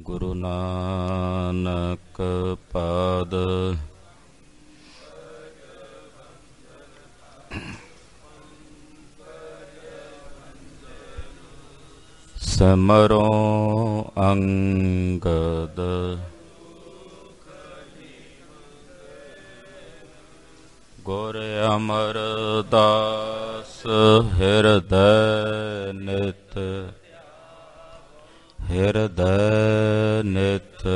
ਗੁਰੂ ਨਾਨਕ ਪਾਦ ਸਿਮਰੋ ਅੰਗਦ ਗੁਰ ਅਮਰਦਾਸ ਹਿਰਦੈ ਨਿਤ ਹਿਰਦੈ ਨਿਤ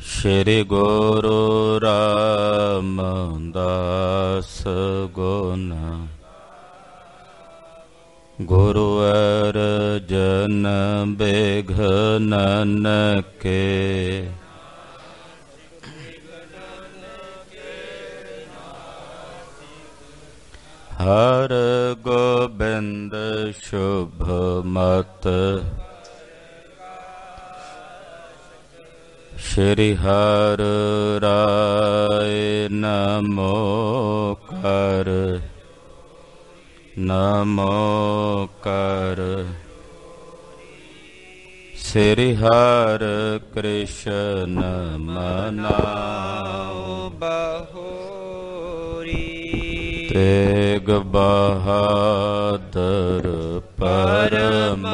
ਸ਼੍ਰੀ ਗੁਰੂ ਰਾਮਦਾਸ ਗੁਣ ਗੁਰੂ ਅਰਜਨ ਬਿਘਨਨ ਕੇ ਹਰ ਗੋਬਿੰਦ ਸ਼ੁਭ ਮਤ ਸ਼੍ਰੀ ਹਰਿ ਰਾਇ ਨਮੋ ਕਰ ਨਮੋ ਕਰ ਸ੍ਰੀ ਹਰਿ ਕ੍ਰਿਸ਼ਨ ਮਨਾਉ ਬਹੋਰੀ ਤੇਗ ਬਹਾਦਰ ਪਰਮ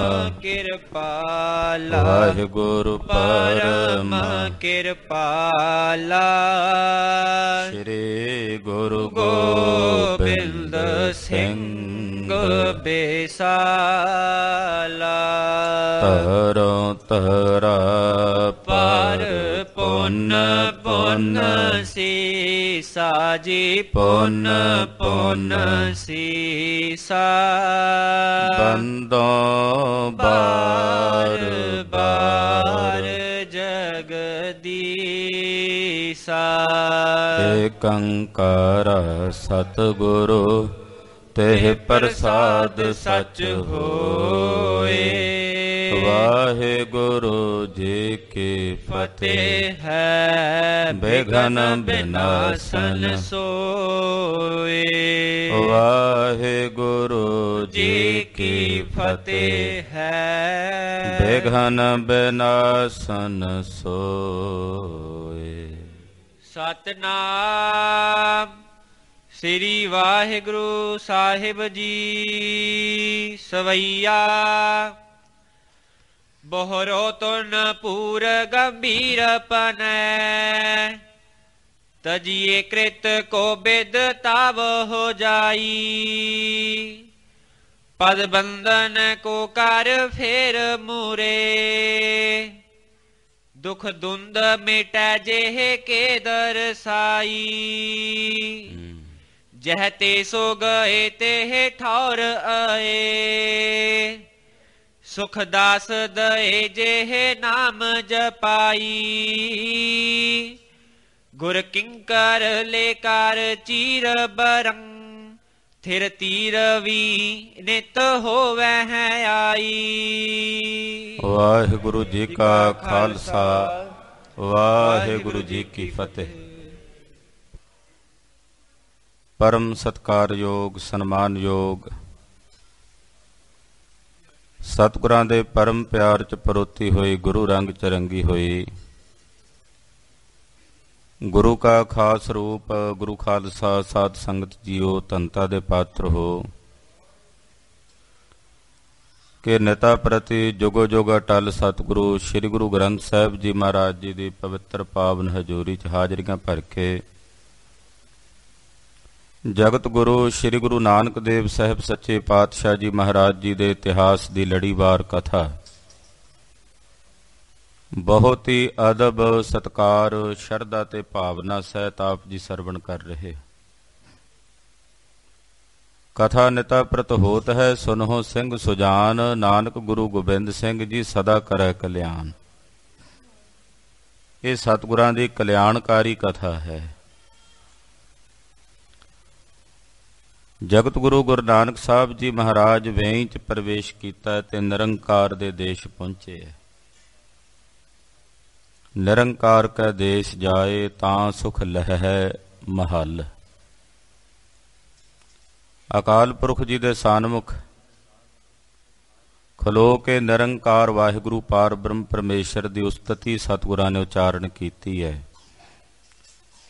ਕਿਰਪਾਲਾ ਵਾਹਿਗੁਰੂ ਪਰਮ ਪਰਮ ਕਿਰਪਾਲਾ ਸ੍ਰੀ ਗੁਰੂ ਗੋਬਿੰਦ ਸਿੰਘ ਬੇਸਾਲਾ ਤਰੋਂ ਤਰਾ ਪਰ ਪੁੰਨ ਪੁੰਨ ਸੀਸਾ ਜੀ ਪੁੰਨ ਪੁੰਨ ਸੀਸਾ ਬੰਦੋਂ ਬਾਰ ਬਾਰ ਜਗਦੀਸਾ ਏਕੰਕਾਰ ਸਤਿਗੁਰੂ ਤਿਹ ਪ੍ਰਸਾਦ ਸਚ ਹੋਏ। ਵਾਹਿਗੁਰੂ ਜੀ ਕੀ ਫਤਿਹ। ਹੈ ਬਿਘਨ ਬਿਨਾਸਨ ਸੋਏ। ਵਾਹਿਗੁਰੂ ਜੀ ਕੀ ਫਤਿਹ। ਹੈ ਬਿਘਨ ਬਿਨਾਸਨ ਸੋਏ। ਸਤਨਾਮ ਸ੍ਰੀ ਵਾਹਿਗੁਰੂ ਸਾਹਿਬ ਜੀ। ਸਵਈਆ ਬੋਹਰੋ ਤੁਨ ਪੂਰ ਗੰਭੀਰ ਪਨੈ। ਤਜੀਏ ਕ੍ਰਿਤ ਕੋ ਬਿਦ ਤਾਵ ਹੋ ਜਾਈ। ਪਦ ਬੰਧਨ ਕੋ ਕਰ ਫੇਰ ਮੂਰੇ। ਦੁਖ ਦੁੰਦ ਮਿਟੈ જેਹ ਕੇ ਦਰਸਾਈ। ਜਹ ਤੇ ਸੋ ਗਏ ਤੇਹ ਠੌਰ ਆਏ। ਸੁਖ ਦਾਸ ਦਏ જેਹ ਨਾਮ ਜਪਾਈ। ਗੁਰ ਕਿੰਕਰ ਲੈ ਕਰ ਚੀਰ ਬਰੰ। ਥਿਰ ਤੀਰ ਵੀ ਨਿਤ ਹੋਵੈ ਹੈ ਆਈ। ਵਾਹਿਗੁਰੂ ਜੀ ਕਾ ਖਾਲਸਾ ਵਾਹਿਗੁਰੂ ਜੀ ਕੀ ਫਤਿਹ। ਪਰਮ ਸਤਿਕਾਰਯੋਗ ਸਨਮਾਨਯੋਗ ਸਤਿਗੁਰਾਂ ਦੇ ਪਰਮ ਪਿਆਰ ਚ ਪਰੋਤੀ ਹੋਈ ਗੁਰੂ ਰੰਗ ਚ ਰੰਗੀ ਹੋਈ ਗੁਰੂ ਕਾ ਖਾਸ ਰੂਪ ਗੁਰੂ ਖਾਲਸਾ ਸਾਧ ਸੰਗਤ ਜੀਓ ਧੰਤਾ ਦੇ ਪਾਤਰ ਹੋ ਕਿ ਨਿਤਾ ਪ੍ਰਤੀ ਜੁਗੋ ਜੁਗ ਅਟਲ ਸਤਿਗੁਰੂ ਸ੍ਰੀ ਗੁਰੂ ਗ੍ਰੰਥ ਸਾਹਿਬ ਜੀ ਮਹਾਰਾਜ ਜੀ ਦੀ ਪਵਿੱਤਰ ਪਾਵਨ ਹਜ਼ੂਰੀ ਚ ਹਾਜ਼ਰੀਆਂ ਭਰ ਕੇ ਜਗਤ ਗੁਰੂ ਸ੍ਰੀ ਗੁਰੂ ਨਾਨਕ ਦੇਵ ਸਾਹਿਬ ਸੱਚੇ ਪਾਤਸ਼ਾਹ ਜੀ ਮਹਾਰਾਜ ਜੀ ਦੇ ਇਤਿਹਾਸ ਦੀ ਲੜੀਵਾਰ ਕਥਾ ਬਹੁਤ ਹੀ ਅਦਬ ਸਤਿਕਾਰ ਸ਼ਰਧਾ ਤੇ ਭਾਵਨਾ ਸਹਿਤ ਆਪ ਜੀ ਸਰਵਣ ਕਰ ਰਹੇ। ਕਥਾ ਨਿਤਾ ਪ੍ਰਤ ਹੋਤ ਹੈ ਸੁਨਹੁ ਸਿੰਘ ਸੁਜਾਨ। ਨਾਨਕ ਗੁਰੂ ਗੋਬਿੰਦ ਸਿੰਘ ਜੀ ਸਦਾ ਕਰੈ ਕਲਿਆਣ। ਇਹ ਸਤਿਗੁਰਾਂ ਦੀ ਕਲਿਆਣਕਾਰੀ ਕਥਾ ਹੈ। ਜਗਤ ਗੁਰੂ ਗੁਰੂ ਨਾਨਕ ਸਾਹਿਬ ਜੀ ਮਹਾਰਾਜ ਵੇਈਂ ਚ ਪ੍ਰਵੇਸ਼ ਕੀਤਾ ਤੇ ਨਿਰੰਕਾਰ ਦੇ ਦੇਸ਼ ਪਹੁੰਚੇ। ਨਿਰੰਕਾਰ ਕੈ ਦੇਸ਼ ਜਾਏ ਤਾਂ ਸੁਖ ਲਹੈ ਮਹਲ। ਅਕਾਲ ਪੁਰਖ ਜੀ ਦੇ ਸਾਨਮੁਖ ਖਲੋ ਕੇ ਨਿਰੰਕਾਰ ਵਾਹਿਗੁਰੂ ਪਾਰ ਬ੍ਰਹਮ ਪਰਮੇਸ਼ਰ ਦੀ ਉਸਤਤੀ ਸਤਿਗੁਰਾਂ ਨੇ ਉਚਾਰਨ ਕੀਤੀ ਹੈ।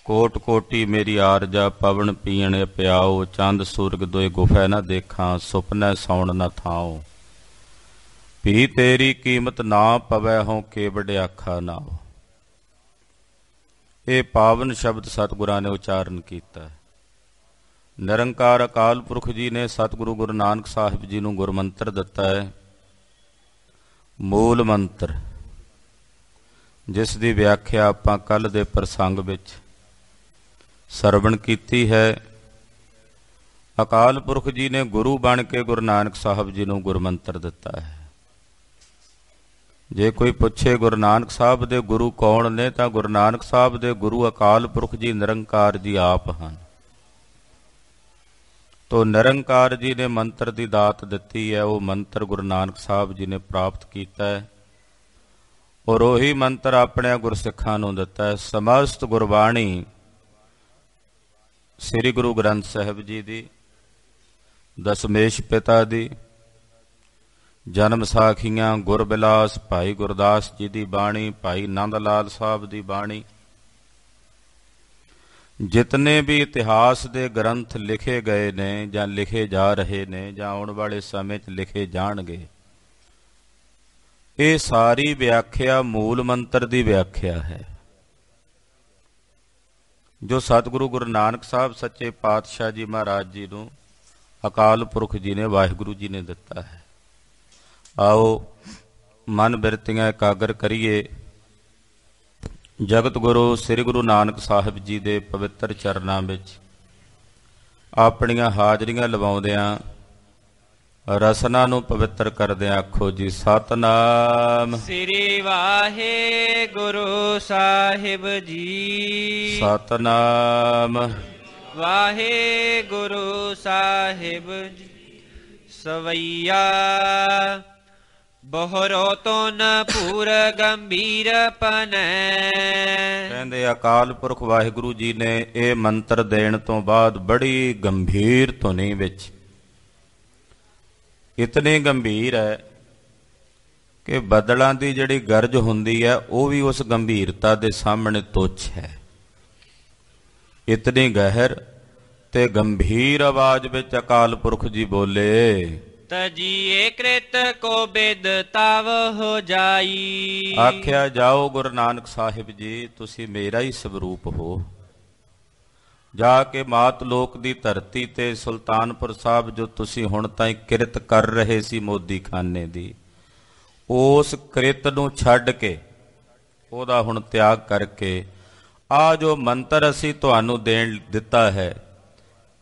ਕੋਟ ਕੋਟੀ ਮੇਰੀ ਆਰਜਾ ਪਵਨ ਪੀਣ ਪਿਆਓ, ਚੰਦ ਸੂਰਗ ਦੋਏ ਗੁਫੈ ਨਾ ਦੇਖਾਂ, ਸੁਪਨੈ ਸੌਣ ਨਾ ਥਾਓ, ਵੀ ਤੇਰੀ ਕੀਮਤ ਨਾ ਪਵੈ ਹੋਂ ਕੇ ਵਡਿਆਖਾ ਨਾਓ। ਇਹ ਪਾਵਨ ਸ਼ਬਦ ਸਤਿਗੁਰਾਂ ਨੇ ਉਚਾਰਨ ਕੀਤਾ। ਨਿਰੰਕਾਰ ਅਕਾਲ ਪੁਰਖ ਜੀ ਨੇ ਸਤਿਗੁਰੂ ਗੁਰੂ ਨਾਨਕ ਸਾਹਿਬ ਜੀ ਨੂੰ ਗੁਰਮੰਤਰ ਦਿੱਤਾ ਹੈ, ਮੂਲ ਮੰਤਰ, ਜਿਸ ਦੀ ਵਿਆਖਿਆ ਆਪਾਂ ਕੱਲ੍ਹ ਦੇ ਪ੍ਰਸੰਗ ਵਿੱਚ ਸਰਵਣ ਕੀਤੀ ਹੈ। ਅਕਾਲ ਪੁਰਖ ਜੀ ਨੇ ਗੁਰੂ ਬਣ ਕੇ ਗੁਰੂ ਨਾਨਕ ਸਾਹਿਬ ਜੀ ਨੂੰ ਗੁਰਮੰਤਰ ਦਿੱਤਾ ਹੈ। ਜੇ ਕੋਈ ਪੁੱਛੇ ਗੁਰੂ ਨਾਨਕ ਸਾਹਿਬ ਦੇ ਗੁਰੂ ਕੌਣ ਨੇ, ਤਾਂ ਗੁਰੂ ਨਾਨਕ ਸਾਹਿਬ ਦੇ ਗੁਰੂ ਅਕਾਲ ਪੁਰਖ ਜੀ ਨਿਰੰਕਾਰ ਜੀ ਆਪ ਹਨ। ਤੋ ਨਿਰੰਕਾਰ ਜੀ ਨੇ ਮੰਤਰ ਦੀ ਦਾਤ ਦਿੱਤੀ ਹੈ, ਉਹ ਮੰਤਰ ਗੁਰੂ ਨਾਨਕ ਸਾਹਿਬ ਜੀ ਨੇ ਪ੍ਰਾਪਤ ਕੀਤਾ ਹੈ, ਔਰ ਉਹੀ ਮੰਤਰ ਆਪਣੇ ਗੁਰਸਿੱਖਾਂ ਨੂੰ ਦਿੱਤਾ ਹੈ। ਸਮਸਤ ਗੁਰਬਾਣੀ ਸ੍ਰੀ ਗੁਰੂ ਗ੍ਰੰਥ ਸਾਹਿਬ ਜੀ ਦੀ, ਦਸਮੇਸ਼ ਪਿਤਾ ਦੀ, ਜਨਮ ਸਾਖੀਆਂ, ਗੁਰਬਿਲਾਸ, ਭਾਈ ਗੁਰਦਾਸ ਜੀ ਦੀ ਬਾਣੀ, ਭਾਈ ਨੰਦ ਲਾਲ ਸਾਹਿਬ ਦੀ ਬਾਣੀ, ਜਿਤਨੇ ਵੀ ਇਤਿਹਾਸ ਦੇ ਗ੍ਰੰਥ ਲਿਖੇ ਗਏ ਨੇ ਜਾਂ ਲਿਖੇ ਜਾ ਰਹੇ ਨੇ ਜਾਂ ਆਉਣ ਵਾਲੇ ਸਮੇਂ 'ਚ ਲਿਖੇ ਜਾਣਗੇ, ਇਹ ਸਾਰੀ ਵਿਆਖਿਆ ਮੂਲ ਮੰਤਰ ਦੀ ਵਿਆਖਿਆ ਹੈ, ਜੋ ਸਤਿਗੁਰੂ ਗੁਰੂ ਨਾਨਕ ਸਾਹਿਬ ਸੱਚੇ ਪਾਤਸ਼ਾਹ ਜੀ ਮਹਾਰਾਜ ਜੀ ਨੂੰ ਅਕਾਲ ਪੁਰਖ ਜੀ ਨੇ, ਵਾਹਿਗੁਰੂ ਜੀ ਨੇ ਦਿੱਤਾ ਹੈ। ਆਓ ਮਨ ਬਿਰਤੀਆਂ ਇਕਾਗਰ ਕਰੀਏ, ਜਗਤ ਗੁਰੂ ਸ੍ਰੀ ਗੁਰੂ ਨਾਨਕ ਸਾਹਿਬ ਜੀ ਦੇ ਪਵਿੱਤਰ ਚਰਨਾਂ ਵਿੱਚ ਆਪਣੀਆਂ ਹਾਜ਼ਰੀਆਂ ਲਵਾਉਂਦਿਆਂ, ਰਸਨਾ ਨੂੰ ਪਵਿੱਤਰ ਕਰਦਿਆਂ ਆਖੋ ਜੀ ਸਤਿਨਾਮ ਸ੍ਰੀ ਵਾਹਿਗੁਰੂ ਸਾਹਿਬ ਜੀ। ਸਤਿਨਾਮ ਵਾਹਿਗੁਰੂ ਸਾਹਿਬ ਜੀ। ਸਵਈਆ ਬਹੁਰੋ ਤੋਂ ਨ ਪੂਰ ਗੰਭੀਰ ਪਨੈ। ਕਹਿੰਦੇ ਅਕਾਲ ਪੁਰਖ ਵਾਹਿਗੁਰੂ ਜੀ ਨੇ ਇਹ ਮੰਤਰ ਦੇਣ ਤੋਂ ਬਾਅਦ ਬੜੀ ਗੰਭੀਰ ਧੁਨੀ ਵਿੱਚ, ਇਤਨੀ ਗੰਭੀਰ ਹੈ ਕਿ ਬੱਦਲਾਂ ਦੀ ਜਿਹੜੀ ਗਰਜ ਹੁੰਦੀ ਹੈ ਉਹ ਵੀ ਉਸ ਗੰਭੀਰਤਾ ਦੇ ਸਾਹਮਣੇ ਤੁੱਛ ਹੈ। ਇਤਨੀ ਗਹਿਰ ਤੇ ਗੰਭੀਰ ਆਵਾਜ਼ ਵਿੱਚ ਅਕਾਲ ਪੁਰਖ ਜੀ ਬੋਲੇ, ਤਜੀਏ ਕ੍ਰਿਤ ਕੋ ਬਿਦ ਤਵ ਹੋ ਜਾਈ। ਆਖਿਆ ਜਾਓ ਗੁਰੂ ਨਾਨਕ ਸਾਹਿਬ ਜੀ, ਤੁਸੀਂ ਮੇਰਾ ਹੀ ਸਵਰੂਪ ਹੋ। ਜਾ ਕੇ ਮਾਤ ਲੋਕ ਦੀ ਧਰਤੀ ਤੇ ਸੁਲਤਾਨਪੁਰ ਸਾਹਿਬ ਜੋ ਤੁਸੀਂ ਹੁਣ ਤਾਈਂ ਕਿਰਤ ਕਰ ਰਹੇ ਸੀ ਮੋਦੀ ਖਾਨੇ ਦੀ, ਉਸ ਕਿਰਤ ਨੂੰ ਛੱਡ ਕੇ, ਉਹਦਾ ਹੁਣ ਤਿਆਗ ਕਰਕੇ, ਆ ਜੋ ਮੰਤਰ ਅਸੀਂ ਤੁਹਾਨੂੰ ਦੇਣ ਦਿੱਤਾ ਹੈ,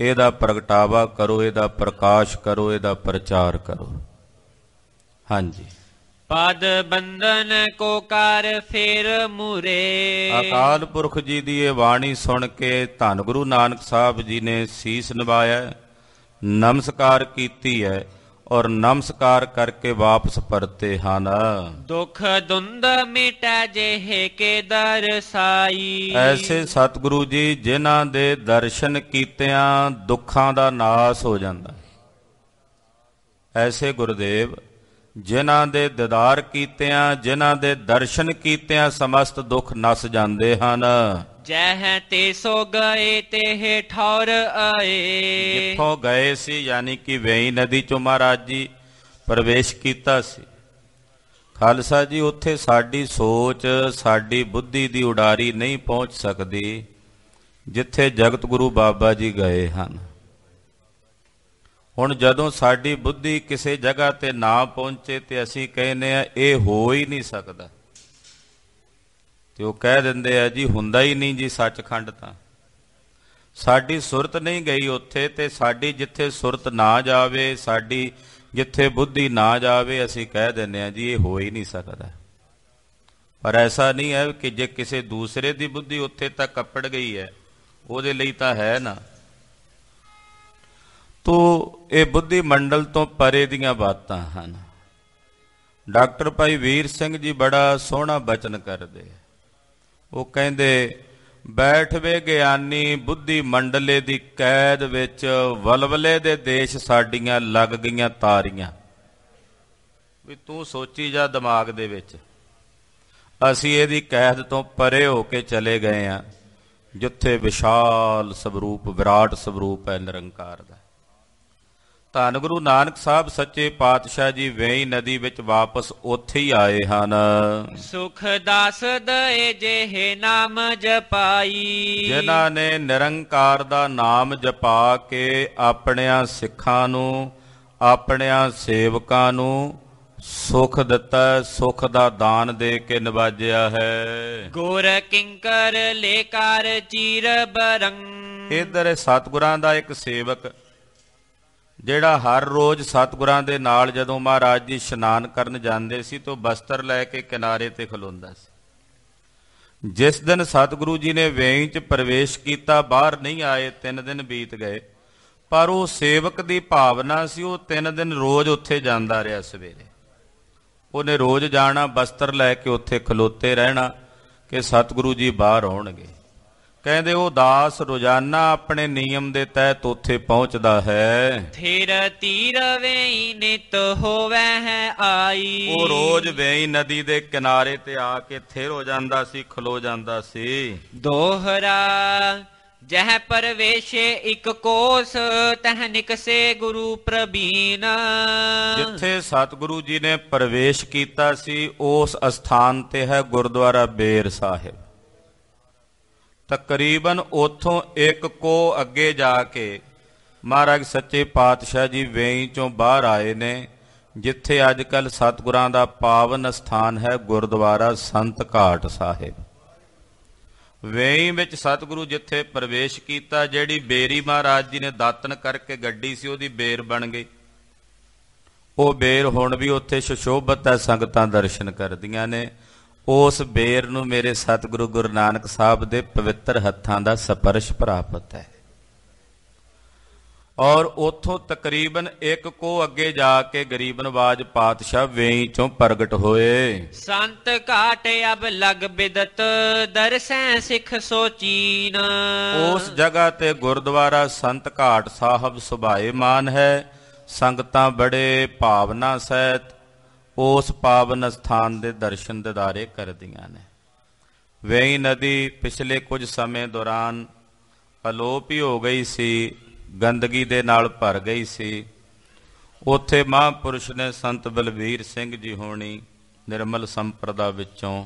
ਇਹਦਾ ਪ੍ਰਗਟਾਵਾ ਕਰੋ, ਇਹਦਾ ਪ੍ਰਕਾਸ਼ ਕਰੋ, ਇਹਦਾ ਪ੍ਰਚਾਰ ਕਰੋ। ਹਾਂਜੀ। ਪਦ ਬੰਧਨ ਕੋ ਕਰ ਫੇਰ ਮੂਰੇ। ਅਕਾਲ ਪੁਰਖ ਜੀ ਦੀ ਇਹ ਬਾਣੀ ਸੁਣ ਕੇ ਧੰਨ ਗੁਰੂ ਨਾਨਕ ਸਾਹਿਬ ਜੀ ਨੇ ਸੀਸ ਨਿਵਾਇਆ, ਨਮਸਕਾਰ ਕੀਤੀ ਹੈ, ਔਰ ਨਮਸਕਾਰ ਕਰਕੇ ਵਾਪਸ ਪਰਤੇ ਹਨ। ਦੁਖ ਦੁੰਦ ਮਿਟੈ ਜਿਹੇ ਕੇ ਦਰਸਾਈ। ਐਸੇ ਸਤਿਗੁਰੂ ਜੀ ਜਿਨ੍ਹਾਂ ਦੇ ਦਰਸ਼ਨ ਕੀਤਿਆਂ ਦੁੱਖਾਂ ਦਾ ਨਾਸ ਹੋ ਜਾਂਦਾ। ਐਸੇ ਗੁਰਦੇਵ ਜਿਨ੍ਹਾਂ ਦੇ ਦੀਦਾਰ ਕੀਤਿਆਂ, ਜਿਨ੍ਹਾਂ ਦੇ ਦਰਸ਼ਨ ਕੀਤਿਆਂ ਸਮਸਤ ਦੁੱਖ ਨਸ ਜਾਂਦੇ ਹਨ। ਜਹ ਤੇ ਸੋ ਗਏ ਤੇ ਠੌਰ ਆਏ। ਜਿੱਥੋਂ ਗਏ ਸੀ ਯਾਨੀ ਕਿ ਵੇਈ ਨਦੀ ਚੋਂ ਮਹਾਰਾਜ ਜੀ ਪ੍ਰਵੇਸ਼ ਕੀਤਾ ਸੀ। ਖਾਲਸਾ ਜੀ, ਉੱਥੇ ਸਾਡੀ ਸੋਚ, ਸਾਡੀ ਬੁੱਧੀ ਦੀ ਉਡਾਰੀ ਨਹੀਂ ਪਹੁੰਚ ਸਕਦੀ ਜਿੱਥੇ ਜਗਤ ਗੁਰੂ ਬਾਬਾ ਜੀ ਗਏ ਹਨ। ਹੁਣ ਜਦੋਂ ਸਾਡੀ ਬੁੱਧੀ ਕਿਸੇ ਜਗ੍ਹਾ ਤੇ ਨਾ ਪਹੁੰਚੇ ਤੇ ਅਸੀਂ ਕਹਿੰਦੇ ਆ ਇਹ ਹੋ ਹੀ ਨਹੀਂ ਸਕਦਾ, ਤੇ ਉਹ ਕਹਿ ਦਿੰਦੇ ਆ ਜੀ ਹੁੰਦਾ ਹੀ ਨਹੀਂ ਜੀ ਸੱਚਖੰਡ। ਤਾਂ ਸਾਡੀ ਸੁਰਤ ਨਹੀਂ ਗਈ ਉੱਥੇ, ਤੇ ਸਾਡੀ ਜਿੱਥੇ ਸੁਰਤ ਨਾ ਜਾਵੇ, ਸਾਡੀ ਜਿੱਥੇ ਬੁੱਧੀ ਨਾ ਜਾਵੇ, ਅਸੀਂ ਕਹਿ ਦਿੰਦੇ ਆ ਜੀ ਇਹ ਹੋ ਹੀ ਨਹੀਂ ਸਕਦਾ। ਪਰ ਐਸਾ ਨਹੀਂ ਹੈ ਕਿ ਜੇ ਕਿਸੇ ਦੂਸਰੇ ਦੀ ਬੁੱਧੀ ਉੱਥੇ ਤੱਕ ਕੱਪੜ ਗਈ ਹੈ, ਉਹਦੇ ਲਈ ਤਾਂ ਹੈ ਨਾ। ਤੋ ਇਹ ਬੁੱਧੀ ਮੰਡਲ ਤੋਂ ਪਰੇ ਦੀਆਂ ਬਾਤਾਂ ਹਨ। ਡਾਕਟਰ ਭਾਈ ਵੀਰ ਸਿੰਘ ਜੀ ਬੜਾ ਸੋਹਣਾ ਬਚਨ ਕਰਦੇ। ਉਹ ਕਹਿੰਦੇ, ਬੈਠ ਵੇ ਗਿਆਨੀ ਬੁੱਧੀ ਮੰਡਲੇ ਦੀ ਕੈਦ ਵਿੱਚ, ਵਲਵਲੇ ਦੇ ਦੇਸ਼ ਸਾਡੀਆਂ ਲੱਗ ਗਈਆਂ ਤਾਰੀਆਂ। ਵੀ ਤੂੰ ਸੋਚੀ ਜਾ ਦਿਮਾਗ ਦੇ ਵਿੱਚ, ਅਸੀਂ ਇਹਦੀ ਕੈਦ ਤੋਂ ਪਰੇ ਹੋ ਕੇ ਚਲੇ ਗਏ ਆ ਜਿੱਥੇ ਵਿਸ਼ਾਲ ਸਵਰੂਪ ਵਿਰਾਟ ਸਵਰੂਪ ਹੈ ਨਿਰੰਕਾਰ ਦਾ। ਧੰਨ ਗੁਰੂ ਨਾਨਕ ਸਾਹਿਬ ਸੱਚੇ ਪਾਤਸ਼ਾਹ ਜੀ ਵੇਈ ਨਦੀ ਵਿੱਚ ਵਾਪਸ ਉੱਥੇ ਹੀ ਆਏ ਹਨ। ਸੁਖ ਦਾਸ ਦਏ ਜਿਹੇ ਨਾਮ ਜਪਾਈ, ਜਿਨ੍ਹਾਂ ਨੇ ਨਿਰੰਕਾਰ ਦਾ ਨਾਮ ਜਪਾ ਕੇ ਆਪਣਿਆਂ ਸਿੱਖਾਂ ਨੂੰ ਆਪਣਿਆਂ ਸੇਵਕਾਂ ਨੂੰ ਸੁਖ ਦਿੱਤਾ, ਸੁਖ ਦਾ ਦਾਨ ਦੇ ਕੇ ਨਿਵਾਜਿਆ ਹੈ। ਗੁਰ ਕਿੰਕਰ ਲੇਕਾਰ ਚੀਰ ਬਰੰਗ। ਇੱਧਰ ਸਤਿਗੁਰਾਂ ਦਾ ਇੱਕ ਸੇਵਕ ਜਿਹੜਾ ਹਰ ਰੋਜ਼ ਸਤਿਗੁਰਾਂ ਦੇ ਨਾਲ ਜਦੋਂ ਮਹਾਰਾਜ ਜੀ ਇਸ਼ਨਾਨ ਕਰਨ ਜਾਂਦੇ ਸੀ ਤਾਂ ਬਸਤਰ ਲੈ ਕੇ ਕਿਨਾਰੇ ਤੇ ਖਲੋਂਦਾ ਸੀ। ਜਿਸ ਦਿਨ ਸਤਿਗੁਰੂ ਜੀ ਨੇ ਵੇਈ 'ਚ ਪ੍ਰਵੇਸ਼ ਕੀਤਾ, ਬਾਹਰ ਨਹੀਂ ਆਏ, 3 ਦਿਨ ਬੀਤ ਗਏ, ਪਰ ਉਹ ਸੇਵਕ ਦੀ ਭਾਵਨਾ ਸੀ, ਉਹ 3 ਦਿਨ ਰੋਜ਼ ਉੱਥੇ ਜਾਂਦਾ ਰਿਹਾ। ਸਵੇਰੇ ਉਹਨੇ ਰੋਜ਼ ਜਾਣਾ, ਬਸਤਰ ਲੈ ਕੇ ਉੱਥੇ ਖਲੋਤੇ ਰਹਿਣਾ ਕਿ ਸਤਿਗੁਰੂ ਜੀ ਬਾਹਰ ਆਉਣਗੇ। ਕਹਿੰਦੇ ਉਹ ਦਾਸ ਰੋਜ਼ਾਨਾ ਆਪਣੇ ਨਿਯਮ ਦੇ ਤਹਿਤ ਉੱਥੇ ਪਹੁੰਚਦਾ ਹੈ। ਥਿਰ ਤੀਰ ਵੇਈ ਨਿਤ ਹੋਵੇ ਹੈ ਆਈ। ਉਹ ਰੋਜ਼ ਵੇਈ ਨਦੀ ਦੇ ਕਿਨਾਰੇ ਤੇ ਆ ਕੇ ਥਿਰ ਹੋ ਜਾਂਦਾ ਸੀ, ਖਲੋ ਜਾਂਦਾ ਸੀ। ਦੋਹਰਾ ਜਹ ਪਰਵੇਸ਼ੇ ਇਕ ਕੋਸ ਤਹ ਨਿਕਸੇ ਗੁਰੂ ਪ੍ਰਬੀਨ। ਜਿੱਥੇ ਸਤਿਗੁਰੂ ਜੀ ਨੇ ਪ੍ਰਵੇਸ਼ ਕੀਤਾ ਸੀ ਉਸ ਅਸਥਾਨ ਤੇ ਹੈ ਗੁਰਦੁਆਰਾ ਬੇਰ ਸਾਹਿਬ। ਤਕਰੀਬਨ ਉੱਥੋਂ 1 ਕੋਹ ਅੱਗੇ ਜਾ ਕੇ ਮਹਾਰਾਜ ਸੱਚੇ ਪਾਤਸ਼ਾਹ ਜੀ ਵੇਈ ਚੋਂ ਬਾਹਰ ਆਏ ਨੇ, ਜਿੱਥੇ ਅੱਜ ਕੱਲ੍ਹ ਸਤਿਗੁਰਾਂ ਦਾ ਪਾਵਨ ਸਥਾਨ ਹੈ ਗੁਰਦੁਆਰਾ ਸੰਤ ਘਾਟ ਸਾਹਿਬ। ਵੇਈ ਵਿੱਚ ਸਤਿਗੁਰੂ ਜਿੱਥੇ ਪ੍ਰਵੇਸ਼ ਕੀਤਾ, ਜਿਹੜੀ ਬੇਰੀ ਮਹਾਰਾਜ ਜੀ ਨੇ ਦਾਤਨ ਕਰਕੇ ਗੱਡੀ ਸੀ ਉਹਦੀ ਬੇਰ ਬਣ ਗਈ। ਉਹ ਬੇਰ ਹੁਣ ਵੀ ਉੱਥੇ ਸੁਸ਼ੋਭਤ ਹੈ, ਸੰਗਤਾਂ ਦਰਸ਼ਨ ਕਰਦੀਆਂ ਨੇ। ਉਸ ਬੇਰ ਨੂੰ ਮੇਰੇ ਸਤਿਗੁਰੂ ਗੁਰੂ ਨਾਨਕ ਸਾਹਿਬ ਦੇ ਪਵਿੱਤਰ ਹੱਥਾਂ ਦਾ ਸਪਰਸ਼ ਪ੍ਰਾਪਤ ਹੈ। ਔਰ ਉੱਥੋਂ ਤਕਰੀਬਨ 1 ਕੋਹ ਅੱਗੇ ਜਾ ਕੇ ਗਰੀਬ ਨਵਾਜ ਪਾਤਸ਼ਾਹ ਵੇਈ ਚੋਂ ਪ੍ਰਗਟ ਹੋਏ। ਸੰਤ ਘਾਟ ਅਬ ਲਗ ਬਿਦਤ ਦਰਸੈ ਸਿੱਖ ਸੋਚੀਨ। ਉਸ ਜਗ੍ਹਾ ਤੇ ਗੁਰਦੁਆਰਾ ਸੰਤ ਘਾਟ ਸਾਹਿਬ ਸੁਭਾਏਮਾਨ ਹੈ। ਸੰਗਤਾਂ ਬੜੇ ਭਾਵਨਾ ਸਹਿਤ ਉਸ ਪਾਵਨ ਸਥਾਨ ਦੇ ਦਰਸ਼ਨ ਦਿਦਾਰੇ ਕਰਦੀਆਂ ਨੇ। ਵੇਈ ਨਦੀ ਪਿਛਲੇ ਕੁਝ ਸਮੇਂ ਦੌਰਾਨ ਅਲੋਪ ਹੀ ਹੋ ਗਈ ਸੀ, ਗੰਦਗੀ ਦੇ ਨਾਲ ਭਰ ਗਈ ਸੀ। ਉੱਥੇ ਮਹਾਂਪੁਰਸ਼ ਨੇ ਸੰਤ ਬਲਵੀਰ ਸਿੰਘ ਜੀ ਹੋਣੀ ਨਿਰਮਲ ਸੰਪਰਦਾ ਵਿੱਚੋਂ,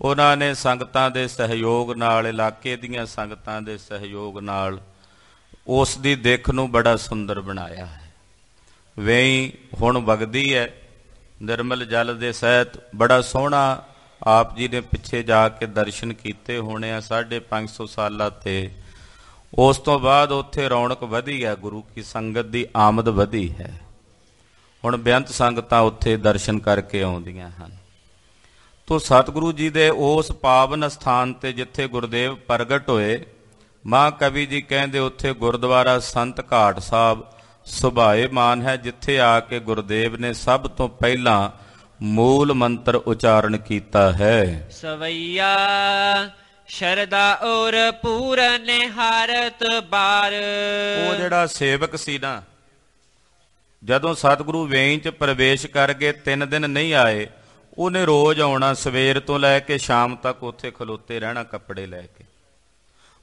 ਉਹਨਾਂ ਨੇ ਸੰਗਤਾਂ ਦੇ ਸਹਿਯੋਗ ਨਾਲ, ਇਲਾਕੇ ਦੀਆਂ ਸੰਗਤਾਂ ਦੇ ਸਹਿਯੋਗ ਨਾਲ ਉਸ ਦੀ ਦਿੱਖ ਨੂੰ ਬੜਾ ਸੁੰਦਰ ਬਣਾਇਆ ਹੈ। ਵੇਈ ਹੁਣ ਵਗਦੀ ਹੈ ਨਿਰਮਲ ਜਲ ਦੇ ਸਹਿਤ, ਬੜਾ ਸੋਹਣਾ। ਆਪ ਜੀ ਨੇ ਪਿੱਛੇ ਜਾ ਕੇ ਦਰਸ਼ਨ ਕੀਤੇ ਹੋਣੇ ਆ 550 ਸਾਲਾਂ ਤੇ। ਉਸ ਤੋਂ ਬਾਅਦ ਉੱਥੇ ਰੌਣਕ ਵਧੀ ਹੈ, ਗੁਰੂ ਕੀ ਸੰਗਤ ਦੀ ਆਮਦ ਵਧੀ ਹੈ। ਹੁਣ ਬੇਅੰਤ ਸੰਗਤਾਂ ਉੱਥੇ ਦਰਸ਼ਨ ਕਰਕੇ ਆਉਂਦੀਆਂ ਹਨ। ਤੋ ਸਤਿਗੁਰੂ ਜੀ ਦੇ ਉਸ ਪਾਵਨ ਸਥਾਨ ਤੇ ਜਿੱਥੇ ਗੁਰਦੇਵ ਪ੍ਰਗਟ ਹੋਏ, ਮਹਾਂਕਵੀ ਜੀ ਕਹਿੰਦੇ ਉੱਥੇ ਗੁਰਦੁਆਰਾ ਸੰਤ ਘਾਟ ਸਾਹਿਬ ਸੁਭਾਏਮਾਨ ਹੈ, ਜਿੱਥੇ ਆ ਕੇ ਗੁਰਦੇਵ ਨੇ ਸਭ ਤੋਂ ਪਹਿਲਾਂ ਮੂਲ ਮੰਤਰ ਉਚਾਰਨ ਕੀਤਾ ਹੈ। ਸਵਈਆ ਸ਼ਰਦਾ ਔਰ ਪੂਰਨ ਹਾਰਤ ਬਾਰ। ਉਹ ਜਿਹੜਾ ਸੇਵਕ ਸੀ ਨਾ, ਜਦੋਂ ਸਤਿਗੁਰੂ ਵੇਈ 'ਚ ਪ੍ਰਵੇਸ਼ ਕਰ ਗਏ 3 ਦਿਨ ਨਹੀਂ ਆਏ, ਉਹਨੇ ਰੋਜ਼ ਆਉਣਾ, ਸਵੇਰ ਤੋਂ ਲੈ ਕੇ ਸ਼ਾਮ ਤੱਕ ਉੱਥੇ ਖਲੋਤੇ ਰਹਿਣਾ ਕੱਪੜੇ ਲੈ ਕੇ।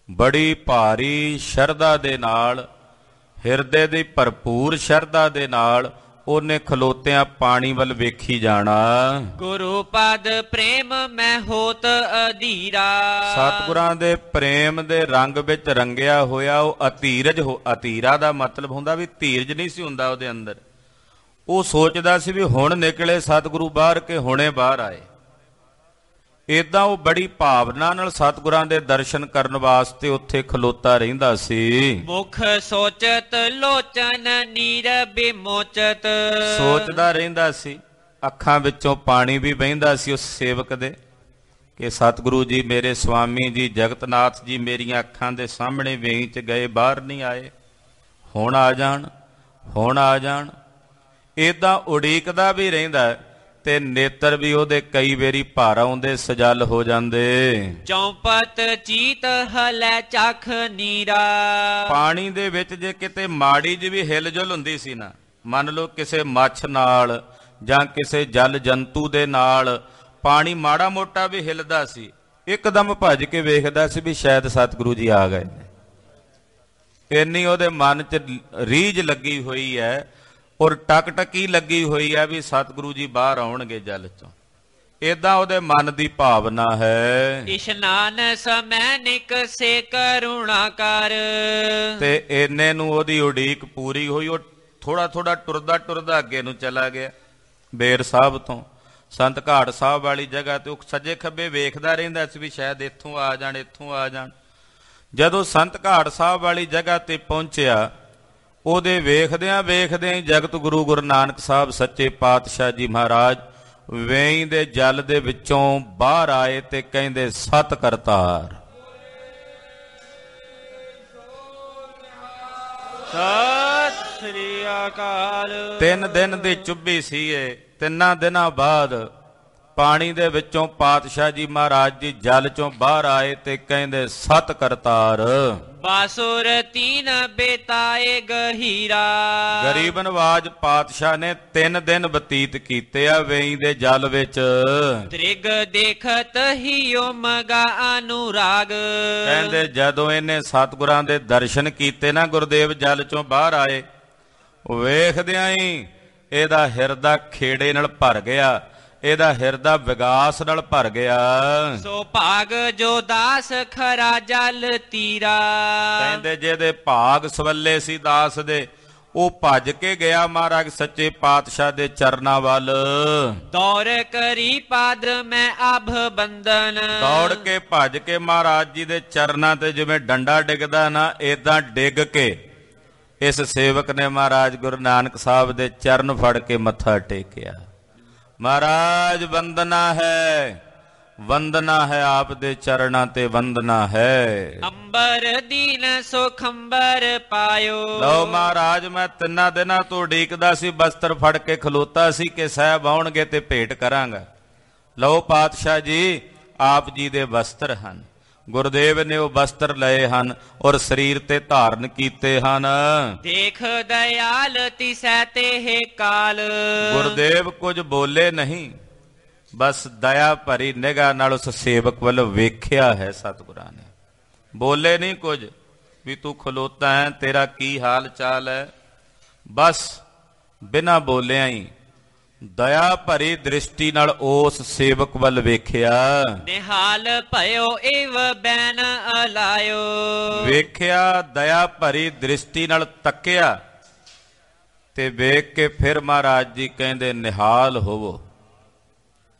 ਬੜੀ ਭਾਰੀ ਸ਼ਰਧਾ ਦੇ ਨਾਲ, ਹਿਰਦੇ ਦੀ ਭਰਪੂਰ ਸ਼ਰਧਾ ਦੇ ਨਾਲ ਉਹਨੇ ਖਲੋਤਿਆਂ ਪਾਣੀ ਵੱਲ ਵੇਖੀ ਜਾਣਾ। ਗੁਰੂ ਪਦ ਪ੍ਰੇਮ ਮੈਂ ਹੋਤ ਅਧੀਰਾ। ਸਤਿਗੁਰਾਂ ਦੇ ਪ੍ਰੇਮ ਦੇ ਰੰਗ ਵਿੱਚ ਰੰਗਿਆ ਹੋਇਆ ਉਹ ਅਧੀਰਜ ਅਧੀਰਾ ਦਾ ਮਤਲਬ ਹੁੰਦਾ ਵੀ ਧੀਰਜ ਨਹੀਂ ਸੀ ਹੁੰਦਾ ਉਹਦੇ ਅੰਦਰ। ਉਹ ਸੋਚਦਾ ਸੀ ਵੀ ਹੁਣ ਨਿਕਲੇ ਸਤਿਗੁਰੂ ਬਾਹਰ ਕੇ ਹੁਣੇ ਬਾਹਰ ਆਏ। ਏਦਾਂ ਉਹ ਬੜੀ ਭਾਵਨਾ ਨਾਲ ਸਤਿਗੁਰਾਂ ਦੇ ਦਰਸ਼ਨ ਕਰਨ ਵਾਸਤੇ ਉੱਥੇ ਖਲੋਤਾ ਰਹਿੰਦਾ ਸੀ। ਮੁਖ ਸੋਚਤ ਲੋਚਨ ਨੀਰ ਬਿਮੋਚਤ। ਸੋਚਦਾ ਰਹਿੰਦਾ ਸੀ, ਅੱਖਾਂ ਵਿੱਚੋਂ ਪਾਣੀ ਵੀ ਵਹਿੰਦਾ ਸੀ ਉਸ ਸੇਵਕ ਦੇ ਕਿ ਸਤਿਗੁਰੂ ਜੀ ਮੇਰੇ ਸਵਾਮੀ ਜੀ ਜਗਤਨਾਥ ਜੀ ਮੇਰੀਆਂ ਅੱਖਾਂ ਦੇ ਸਾਹਮਣੇ ਵੇਈ 'ਚ ਗਏ, ਬਾਹਰ ਨਹੀਂ ਆਏ, ਹੁਣ ਆ ਜਾਣ, ਹੁਣ ਆ ਜਾਣ। ਏਦਾਂ ਉਡੀਕਦਾ ਵੀ ਰਹਿੰਦਾ ਤੇ ਨੇਤਰ ਵੀ ਉਹਦੇ ਕਈ ਵਾਰੀ ਭਰ ਆਉਂਦੇ, ਸਜਲ ਹੋ ਜਾਂਦੇ। ਚੌਪਤ ਚੀਤ ਹਲੇ ਚਖ ਨੀਰਾ। ਪਾਣੀ ਦੇ ਵਿੱਚ ਜੇ ਕਿਤੇ ਮਾੜੀ ਜਿਹੀ ਵੀ ਹਿਲਜੁਲ ਹੁੰਦੀ ਸੀ ਨਾ, ਮੰਨ ਲਓ ਕਿਸੇ ਮੱਛ ਨਾਲ ਜਾਂ ਕਿਸੇ ਜਲ ਜੰਤੂ ਦੇ ਨਾਲ ਪਾਣੀ ਮਾੜਾ ਮੋਟਾ ਵੀ ਹਿੱਲਦਾ ਸੀ, ਇੱਕਦਮ ਭੱਜ ਕੇ ਵੇਖਦਾ ਸੀ ਵੀ ਸ਼ਾਇਦ ਸਤਿਗੁਰੂ ਜੀ ਆ ਗਏ ਨੇ। ਇੰਨੀ ਉਹਦੇ ਮਨ 'ਚ ਰੀਝ ਲੱਗੀ ਹੋਈ ਹੈ ਔਰ ਟਕਟਕੀ ਲੱਗੀ ਹੋਈ ਹੈ ਵੀ ਸਤਿਗੁਰੂ ਜੀ ਬਾਹਰ ਆਉਣਗੇ ਜਲ 'ਚੋਂ। ਏਦਾਂ ਉਹਦੇ ਮਨ ਦੀ ਭਾਵਨਾ ਹੈ। ਇਸ਼ਨਾਨ ਸਮੈ ਨਿਕਸੇ ਕਰੁਣਾ ਕਰ। ਤੇ ਇੰਨੇ ਨੂੰ ਉਹਦੀ ਉਡੀਕ ਪੂਰੀ ਹੋਈ। ਉਹ ਥੋੜਾ ਥੋੜਾ ਟੁਰਦਾ ਟੁਰਦਾ ਅੱਗੇ ਨੂੰ ਚਲਾ ਗਿਆ ਬੇਰ ਸਾਹਿਬ ਤੋਂ ਸੰਤ ਘਾਟ ਸਾਹਿਬ ਵਾਲੀ ਜਗ੍ਹਾ ਤੇ। ਉਹ ਸੱਜੇ ਖੱਬੇ ਵੇਖਦਾ ਰਹਿੰਦਾ ਸੀ ਵੀ ਸ਼ਾਇਦ ਇੱਥੋਂ ਆ ਜਾਣ, ਇੱਥੋਂ ਆ ਜਾਣ। ਜਦੋਂ ਸੰਤ ਘਾਟ ਸਾਹਿਬ ਵਾਲੀ ਜਗ੍ਹਾ ਤੇ ਪਹੁੰਚਿਆ, ਉਹਦੇ ਵੇਖਦਿਆਂ ਵੇਖਦਿਆਂ ਹੀ ਜਗਤ ਗੁਰੂ ਗੁਰੂ ਨਾਨਕ ਸਾਹਿਬ ਸੱਚੇ ਪਾਤਸ਼ਾਹ ਜੀ ਮਹਾਰਾਜ ਵੇਈ ਦੇ ਜਲ ਦੇ ਵਿੱਚੋਂ ਬਾਹਰ ਆਏ ਤੇ ਕਹਿੰਦੇ ਸਤ ਕਰਤਾਰ। ਸਤਿ ਸ੍ਰੀ ਅਕਾਲ। 3 ਦਿਨ ਦੀ ਚੁੱਭੀ ਸੀ ਇਹ। 3 ਦਿਨਾਂ ਬਾਅਦ ਪਾਣੀ ਦੇ ਵਿੱਚੋਂ ਪਾਤਸ਼ਾਹ ਜੀ ਮਹਾਰਾਜ ਜੀ ਜਲ ਚੋਂ ਬਾਹਰ ਆਏ ਤੇ ਕਹਿੰਦੇ ਸਤ ਕਰਤਾਰ। ਬਾਸੁਰ ਤੀਨ ਬੇਤਾਏ ਗਹੀਰਾ। ਗਰੀਬ ਨਵਾਜ ਪਾਤਸ਼ਾਹ ਨੇ 3 ਦਿਨ ਬਤੀਤ ਕੀਤੇ ਆ ਵੇਈ ਦੇ ਜਲ ਵਿੱਚ। ਤ੍ਰਿਗ ਦੇਖਤ ਹੀ ਮਗਾ ਅਨੁਰਾਗ। ਕਹਿੰਦੇ ਜਦੋਂ ਇਹਨੇ ਸਤਿਗੁਰਾਂ ਦੇ ਦਰਸ਼ਨ ਕੀਤੇ ਨਾ, ਗੁਰਦੇਵ ਜਲ ਚੋਂ ਬਾਹਰ ਆਏ, ਵੇਖਦਿਆਂ ਹੀ ਇਹਦਾ ਹਿਰਦਾ ਖੇੜੇ ਨਾਲ ਭਰ ਗਿਆ, ਇਹਦਾ ਹਿਰਦਾ ਵਿਗਾਸ ਨਾਲ ਭਰ ਗਿਆ। ਸੋ ਭਾਗ ਜੋ ਦਾਸ ਖਰਾ ਜਲ ਤੀਰਾ। ਕਹਿੰਦੇ ਜਿਹਦੇ ਭਾਗ ਸਵੱਲੇ ਸੀ ਦਾਸ ਦੇ, ਉਹ ਭੱਜ ਕੇ ਗਿਆ ਮਹਾਰਾਜ ਸੱਚੇ ਪਾਤਸ਼ਾਹ ਦੇ ਚਰਨਾਂ ਵੱਲ। ਦੌੜ ਕਰੀ ਪਾਦ ਮੈਂ ਅਭ ਬੰਦਨ। ਦੌੜ ਕੇ ਭੱਜ ਕੇ ਮਹਾਰਾਜ ਜੀ ਦੇ ਚਰਨਾਂ ਤੇ ਜਿਵੇਂ ਡੰਡਾ ਡਿੱਗਦਾ ਨਾ, ਏਦਾਂ ਡਿੱਗ ਕੇ ਇਸ ਸੇਵਕ ਨੇ ਮਹਾਰਾਜ ਗੁਰੂ ਨਾਨਕ ਸਾਹਿਬ ਦੇ ਚਰਨ ਫੜ ਕੇ ਮੱਥਾ ਟੇਕਿਆ। ਮਹਾਰਾਜ ਵੰਦਨਾ ਹੈ, ਵੰਦਨਾ ਹੈ, ਆਪ ਦੇ ਚਰਨਾਂ ਤੇ ਵੰਦਨਾ ਹੈ। ਅੰਬਰ ਦੀਨ ਸੁਖੰਬਰ ਪਾਇਓ। ਲਓ ਮਹਾਰਾਜ, ਮੈਂ 3 ਦਿਨਾਂ ਤੋਂ ਉਡੀਕਦਾ ਸੀ, ਬਸਤਰ ਫੜ ਕੇ ਖਲੋਤਾ ਸੀ ਕਿ ਸਾਹਿਬ ਆਉਣਗੇ ਤੇ ਭੇਟ ਕਰਾਂਗਾ। ਲਓ ਪਾਤਸ਼ਾਹ ਜੀ, ਆਪ ਜੀ ਦੇ ਵਸਤਰ ਹਨ। ਗੁਰਦੇਵ ਨੇ ਉਹ ਵਸਤਰ ਲਏ ਹਨ ਔਰ ਸਰੀਰ ਤੇ ਧਾਰਨ ਕੀਤੇ ਹਨ। ਦੇਖ ਦਇਆਲ ਤਿਸੈ ਤੇ ਕਾਲ। ਗੁਰਦੇਵ ਕੁਝ ਬੋਲੇ ਨਹੀਂ, ਬਸ ਦਇਆ ਭਰੀ ਨਿਗਾਹ ਨਾਲ ਉਸ ਸੇਵਕ ਵੱਲ ਵੇਖਿਆ ਹੈ ਸਤਿਗੁਰਾਂ ਨੇ। ਬੋਲੇ ਨਹੀਂ ਕੁਝ ਵੀ ਤੂੰ ਖਲੋਤਾ ਹੈ, ਤੇਰਾ ਕੀ ਹਾਲ ਚਾਲ ਹੈ। ਬਸ ਬਿਨਾਂ ਬੋਲਿਆਂ ਹੀ ਦਇਆ ਭਰੀ ਦ੍ਰਿਸ਼ਟੀ ਨਾਲ ਉਸ ਸੇਵਕ ਵੱਲ ਵੇਖਿਆ। ਨਿਹਾਲ ਭਇਓ ਏਵ ਬੈਨ ਅਲਾਇਓ। ਵੇਖਿਆ, ਦਇਆ ਭਰੀ ਦ੍ਰਿਸ਼ਟੀ ਨਾਲ ਤੱਕਿਆ ਤੇ ਵੇਖ ਕੇ ਫਿਰ ਮਹਾਰਾਜ ਜੀ ਕਹਿੰਦੇ ਨਿਹਾਲ ਹੋਵੋ।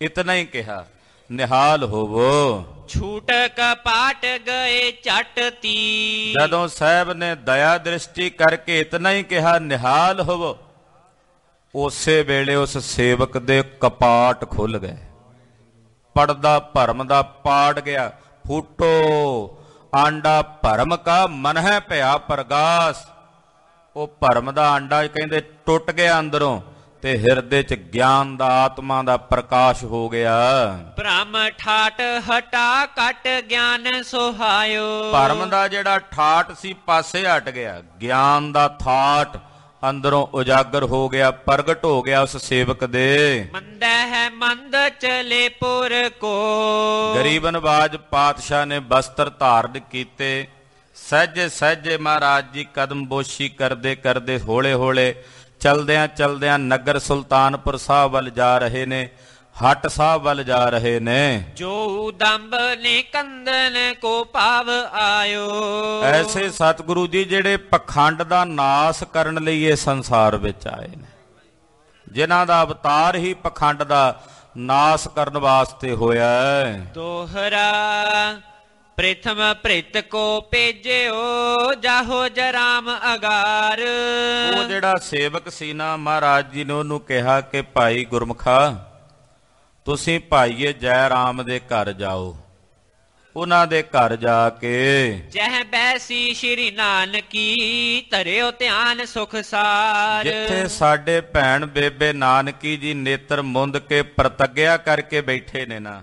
ਇਤਨਾ ਹੀ ਕਿਹਾ, ਨਿਹਾਲ ਹੋਵੋ। ਛੂਟ ਕਪਾਟ ਗਏ ਝਟ ਤੀ। ਜਦੋਂ ਸਾਹਿਬ ਨੇ ਦਇਆ ਦ੍ਰਿਸ਼ਟੀ ਕਰਕੇ ਇਤਨਾ ਹੀ ਕਿਹਾ ਨਿਹਾਲ ਹੋਵੋ, ਉਸੇ ਵੇਲੇ ਉਸ ਸੇਵਕ ਦੇ ਕਪਾਟ ਖੁੱਲ ਗਏ। ਪਰਦਾ ਭਰਮ ਦਾ ਪਾੜ ਗਿਆ। ਫੂਟੋ ਆਂਡਾ ਭਰਮ ਕਾ ਮਨ ਹੈ ਭਇਆ ਪ੍ਰਗਾਸ। ਉਹ ਭਰਮ ਦਾ ਆਂਡਾ ਕਹਿੰਦੇ ਟੁੱਟ ਗਿਆ ਅੰਦਰੋਂ ਤੇ ਹਿਰਦੇ 'ਚ ਗਿਆਨ ਦਾ, ਆਤਮਾ ਦਾ ਪ੍ਰਕਾਸ਼ ਹੋ ਗਿਆ। ਭ੍ਰਮ ਠਾਟ ਹਟਾ ਕਟ ਗਿਆਨ ਸੁਹਾਇਓ। ਭਰਮ ਦਾ ਜਿਹੜਾ ਠਾਟ ਸੀ ਪਾਸੇ ਹਟ ਗਿਆ, ਗਿਆਨ ਦਾ ਠਾਟ ਅੰਦਰੋਂ ਉਜਾਗਰ ਹੋ ਗਿਆ, ਪ੍ਰਗਟ ਹੋ ਗਿਆ ਉਸ ਸੇਵਕ ਦੇ। ਮੰਦਾ ਹੈ ਮੰਦ ਚਲੇ ਪੁਰ ਕੋ। ਗਰੀਬ ਨਵਾਜ ਪਾਤਸ਼ਾਹ ਨੇ ਬਸਤਰ ਧਾਰਨ ਕੀਤੇ। ਸਹਿਜੇ ਸਹਿਜੇ ਮਹਾਰਾਜ ਜੀ ਕਦਮਬੋਸ਼ੀ ਕਰਦੇ ਕਰਦੇ ਹੌਲੇ ਹੌਲੇ ਚਲਦਿਆਂ ਚਲਦਿਆਂ ਨਗਰ ਸੁਲਤਾਨਪੁਰ ਸਾਹਿਬ ਵੱਲ ਜਾ ਰਹੇ ਨੇ, ਹੱਟ ਸਾਹਿਬ ਵੱਲ ਜਾ ਰਹੇ ਨੇ। ਜੋ ਦੰਬ ਨੇ ਕੰਦਨ ਕੋ ਭਾਵ ਆਇਓ। ਐਸੇ ਸਤਿਗੁਰੂ ਜੀ ਜਿਹੜੇ ਪਖੰਡ ਦਾ ਨਾਸ ਕਰਨ ਲਈ ਇਹ ਸੰਸਾਰ ਵਿੱਚ ਆਏ ਨੇ, ਜਿਨ੍ਹਾਂ ਦਾ ਅਵਤਾਰ ਹੀ ਪਖੰਡ ਦਾ ਨਾਸ ਕਰਨ ਵਾਸਤੇ ਹੋਇਆ ਹੈ। ਦੋਹਰਾ ਪ੍ਰਥਮ ਭ੍ਰਿਤ ਕੋ ਭੇਜਿਓ ਜਾਹੋ ਜਰਾਮ ਅਗਾਰ। ਉਹ ਜਿਹੜਾ ਸੇਵਕ ਸੀ ਨਾ, ਮਹਾਰਾਜ ਜੀ ਨੇ ਉਹਨੂੰ ਕਿਹਾ ਕਿ ਭਾਈ ਗੁਰਮੁਖਾ, ਤੁਸੀਂ ਭਾਈਏ ਜੈ ਰਾਮ ਦੇ ਘਰ ਜਾਓ। ਉਹਨਾਂ ਦੇ ਘਰ ਜਾ ਕੇ ਜਹ ਬੈਸੀ ਸ਼੍ਰੀ ਨਾਨਕੀ ਧਰਿਓ ਧਿਆਨ ਸੁਖ ਸਾਰ। ਜਿੱਥੇ ਸਾਡੇ ਭੈਣ ਬੇਬੇ ਨਾਨਕੀ ਜੀ ਨੇਤਰ ਮੁੰਦ ਕੇ ਪ੍ਰਤੱਗਿਆ ਕਰਕੇ ਬੈਠੇ ਨੇ ਨਾ,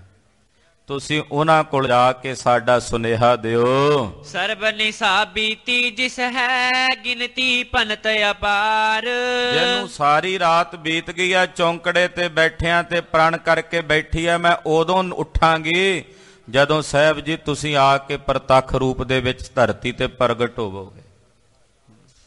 ਤੁਸੀਂ ਉਹਨਾਂ ਕੋਲ ਜਾ ਕੇ ਸਾਡਾ ਸੁਨੇਹਾ ਦਿਓ। ਸਰਬ ਨਿਸਾ ਬੀਤੀ ਜਿਸ ਹੈ ਗਿਣਤੀ ਭਨਤ ਅਪਾਰ। ਜਿਹਨੂੰ ਸਾਰੀ ਰਾਤ ਬੀਤ ਗਈ ਆ ਚੌਂਕੜੇ ਤੇ ਬੈਠਿਆਂ ਤੇ ਪ੍ਰਣ ਕਰਕੇ ਬੈਠੀ ਆ, ਮੈਂ ਉਦੋਂ ਉੱਠਾਂਗੀ ਜਦੋਂ ਸਾਹਿਬ ਜੀ ਤੁਸੀਂ ਆ ਕੇ ਪ੍ਰਤੱਖ ਰੂਪ ਦੇ ਵਿੱਚ ਧਰਤੀ ਤੇ ਪ੍ਰਗਟ ਹੋਵੋਗੇ।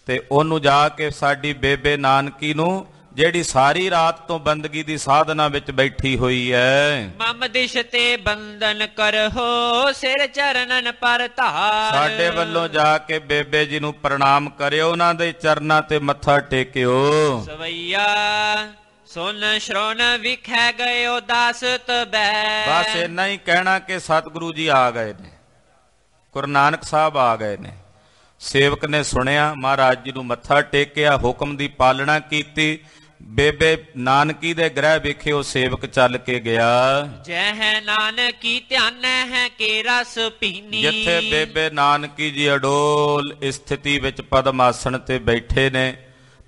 ਤੇ ਉਹਨੂੰ ਜਾ ਕੇ ਸਾਡੀ ਬੇਬੇ ਨਾਨਕੀ ਨੂੰ, ਜਿਹੜੀ ਸਾਰੀ ਰਾਤ ਤੋਂ ਬੰਦਗੀ ਦੀ ਸਾਧਨਾ ਵਿੱਚ ਬੈਠੀ ਹੋਈ ਹੈ, ਮਮ ਦਿਸ਼ ਤੇ ਬੰਦਨ ਕਰੋ ਸਿਰ ਚਰਨਨ ਪਰ ਧਾਰ। ਸਾਡੇ ਵੱਲੋਂ ਜਾ ਕੇ ਬੇਬੇ ਜੀ ਨੂੰ ਪ੍ਰਣਾਮ ਕਰਿਓ, ਉਹਨਾਂ ਦੇ ਚਰਨਾਂ ਤੇ ਮੱਥਾ ਟੇਕਿਓ। ਸਵਈਆ ਸੁਨ ਸ਼ਰੋਨ ਵਿਖੈ ਗਇਓ ਦਾਸ ਤਬੈ। ਬਸ ਇੰਨਾ ਹੀ ਕਹਿਣਾ ਕਿ ਸਤਿਗੁਰੂ ਜੀ ਆ ਗਏ ਨੇ, ਗੁਰੂ ਨਾਨਕ ਸਾਹਿਬ ਆ ਗਏ ਨੇ। ਸੇਵਕ ਨੇ ਸੁਣਿਆ, ਮਹਾਰਾਜ ਜੀ ਨੂੰ ਮੱਥਾ ਟੇਕਿਆ, ਹੁਕਮ ਦੀ ਪਾਲਣਾ ਕੀਤੀ। ਬੇਬੇ ਨਾਨਕੀ ਦੇ ਗ੍ਰਹਿ ਵਿਖੇ ਉਹ ਸੇਵਕ ਚੱਲ ਕੇ ਗਿਆ। ਜਹ ਨਾਨਕੀ ਧਿਆਨ ਹੈ ਕੇ ਰਸ ਪੀਨੀ। ਜਿੱਥੇ ਬੇਬੇ ਨਾਨਕੀ ਜੀ ਅਡੋਲ ਸਥਿਤੀ ਵਿੱਚ ਪਦਮ ਆਸਣ ਤੇ ਬੈਠੇ ਨੇ,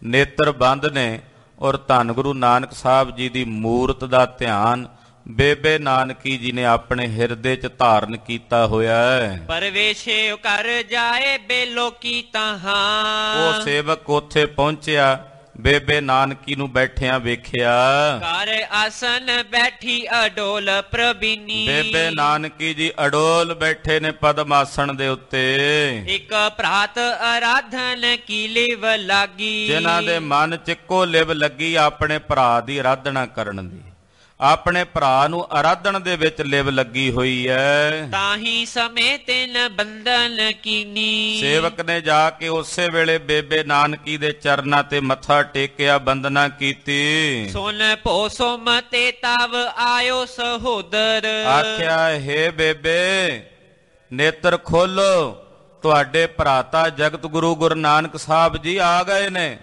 ਨੇਤਰ ਬੰਦ ਨੇ, ਔਰ ਧੰਨ ਗੁਰੂ ਨਾਨਕ ਸਾਹਿਬ ਜੀ ਦੀ ਮੂਰਤ ਦਾ ਧਿਆਨ ਬੇਬੇ ਨਾਨਕੀ ਜੀ ਨੇ ਆਪਣੇ ਹਿਰਦੇ 'ਚ ਧਾਰਨ ਕੀਤਾ ਹੋਇਆ ਹੈ। ਪਰਵੇਸ਼ੇ ਕਰ ਜਾਏ ਬੇਲੋ ਕੀ ਤਹਾਂ। ਉਹ ਸੇਵਕ ਉੱਥੇ ਪਹੁੰਚਿਆ, ਬੇਬੇ ਨਾਨਕੀ ਨੂੰ ਬੈਠਿਆਂ ਵੇਖਿਆ। ਘਰ ਆਸਨ ਬੈਠੀ ਅਡੋਲ ਪ੍ਰਬੀਨੀ। ਬੇਬੇ ਨਾਨਕੀ ਜੀ ਅਡੋਲ ਬੈਠੇ ਨੇ ਪਦਮ ਆਸਣ ਦੇ ਉੱਤੇ। ਇੱਕ ਪ੍ਰਾਤ ਆਰਾਧਨ ਕੀ ਲਿਵ ਲਾਗੀ। ਜਿਨ੍ਹਾਂ ਦੇ ਮਨ 'ਚ ਇੱਕੋ ਲਿਵ ਲੱਗੀ ਆਪਣੇ ਭਰਾ ਦੀ ਆਰਾਧਨਾ ਕਰਨ ਦੀ, ਆਪਣੇ ਭਰਾ ਨੂੰ ਆਰਾਧਨ ਦੇ ਵਿੱਚ ਲਿਵ ਲੱਗੀ ਹੋਈ ਹੈ। ਤਾਹੀ ਸਮੇਂ ਤਿਨ ਬੰਧਨ ਕੀਨੀ। ਸੇਵਕ ਨੇ ਜਾ ਕੇ ਉਸੇ ਵੇਲੇ ਬੇਬੇ ਨਾਨਕੀ ਦੇ ਚਰਨਾਂ ਤੇ ਮੱਥਾ ਟੇਕਿਆ, ਬੰਦਨਾ ਕੀਤੀ। ਸੁਨ ਭੋਸੋ ਮਤੇ ਤਵ ਆਇਓ ਸਹੋਦਰ। ਆਖਿਆ, ਹੇ ਬੇਬੇ ਨੇਤਰ ਖੋਲੋ, ਤੁਹਾਡੇ ਭਰਾਤਾ ਜਗਤ ਗੁਰੂ ਗੁਰੂ ਨਾਨਕ ਸਾਹਿਬ ਜੀ ਆ ਗਏ ਨੇ।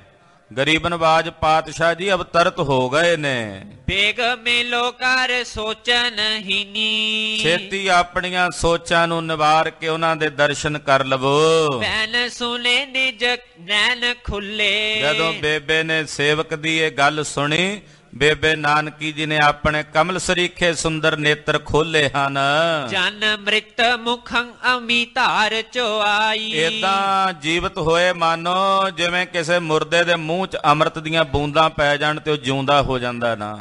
ਗਰੀਬ ਨਵਾਜ ਪਾਤਸ਼ਾਹ ਜੀ ਅਵਤਰਤ ਹੋ ਗਏ ਨੇ। ਬੇਗ ਮੇਲੋ ਕਰ ਸੋਚਨ ਹੀਨੀ। ਛੇਤੀ ਆਪਣੀਆਂ ਸੋਚਾਂ ਨੂੰ ਨਿਵਾਰ ਕੇ ਉਹਨਾਂ ਦੇ ਦਰਸ਼ਨ ਕਰ ਲਵੋ। ਭੈਣ ਸੁਨੇ ਨਿਜ ਨੈਣ ਖੁੱਲੇ। ਜਦੋਂ ਬੇਬੇ ਨੇ ਸੇਵਕ ਦੀ ਇਹ ਗੱਲ ਸੁਣੀ, ਬੇਬੇ ਨਾਨਕੀ ਜੀ ਨੇ ਆਪਣੇ ਕਮਲ ਸਰੀਖੇ ਸੁੰਦਰ ਨੇਤਰ ਖੋਲੇ ਹਨ। ਜਨ ਮ੍ਰਿਤ ਮੁਖੰ ਅਮੀ ਧਾਰ ਚੋਆਈ। ਏਦਾਂ ਜੀਵਤ ਹੋਏ ਮਾਨੋ ਜਿਵੇਂ ਕਿਸੇ ਮੁਰਦੇ ਦੇ ਮੂੰਹ 'ਚ ਅੰਮ੍ਰਿਤ ਦੀਆਂ ਬੂੰਦਾਂ ਪੈ ਜਾਣ ਤੇ ਉਹ ਜਿਉਂਦਾ ਹੋ ਜਾਂਦਾ ਨਾ।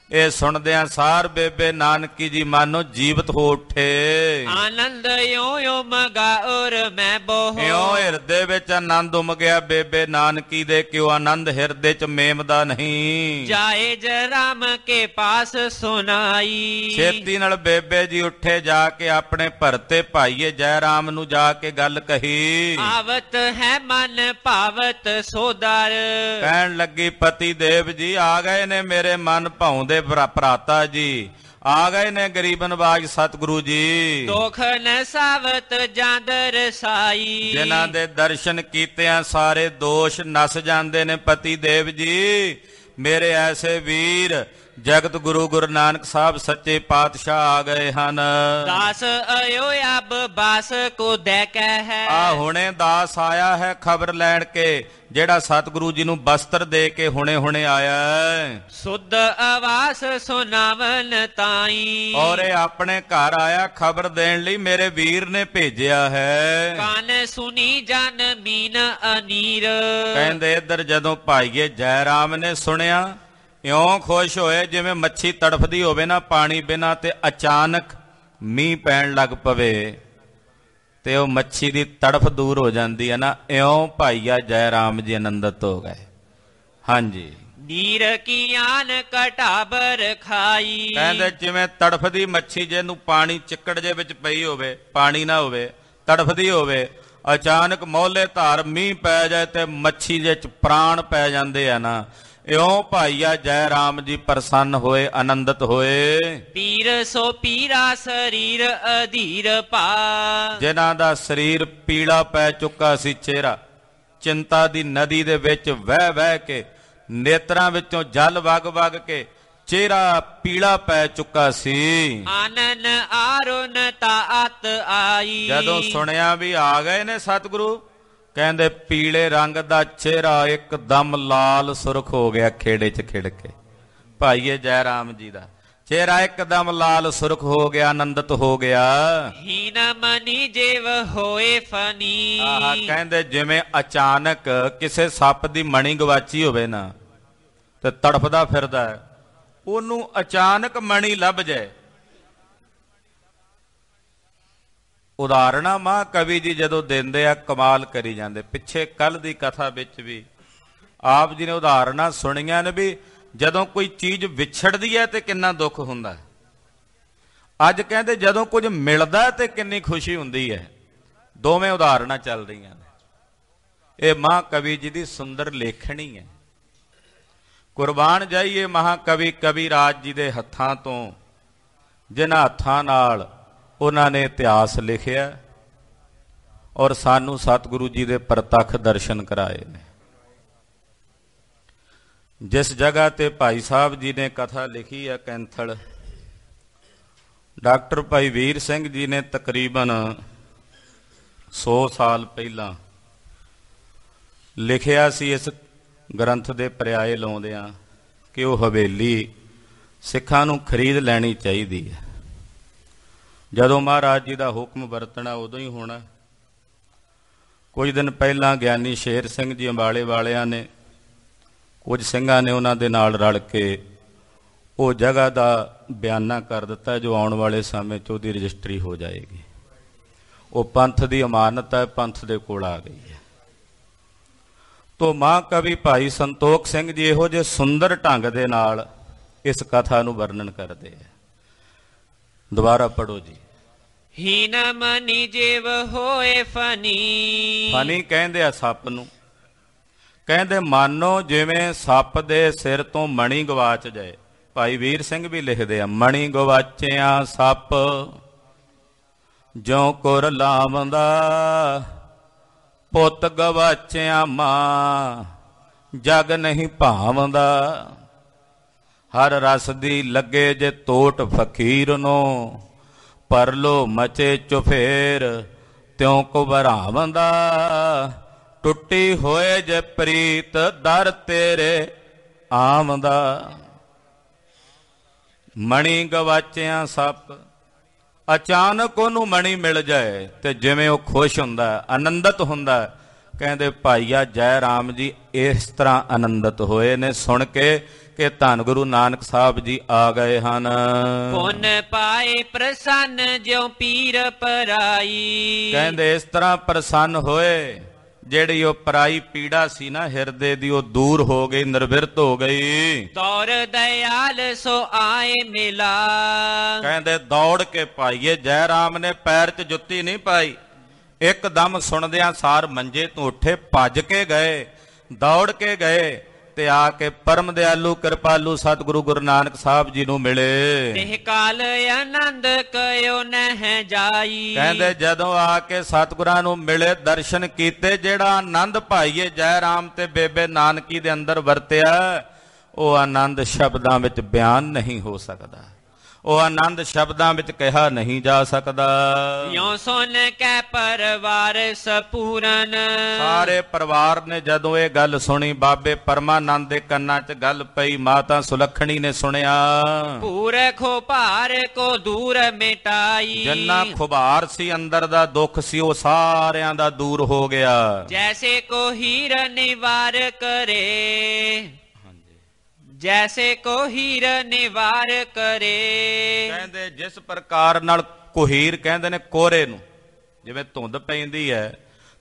ਇਹ ਸੁਣਦਿਆਂ ਸਾਰ ਬੇਬੇ ਨਾਨਕੀ ਜੀ ਮਾਨੋ ਜੀਵਤ ਹੋ ਉੱਠੇ। ਆਨੰਦ ਯੋ ਯੋ ਮਗਾਉਰ ਮੈਂ ਬੋਹ। ਇਉਂ ਹਿਰਦੇ ਵਿੱਚ ਆਨੰਦ ਉਮ ਗਿਆ ਬੇਬੇ ਨਾਨਕੀ ਦੇ, ਕਿਉਂ ਆਨੰਦ ਹਿਰਦੇ 'ਚ ਮੇਮਦਾ ਨਹੀਂ। ਜਾਏ ਜਰਾਮ ਕੇ ਪਾਸ ਸੁਨਾਈ। ਛੇਤੀ ਨਾਲ ਬੇਬੇ ਜੀ ਉੱਠੇ, ਜਾ ਕੇ ਆਪਣੇ ਭਰਤੇ ਭਾਈਏ ਜੈ ਰਾਮ ਨੂੰ ਜਾ ਕੇ ਗੱਲ ਕਹੀ। ਆਵਤ ਹੈ ਮਨ ਭਾਵਤ ਸੋਦਰ। ਕਹਿਣ ਲੱਗੀ, ਪਤੀ ਦੇਵ ਜੀ ਆ ਗਏ ਨੇ, ਮੇਰੇ ਮਨ ਭਾਉਂਦੇ ਭਰਾਤਾ ਜੀ ਆ ਗਏ ਨੇ, ਗਰੀਬ ਨਵਾਜ ਸਤਿਗੁਰੂ ਜੀ। ਦੁਖ ਨ ਸਾਵਤ ਜਾਂਦਰ ਸਾਈ। ਜਿਨ੍ਹਾਂ ਦੇ ਦਰਸ਼ਨ ਕੀਤਿਆਂ ਸਾਰੇ ਦੋਸ਼ ਨਸ ਜਾਂਦੇ ਨੇ। ਪਤੀ ਦੇਵ ਜੀ ਮੇਰੇ ਐਸੇ ਵੀਰ ਜਗਤ ਗੁਰੂ ਗੁਰੂ ਨਾਨਕ ਸਾਹਿਬ ਸੱਚੇ ਪਾਤਸ਼ਾਹ ਆ ਗਏ ਹਨ। ਦਾਸ ਆਇਓ ਅਬ ਬਾਸ ਕੋ ਦੇਖੈ ਹੈ। ਆ ਹੁਣੇ ਦਾਸ ਆਇਆ ਹੈ ਖਬਰ ਲੈਣ ਕੇ, ਜਿਹੜਾ ਸਤਿਗੁਰੂ ਜੀ ਨੂੰ ਬਸਤਰ ਦੇ ਕੇ ਹੁਣੇ ਹੁਣੇ ਆਇਆ ਹੈ। ਸੁਧ ਆਵਾਸ ਸੁਨਾਵਨ ਤਾਈ। ਔਰ ਇਹ ਆਪਣੇ ਘਰ ਆਇਆ ਖਬਰ ਦੇਣ ਲਈ, ਮੇਰੇ ਵੀਰ ਨੇ ਭੇਜਿਆ ਹੈ। ਕਾਨ ਸੁਨੀ ਜਨ ਮੀਨ ਅਨੀਰ। ਕਹਿੰਦੇ ਇੱਧਰ ਜਦੋਂ ਭਾਈਏ ਜੈ ਰਾਮ ਨੇ ਸੁਣਿਆ, ਇਉਂ ਖੁਸ਼ ਹੋਏ ਜਿਵੇਂ ਮੱਛੀ ਤੜਫਦੀ ਹੋਵੇ ਨਾ ਪਾਣੀ ਬਿਨਾਂ, ਤੇ ਅਚਾਨਕ ਮੀਂਹ ਪੈਣ ਲੱਗ ਪਵੇ ਤੇ ਉਹ ਮੱਛੀ ਦੀ ਤੜਫ ਦੂਰ ਹੋ ਜਾਂਦੀ ਹੈ ਨਾ। ਇਉਂ ਭਾਈਆ ਜੈ ਰਾਮ ਜੀ ਆਨੰਦਿਤ ਹੋ ਗਏ। ਹਾਂਜੀ, ਨੀਰ ਕੀ ਆਨ ਕਟਾਬਰ ਖਾਈ। ਕਹਿੰਦੇ ਜਿਵੇਂ ਤੜਫਦੀ ਮੱਛੀ ਜਿਹਨੂੰ ਪਾਣੀ ਚਿੱਕੜ ਜੇ ਵਿੱਚ ਪਈ ਹੋਵੇ, ਪਾਣੀ ਨਾ ਹੋਵੇ, ਤੜਫਦੀ ਹੋਵੇ, ਅਚਾਨਕ ਮੋਲੇ ਧਾਰ ਮੀਂਹ ਪੈ ਜਾਏ ਤੇ ਮੱਛੀ ਦੇ ਚ ਪ੍ਰਾਣ ਪੈ ਜਾਂਦੇ ਆ ਨਾ। ਇਉਂ ਭਾਈਆ ਜੈ ਰਾਮ ਜੀ ਪ੍ਰਸੰਨ ਹੋਏ, ਆਨੰਦਿਤ ਹੋਏ। ਪੀਰ ਸੋ ਪੀਰਾ ਸਰੀਰ ਅਧੀਰ ਪਾ। ਜਿਨ੍ਹਾਂ ਦਾ ਸਰੀਰ ਪੀਲਾ ਪੈ ਚੁੱਕਾ ਸੀ, ਚਿਹਰਾ ਚਿੰਤਾ ਦੀ ਨਦੀ ਦੇ ਵਿੱਚ ਵਹਿ ਵਹਿ ਕੇ, ਨੇਤਰਾਂ ਵਿੱਚੋਂ ਜਲ ਵਗ ਵਗ ਕੇ ਚਿਹਰਾ ਪੀਲਾ ਪੈ ਚੁੱਕਾ ਸੀ। ਆਨਨ ਆਰੁਨ ਤਾਤ ਆਈ। ਜਦੋਂ ਸੁਣਿਆ ਵੀ ਆ ਗਏ ਨੇ ਸਤਿਗੁਰੂ, ਕਹਿੰਦੇ ਪੀਲੇ ਰੰਗ ਦਾ ਚਿਹਰਾ ਇੱਕਦਮ ਲਾਲ ਸੁਰਖ ਹੋ ਗਿਆ ਖੇੜੇ 'ਚ ਖਿੜ ਕੇ। ਭਾਈਏ ਜੈ ਰਾਮ ਜੀ ਦਾ ਚਿਹਰਾ ਇੱਕਦਮ ਲਾਲ ਸੁਰਖ ਹੋ ਗਿਆ, ਆਨੰਦਿਤ ਹੋ ਗਿਆ। ਹੀਨ ਮਨੀ ਜਿਵ ਹੋਏ ਫਨੀ। ਆਹ ਕਹਿੰਦੇ ਜਿਵੇਂ ਅਚਾਨਕ ਕਿਸੇ ਸੱਪ ਦੀ ਮਣੀ ਗਵਾਚੀ ਹੋਵੇ ਨਾ ਤੇ ਤੜਫਦਾ ਫਿਰਦਾ, ਉਹਨੂੰ ਅਚਾਨਕ ਮਣੀ ਲੱਭ ਜਾਏ। ਉਦਾਹਰਣਾ ਮਾਂ ਕਵੀ ਜੀ ਜਦੋਂ ਦਿੰਦੇ ਆ ਕਮਾਲ ਕਰੀ ਜਾਂਦੇ। ਪਿੱਛੇ ਕੱਲ ਦੀ ਕਥਾ ਵਿੱਚ ਵੀ ਆਪ ਜੀ ਨੇ ਉਦਾਹਰਨਾਂ ਸੁਣੀਆਂ ਨੇ ਵੀ ਜਦੋਂ ਕੋਈ ਚੀਜ਼ ਵਿਛੜਦੀ ਹੈ ਤੇ ਕਿੰਨਾ ਦੁੱਖ ਹੁੰਦਾ। ਅੱਜ ਕਹਿੰਦੇ ਜਦੋਂ ਕੁਝ ਮਿਲਦਾ ਤੇ ਕਿੰਨੀ ਖੁਸ਼ੀ ਹੁੰਦੀ ਹੈ। ਦੋਵੇਂ ਉਦਾਹਰਨਾਂ ਚੱਲ ਰਹੀਆਂ ਨੇ। ਇਹ ਮਹਾਕਵੀ ਜੀ ਦੀ ਸੁੰਦਰ ਲੇਖਣੀ ਹੈ। ਕੁਰਬਾਨ ਜਾਈਏ ਮਹਾਕਵੀ ਕਵੀ ਰਾਜ ਜੀ ਦੇ ਹੱਥਾਂ ਤੋਂ, ਜਿਨ੍ਹਾਂ ਹੱਥਾਂ ਨਾਲ ਉਹਨਾਂ ਨੇ ਇਤਿਹਾਸ ਲਿਖਿਆ ਔਰ ਸਾਨੂੰ ਸਤਿਗੁਰੂ ਜੀ ਦੇ ਪ੍ਰਤੱਖ ਦਰਸ਼ਨ ਕਰਾਏ ਨੇ। ਜਿਸ ਜਗ੍ਹਾ ਤੇ ਭਾਈ ਸਾਹਿਬ ਜੀ ਨੇ ਕਥਾ ਲਿਖੀ ਹੈ ਕੈਂਥਲ, ਡਾਕਟਰ ਭਾਈ ਵੀਰ ਸਿੰਘ ਜੀ ਨੇ ਤਕਰੀਬਨ 100 ਸਾਲ ਪਹਿਲਾਂ ਲਿਖਿਆ ਸੀ ਇਸ ਗ੍ਰੰਥ ਦੇ ਪਰਿਆਏ ਲਾਉਂਦਿਆਂ ਕਿ ਉਹ ਹਵੇਲੀ ਸਿੱਖਾਂ ਨੂੰ ਖਰੀਦ ਲੈਣੀ ਚਾਹੀਦੀ ਹੈ। ਜਦੋਂ ਮਹਾਰਾਜ ਜੀ ਦਾ ਹੁਕਮ ਵਰਤਣਾ ਉਦੋਂ ਹੀ ਹੋਣਾ। ਕੁਝ ਦਿਨ ਪਹਿਲਾਂ ਗਿਆਨੀ ਸ਼ੇਰ ਸਿੰਘ ਜੀ ਅੰਬਾਲੇ ਵਾਲਿਆਂ ਨੇ, ਕੁਝ ਸਿੰਘਾਂ ਨੇ ਉਹਨਾਂ ਦੇ ਨਾਲ ਰਲ ਕੇ ਉਹ ਜਗ੍ਹਾ ਦਾ ਬਿਆਨਾ ਕਰ ਦਿੱਤਾ ਜੋ ਆਉਣ ਵਾਲੇ ਸਮੇਂ 'ਚ ਉਹਦੀ ਰਜਿਸਟਰੀ ਹੋ ਜਾਏਗੀ। ਉਹ ਪੰਥ ਦੀ ਅਮਾਨਤ ਹੈ, ਪੰਥ ਦੇ ਕੋਲ ਆ ਗਈ ਹੈ। ਤੋ ਮਹਾਕਵੀ ਭਾਈ ਸੰਤੋਖ ਸਿੰਘ ਜੀ ਇਹੋ ਜਿਹੇ ਸੁੰਦਰ ਢੰਗ ਦੇ ਨਾਲ ਇਸ ਕਥਾ ਨੂੰ ਵਰਣਨ ਕਰਦੇ ਆ। ਦੁਬਾਰਾ ਪੜੋ ਜੀ। ਹੀਨ ਮਨੀ ਜਿਵ ਹੋਏ ਫਨੀ। ਫਨੀ ਕਹਿੰਦੇ ਆ ਸੱਪ ਨੂੰ। ਕਹਿੰਦੇ ਮਾਨੋ ਜਿਵੇਂ ਸੱਪ ਦੇ ਸਿਰ ਤੋਂ ਮਣੀ ਗਵਾਚ ਜਾਏ। ਭਾਈ ਵੀਰ ਸਿੰਘ ਵੀ ਲਿਖਦੇ ਆ, ਮਣੀ ਗਵਾਚਿਆ ਸੱਪ ਜਿਉ ਕੁਰ ਲਾਵੰਦਾ, ਪੁੱਤ ਗਵਾਚਿਆ ਮਾਂ ਜਗ ਨਹੀਂ ਭਾਵੰਦਾ। ਹਰ ਰਸ ਦੀ ਲੱਗੇ ਜੇ ਤੋਟ ਫਕੀਰ ਨੂੰ, ਪਰਲੋ ਮਚੇ ਚੁਫੇਰ ਤਿਉ ਘਬਰਾਵੰਦਾ। ਟੁੱਟੀ ਹੋਏ ਜੇ ਪ੍ਰੀਤ ਦਰ ਤੇਰੇ ਆਵੰਦਾ। ਮਣੀ ਗਵਾਚਿਆ ਸੱਪ, ਅਚਾਨਕ ਉਹਨੂੰ ਮਣੀ ਮਿਲ ਜਾਏ ਤੇ ਜਿਵੇਂ ਉਹ ਖੁਸ਼ ਹੁੰਦਾ, ਆਨੰਦਿਤ ਹੁੰਦਾ। ਕਹਿੰਦੇ ਭਾਈਆ ਜੈ ਰਾਮ ਜੀ ਇਸ ਤਰ੍ਹਾਂ ਆਨੰਦਿਤ ਹੋਏ ਨੇ ਸੁਣ ਕੇ ਕਿ ਧੰਨ ਗੁਰੂ ਨਾਨਕ ਸਾਹਿਬ ਜੀ ਆ ਗਏ ਹਨ। ਪੁੰਨ ਪਾਏ ਪ੍ਰਸੰਨ ਜਿਉ ਪੀਰ ਪਰਾਈ। ਕਹਿੰਦੇ ਇਸ ਤਰ੍ਹਾਂ ਪ੍ਰਸੰਨ ਹੋਏ, ਜਿਹੜੀ ਉਹ ਪਰਾਈ ਪੀੜਾ ਸੀ ਨਾ ਹਿਰਦੇ ਦੀ, ਉਹ ਦੂਰ ਹੋ ਗਈ, ਨਿਰਵਿਰਤ ਹੋ ਗਈ। ਤੌਰ ਦਇਆਲ ਸੋ ਆਏ ਮਿਲਾ। ਕਹਿੰਦੇ ਦੌੜ ਕੇ ਪਾਈਏ ਜੈ ਰਾਮ ਨੇ ਪੈਰ 'ਚ ਜੁੱਤੀ ਨਹੀਂ ਪਾਈ, ਇੱਕਦਮ ਸੁਣਦਿਆਂ ਸਾਰ ਮੰਜੇ ਤੋਂ ਉੱਠੇ, ਭੱਜ ਕੇ ਗਏ, ਦੌੜ ਕੇ ਗਏ ਤੇ ਆ ਕੇ ਪਰਮ ਦਿਆਲੂ ਕਿਰਪਾਲੂ ਸਤਿਗੁਰੂ ਗੁਰੂ ਨਾਨਕ ਸਾਹਿਬ ਜੀ ਨੂੰ ਮਿਲੇ। ਤਿਹ ਕਾਲ ਆਨੰਦ ਕਯੋ ਨਹਿ ਜਾਈ। ਕਹਿੰਦੇ ਜਦੋਂ ਆ ਕੇ ਸਤਿਗੁਰਾਂ ਨੂੰ ਮਿਲੇ, ਦਰਸ਼ਨ ਕੀਤੇ, ਜਿਹੜਾ ਆਨੰਦ ਭਾਈਏ ਜੈ ਰਾਮ ਤੇ ਬੇਬੇ ਨਾਨਕੀ ਦੇ ਅੰਦਰ ਵਰਤਿਆ, ਉਹ ਆਨੰਦ ਸ਼ਬਦਾਂ ਵਿੱਚ ਬਿਆਨ ਨਹੀਂ ਹੋ ਸਕਦਾ। ਉਹ ਆਨੰਦ ਸ਼ਬਦਾਂ ਵਿੱਚ ਕਿਹਾ ਨਹੀਂ ਜਾ ਸਕਦਾ। ਯੋ ਸੁਨ ਕੇ ਪਰਵਾਰ ਸਪੂਰਨ। ਸਾਰੇ ਪਰਿਵਾਰ ਨੇ ਜਦੋਂ ਇਹ ਗੱਲ ਸੁਣੀ, ਬਾਬੇ ਪਰਮਾਨੰਦ ਦੇ ਕੰਨਾਂ 'ਚ ਗੱਲ ਪਈ, ਮਾਤਾ ਸੁਲੱਖਣੀ ਨੇ ਸੁਣਿਆ। ਪੂਰੇ ਖੁਭਾਰ ਕੋ ਦੂਰ ਮਿਟਾਈ। ਜਿੰਨਾ ਖੁਭਾਰ ਸੀ ਅੰਦਰ ਦਾ ਦੁੱਖ ਸੀ ਉਹ ਸਾਰਿਆਂ ਦਾ ਦੂਰ ਹੋ ਗਿਆ। ਜੈਸੇ ਕੋ ਹੀਰ ਨਿਵਾਰ ਕਰੇ, ਜੈਸੇ ਕੋ ਹੀਰ ਨਿਵਾਰ ਕਰੇ। ਕਹਿੰਦੇ ਜਿਸ ਪ੍ਰਕਾਰ ਨਾਲ ਕੋਹੀਰ ਕਹਿੰਦੇ ਨੇ ਕੋਹਰੇ ਨੂੰ, ਜਿਵੇਂ ਧੁੰਦ ਪੈਂਦੀ ਹੈ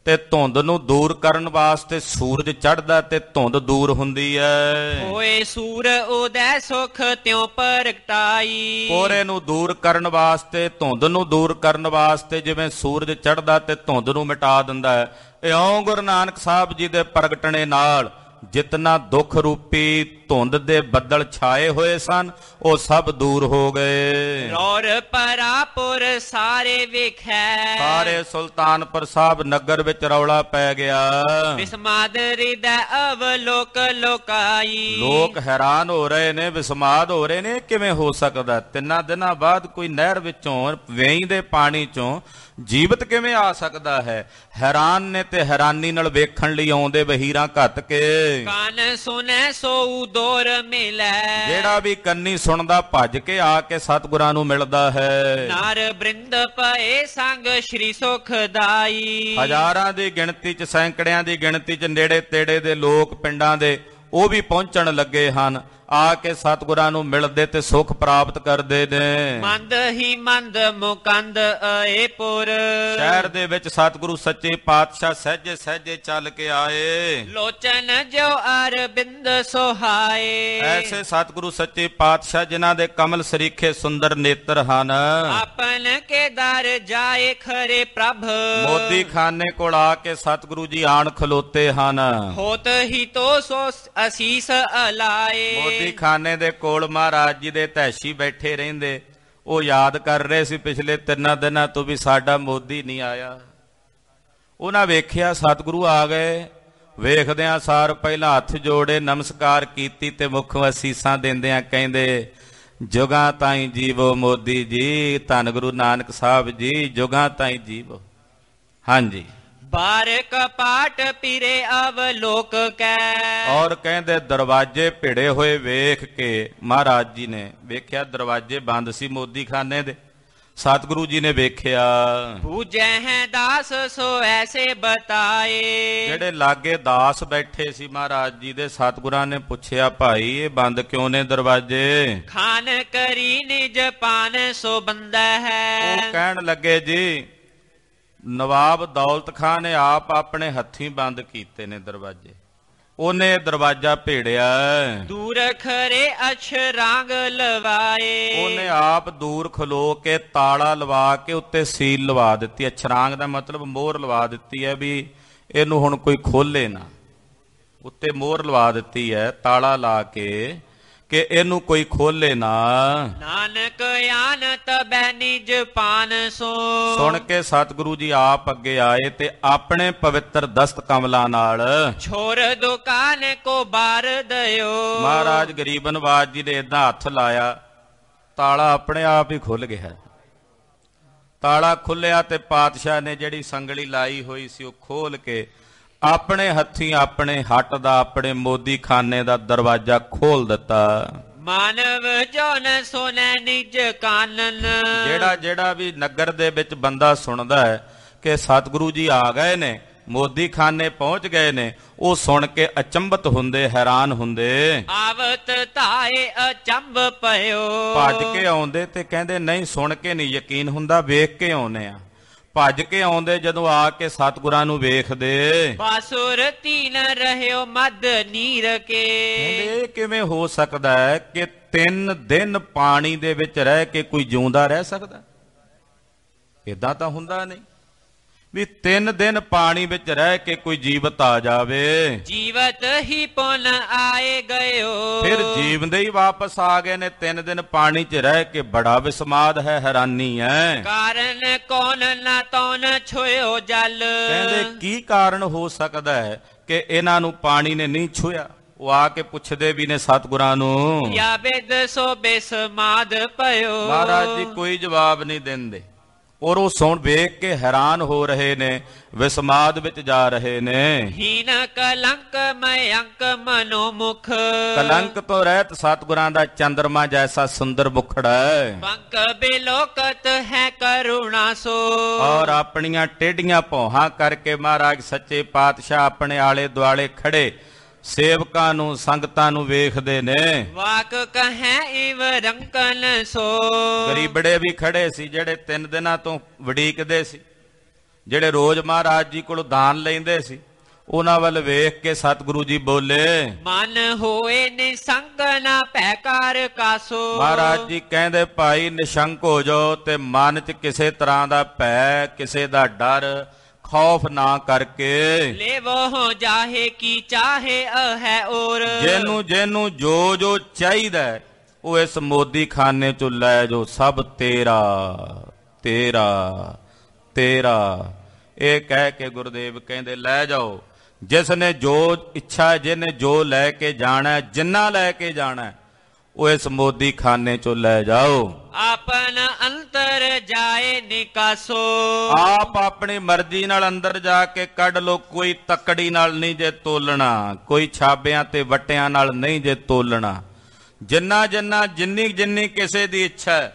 ਤੇ ਧੁੰਦ ਨੂੰ ਦੂਰ ਕਰਨ ਵਾਸਤੇ ਸੂਰਜ ਚੜ੍ਹਦਾ ਤੇ ਧੁੰਦ ਦੂਰ ਹੁੰਦੀ ਹੈ। ਹੋਏ ਸੂਰ ਉਦੈ ਸੁਖ ਤਿਉ ਪ੍ਰਗਟਾਈ। ਕੋਹਰੇ ਨੂੰ ਦੂਰ ਕਰਨ ਵਾਸਤੇ, ਧੁੰਦ ਨੂੰ ਦੂਰ ਕਰਨ ਵਾਸਤੇ ਜਿਵੇਂ ਸੂਰਜ ਚੜ੍ਹਦਾ ਤੇ ਧੁੰਦ ਨੂੰ ਮਿਟਾ ਦਿੰਦਾ ਹੈ, ਇਉਂ ਗੁਰੂ ਨਾਨਕ ਸਾਹਿਬ ਜੀ ਦੇ ਪ੍ਰਗਟਣੇ ਨਾਲ ਜਿਤਨਾ ਦੁੱਖ ਰੂਪੀ ਧੁੰਦ ਦੇ ਬੱਦਲ ਛਾਏ ਹੋਏ ਸਨ, ਉਹ ਸਭ ਦੂਰ ਹੋ ਗਏ। ਰੌਰ ਪਰਾਪੁਰ ਸਾਰੇ ਵੇਖੈ। ਸਾਰੇ ਸੁਲਤਾਨਪੁਰ ਸਾਹਿਬ ਨਗਰ ਵਿੱਚ ਰੌਲਾ ਪੈ ਗਿਆ। ਵਿਸਮਾਦ ਹਿਰਦੈ ਅਵਲੋਕ ਲੋਕਾਈ। ਲੋਕ ਹੈਰਾਨ ਹੋ ਰਹੇ ਨੇ, ਵਿਸਮਾਦ ਹੋ ਰਹੇ ਨੇ, ਕਿਵੇਂ ਹੋ ਸਕਦਾ? 3 ਦਿਨਾਂ ਬਾਅਦ ਕੋਈ ਨਹਿਰ ਵਿੱਚੋਂ, ਵੇਈ ਦੇ ਪਾਣੀ ਚੋਂ ਜੀਵਤ ਕਿਵੇਂ ਆ ਸਕਦਾ ਹੈ? ਹੈਰਾਨ ਨੇ ਤੇ ਹੈਰਾਨੀ ਨਾਲ ਵੇਖਣ ਲਈ ਆਉਂਦੇ ਵਹੀਰਾਂ ਘੱਤ ਕੇ। ਕਾਨ ਸੁਨੈ ਸੋਊ ਦੋਰ ਮਿਲੈ। ਜਿਹੜਾ ਵੀ ਕੰਨੀ ਸੁਣਦਾ ਭੱਜ ਕੇ ਆ ਕੇ ਸਤਿਗੁਰਾਂ ਨੂੰ ਮਿਲਦਾ ਹੈ। ਨਰ ਬ੍ਰਿੰਦ ਪਏ ਸੰਗ ਸ਼੍ਰੀ ਸੁਖਦਾਈ। ਹਜ਼ਾਰਾਂ ਦੀ ਗਿਣਤੀ ਚ, ਸੈਂਕੜਿਆਂ ਦੀ ਗਿਣਤੀ ਚ ਨੇੜੇ ਤੇੜੇ ਦੇ ਲੋਕ ਪਿੰਡਾਂ ਦੇ ਉਹ ਵੀ ਪਹੁੰਚਣ ਲੱਗੇ ਹਨ। ਆ ਕੇ ਸਤਿਗੁਰਾਂ ਨੂੰ ਮਿਲਦੇ ਤੇ ਸੁਖ ਪ੍ਰਾਪਤ ਕਰਦੇ ਨੇ। ਮੰਦ ਹੀ ਮੰਦ ਮੁਕੰਦ ਏ ਪੁਰ। ਸ਼ਹਿਰ ਦੇ ਵਿੱਚ ਸਤਿਗੁਰੂ ਸੱਚੇ ਪਾਤਸ਼ਾਹ ਸਹਿਜੇ ਸਹਿਜੇ ਚੱਲ ਕੇ ਆਏ। ਲੋਚਨ ਜੋ ਅਰਬਿੰਦ ਸੁਹਾਏ। ਐਸੇ ਸਤਿਗੁਰੂ ਸੱਚੇ ਪਾਤਸ਼ਾਹ ਜਿਨ੍ਹਾਂ ਦੇ ਕਮਲ ਸਰੀਖੇ ਸੁੰਦਰ ਨੇਤਰ ਹਨ। ਆਪਨ ਕੇ ਦਰ ਜਾਏ ਖਰੇ ਪ੍ਰਭ। ਮੋਦੀ ਖਾਨੇ ਕੋਲ ਆ ਕੇ ਸਤਿਗੁਰੂ ਜੀ ਆਣ ਖਲੋਤੇ ਹਨ। ਹੋਤ ਹੀ ਤੋ ਸੋ ਅਸੀਸ ਅਲਾਏ। ਮੋਦੀ ਖਾਨੇ ਦੇ ਕੋਲ ਮਹਾਰਾਜ ਜੀ ਦੇ ਧੈਸ਼ੀ ਬੈਠੇ ਰਹਿੰਦੇ। ਉਹ ਯਾਦ ਕਰ ਰਹੇ ਸੀ ਪਿਛਲੇ 3 ਦਿਨਾਂ ਤੋਂ ਵੀ ਸਾਡਾ ਮੋਦੀ ਨਹੀਂ ਆਇਆ। ਉਹਨਾਂ ਵੇਖਿਆ ਸਤਿਗੁਰੂ ਆ ਗਏ। ਵੇਖਦਿਆਂ ਸਾਰ ਪਹਿਲਾਂ ਹੱਥ ਜੋੜੇ ਨਮਸਕਾਰ ਕੀਤੀ ਤੇ ਮੁੱਖ ਅਸੀਸਾਂ ਦਿੰਦਿਆਂ ਕਹਿੰਦੇ, ਜੁਗਾਂ ਤਾਈਂ ਜੀਵੋ ਮੋਦੀ ਜੀ, ਧੰਨ ਗੁਰੂ ਨਾਨਕ ਸਾਹਿਬ ਜੀ, ਜੁਗਾਂ ਤਾਈਂ ਜੀਵੋ। ਹਾਂਜੀ। ਬਾਰਕ ਪਾਟ ਪੀਰੇ ਅਵਲੋਕ ਕੈ। ਔਰ ਕਹਿੰਦੇ ਦਰਵਾਜ਼ੇ ਭਿੜੇ ਹੋਏ ਵੇਖ ਕੇ ਮਹਾਰਾਜ ਜੀ ਨੇ ਵੇਖਿਆ ਦਰਵਾਜ਼ੇ ਬੰਦ ਸੀ ਮੋਦੀ ਖਾਨੇ ਦੇ। ਸਤਿਗੁਰੂ ਜੀ ਨੇ ਵੇਖਿਆ। ਪੂਜੈ ਹੈ ਦਾਸ ਸੋ ਐਸੇ ਬਤਾਏ। ਜਿਹੜੇ ਲਾਗੇ ਦਾਸ ਬੈਠੇ ਸੀ ਮਹਾਰਾਜ ਜੀ ਦੇ, ਸਤਿਗੁਰਾਂ ਨੇ ਪੁੱਛਿਆ, ਭਾਈ ਇਹ ਬੰਦ ਕਿਉਂ ਨੇ ਦਰਵਾਜ਼ੇ? ਖਾਨ ਕਰੀ ਨਿਜ ਪਾਨ ਸੋ ਬੰਦਾ ਹੈ। ਉਹ ਕਹਿਣ ਲੱਗੇ, ਜੀ ਨਵਾਬ ਦੌਲਤ ਖਾਨ ਨੇ ਆਪ ਆਪਣੇ ਹੱਥੀਂ ਬੰਦ ਕੀਤੇ ਨੇ ਦਰਵਾਜ਼ੇ। ਉਹਨੇ ਦਰਵਾਜ਼ਾ ਭੇੜਿਆ। ਦੂਰ ਖਰੇ ਅਛਰਾਂਗ ਲਵਾਏ। ਉਹਨੇ ਆਪ ਦੂਰ ਖਲੋ ਕੇ ਤਾਲਾ ਲਵਾ ਕੇ ਉੱਤੇ ਸੀਲ ਲਵਾ ਦਿੱਤੀ। ਅਛਰਾਂਗ ਦਾ ਮਤਲਬ ਮੋਹਰ ਲਵਾ ਦਿੱਤੀ ਹੈ ਵੀ ਇਹਨੂੰ ਹੁਣ ਕੋਈ ਖੋਲੇ ਨਾ। ਉੱਤੇ ਮੋਹਰ ਲਵਾ ਦਿੱਤੀ ਹੈ ਤਾਲਾ ਲਾ ਕੇ ਕਿ ਇਹਨੂੰ ਕੋਈ ਖੋਲੇ ਨਾ। ਨਾਨਕ ਆਨ ਤਬੈ ਨਿਜ ਪਾਨ ਸੋ। ਸੁਣ ਕੇ ਸਤਿਗੁਰੂ ਜੀ ਆਪ ਅੱਗੇ ਆਏ ਤੇ ਆਪਣੇ ਪਵਿੱਤਰ ਦਸਤ ਕਮਲਾਂ ਨਾਲ ਛੋਰ ਦੁਕਾਨ ਕੋ ਬਾਰ ਦਿਓ। ਮਹਾਰਾਜ ਗਰੀਬ ਨਵਾਜ ਜੀ ਨੇ ਏਦਾਂ ਹੱਥ ਲਾਇਆ, ਤਾਲਾ ਆਪਣੇ ਆਪ ਹੀ ਖੁੱਲ ਗਿਆ। ਤਾਲਾ ਖੁੱਲਿਆ ਤੇ ਪਾਤਸ਼ਾਹ ਨੇ ਜਿਹੜੀ ਸੰਗਲੀ ਲਾਈ ਹੋਈ ਸੀ ਉਹ ਖੋਲ ਕੇ ਆਪਣੇ ਹੱਥੀਂ ਆਪਣੇ ਹੱਟ ਦਾ, ਆਪਣੇ ਮੋਦੀ ਖਾਨੇ ਦਾ ਦਰਵਾਜ਼ਾ ਖੋਲ ਦਿੱਤਾ। ਮਾਨਵ ਜਨ ਸੁਨੈ ਨਿਜ ਕਾਨਨ। ਜਿਹੜਾ ਵੀ ਨਗਰ ਦੇ ਵਿੱਚ ਬੰਦਾ ਸੁਣਦਾ ਹੈ ਕਿ ਸਤਿਗੁਰੂ ਜੀ ਆ ਗਏ ਨੇ, ਮੋਦੀ ਖਾਨੇ ਪਹੁੰਚ ਗਏ ਨੇ, ਉਹ ਸੁਣ ਕੇ ਅਚੰਭਤ ਹੁੰਦੇ, ਹੈਰਾਨ ਹੁੰਦੇ। ਆਵਤ ਧਾਏ ਅਚੰਭ ਪਇਓ। ਭੱਜ ਕੇ ਆਉਂਦੇ ਤੇ ਕਹਿੰਦੇ ਨਹੀਂ, ਸੁਣ ਕੇ ਨਹੀਂ ਯਕੀਨ ਹੁੰਦਾ, ਵੇਖ ਕੇ ਆਉਨੇ ਆ। ਭੱਜ ਕੇ ਆਉਂਦੇ ਜਦੋਂ ਆ ਕੇ ਸਤਿਗੁਰਾਂ ਨੂੰ ਵੇਖਦੇ। ਬਾਸੁਰ ਤੀਨ ਰਹਿਓ ਮਦ ਨੀਰ ਕੇ। ਕਹਿੰਦੇ ਇਹ ਕਿਵੇਂ ਹੋ ਸਕਦਾ ਹੈ ਕਿ 3 ਦਿਨ ਪਾਣੀ ਦੇ ਵਿੱਚ ਰਹਿ ਕੇ ਕੋਈ ਜਿਉਂਦਾ ਰਹਿ ਸਕਦਾ? ਏਦਾਂ ਤਾਂ ਹੁੰਦਾ ਨਹੀਂ ਵੀ 3 ਦਿਨ ਪਾਣੀ ਵਿੱਚ ਰਹਿ ਕੇ ਕੋਈ ਜੀਵਤ ਆ ਜਾਵੇ। ਜੀਵਤ ਹੀ ਪੁਨ ਆਏ ਗਇਓ। ਫਿਰ ਜੀਵਦੇ ਹੀ ਵਾਪਸ ਆ ਗਏ ਨੇ। 3 ਦਿਨ ਪਾਣੀ 'ਚ ਰਹਿ ਕੇ ਬੜਾ ਵਿਸਮਾਦ ਹੈ, ਹੈਰਾਨੀ ਹੈ। ਕਾਰਨ ਕੌਣ ਨਾ ਤੌਣ ਛੁਇਓ ਜਲ। ਕਹਿੰਦੇ ਕੀ ਕਾਰਨ ਹੋ ਸਕਦਾ ਹੈ ਕਿ ਇਹਨਾਂ ਨੂੰ ਪਾਣੀ ਨੇ ਨਹੀਂ ਛੁਇਆ? ਉਹ ਆ ਕੇ ਪੁੱਛਦੇ ਵੀ ਨੇ ਸਤਿਗੁਰਾਂ ਨੂੰ। ਯਾ ਬਿਦ ਸੋ ਬਿਸਮਾਦ ਪਇਓ। ਮਹਾਰਾਜ ਜੀ ਕੋਈ ਜਵਾਬ ਨਹੀਂ ਦਿੰਦੇ ਔਰ ਉਹ ਸੁਣ ਵੇਖ ਕੇ ਹੈਰਾਨ ਹੋ ਰਹੇ ਨੇ, ਵਿਸਮਾਦ ਵਿੱਚ ਜਾ ਰਹੇ ਨੇ। ਹੀਨ ਕਲੰਕ ਮਯੰਕ ਮਨੋ ਮੁਖ। ਕਲੰਕ ਤੋਂ ਰਹਿਤ ਸਤਿਗੁਰਾਂ ਦਾ ਚੰਦਰਮਾ ਜੈਸਾ ਸੁੰਦਰ ਮੁਖੜਾ ਹੈ। ਪੰਕ ਬਿਲੋਕਤ ਹੈ ਕਰੁਣਾ ਸੋ। ਔਰ ਆਪਣੀਆਂ ਟੇਢੀਆਂ ਭੌਹਾਂ ਕਰਕੇ ਮਹਾਰਾਜ ਸੱਚੇ ਪਾਤਸ਼ਾਹ ਆਪਣੇ ਆਲੇ ਦੁਆਲੇ ਖੜੇ ਸੇਵਕਾਂ ਨੂੰ, ਸੰਗਤਾਂ ਨੂੰ ਵੇਖਦੇ ਨੇ। ਵਾਕ ਕਹੈ ਇਵ ਰੰਕਨ ਸੋ। ਗਰੀਬੜੇ ਵੀ ਖੜੇ ਸੀ ਜਿਹੜੇ 3 ਦਿਨਾਂ ਤੋਂ ਵੜੀਕਦੇ ਸੀ, ਜਿਹੜੇ ਰੋਜ਼ ਮਹਾਰਾਜ ਜੀ ਕੋਲੋਂ ਦਾਨ ਲੈਂਦੇ ਸੀ। ਉਹਨਾਂ ਵੱਲ ਵੇਖ ਕੇ ਸਤਿਗੁਰੂ ਜੀ ਬੋਲੇ, ਮਨ ਹੋਏ ਨਿਸੰਕ ਨਾ ਭੈਕਾਰ ਕਾਸੋ। ਮਹਾਰਾਜ ਜੀ ਕਹਿੰਦੇ ਭਾਈ ਨਿਸ਼ੰਕ ਹੋ ਜਾਓ ਤੇ ਮਨ 'ਚ ਕਿਸੇ ਤਰ੍ਹਾਂ ਦਾ ਭੈ, ਕਿਸੇ ਦਾ ਡਰ, ਖੌਫ ਨਾ ਕਰਕੇ। ਲੇਵੋ ਜਾਹੇ ਕੀ ਚਾਹੇ ਹੈ ਔਰ। ਜਿਹਨੂੰ ਜੋ ਚਾਹੀਦਾ ਉਹ ਇਸ ਮੋਦੀ ਖਾਨੇ 'ਚੋਂ ਲੈ ਜੋ, ਸਭ ਤੇਰਾ ਤੇਰਾ ਤੇਰਾ। ਇਹ ਕਹਿ ਕੇ ਗੁਰਦੇਵ ਕਹਿੰਦੇ ਲੈ ਜਾਓ। ਜਿਸ ਨੇ ਜੋ ਇੱਛਾ, ਜਿਹਨੇ ਜੋ ਲੈ ਕੇ ਜਾਣਾ, ਜਿੰਨਾ ਲੈ ਕੇ ਜਾਣਾ, ਉਹ ਇਸ ਮੋਦੀ ਖਾਨੇ 'ਚੋਂ ਲੈ ਜਾਓ। ਆਪਨ ਅੰਤਰ ਜਾਏ ਨਿਕਾਸੋ। ਆਪ ਆਪਣੀ ਮਰਜ਼ੀ ਨਾਲ ਅੰਦਰ ਜਾ ਕੇ ਕੱਢ ਲੋ, ਕੋਈ ਤੱਕੜੀ ਨਾਲ ਨਹੀਂ ਜੇ ਤੋਲਣਾ, ਕੋਈ ਛਾਬਿਆਂ ਤੇ ਵੱਟਿਆਂ ਨਾਲ ਨਹੀਂ ਜੇ ਤੋਲਣਾ। ਜਿੰਨਾ ਜਿੰਨਾ ਜਿੰਨੀ ਜਿੰਨੀ ਕਿਸੇ ਦੀ ਇੱਛਾ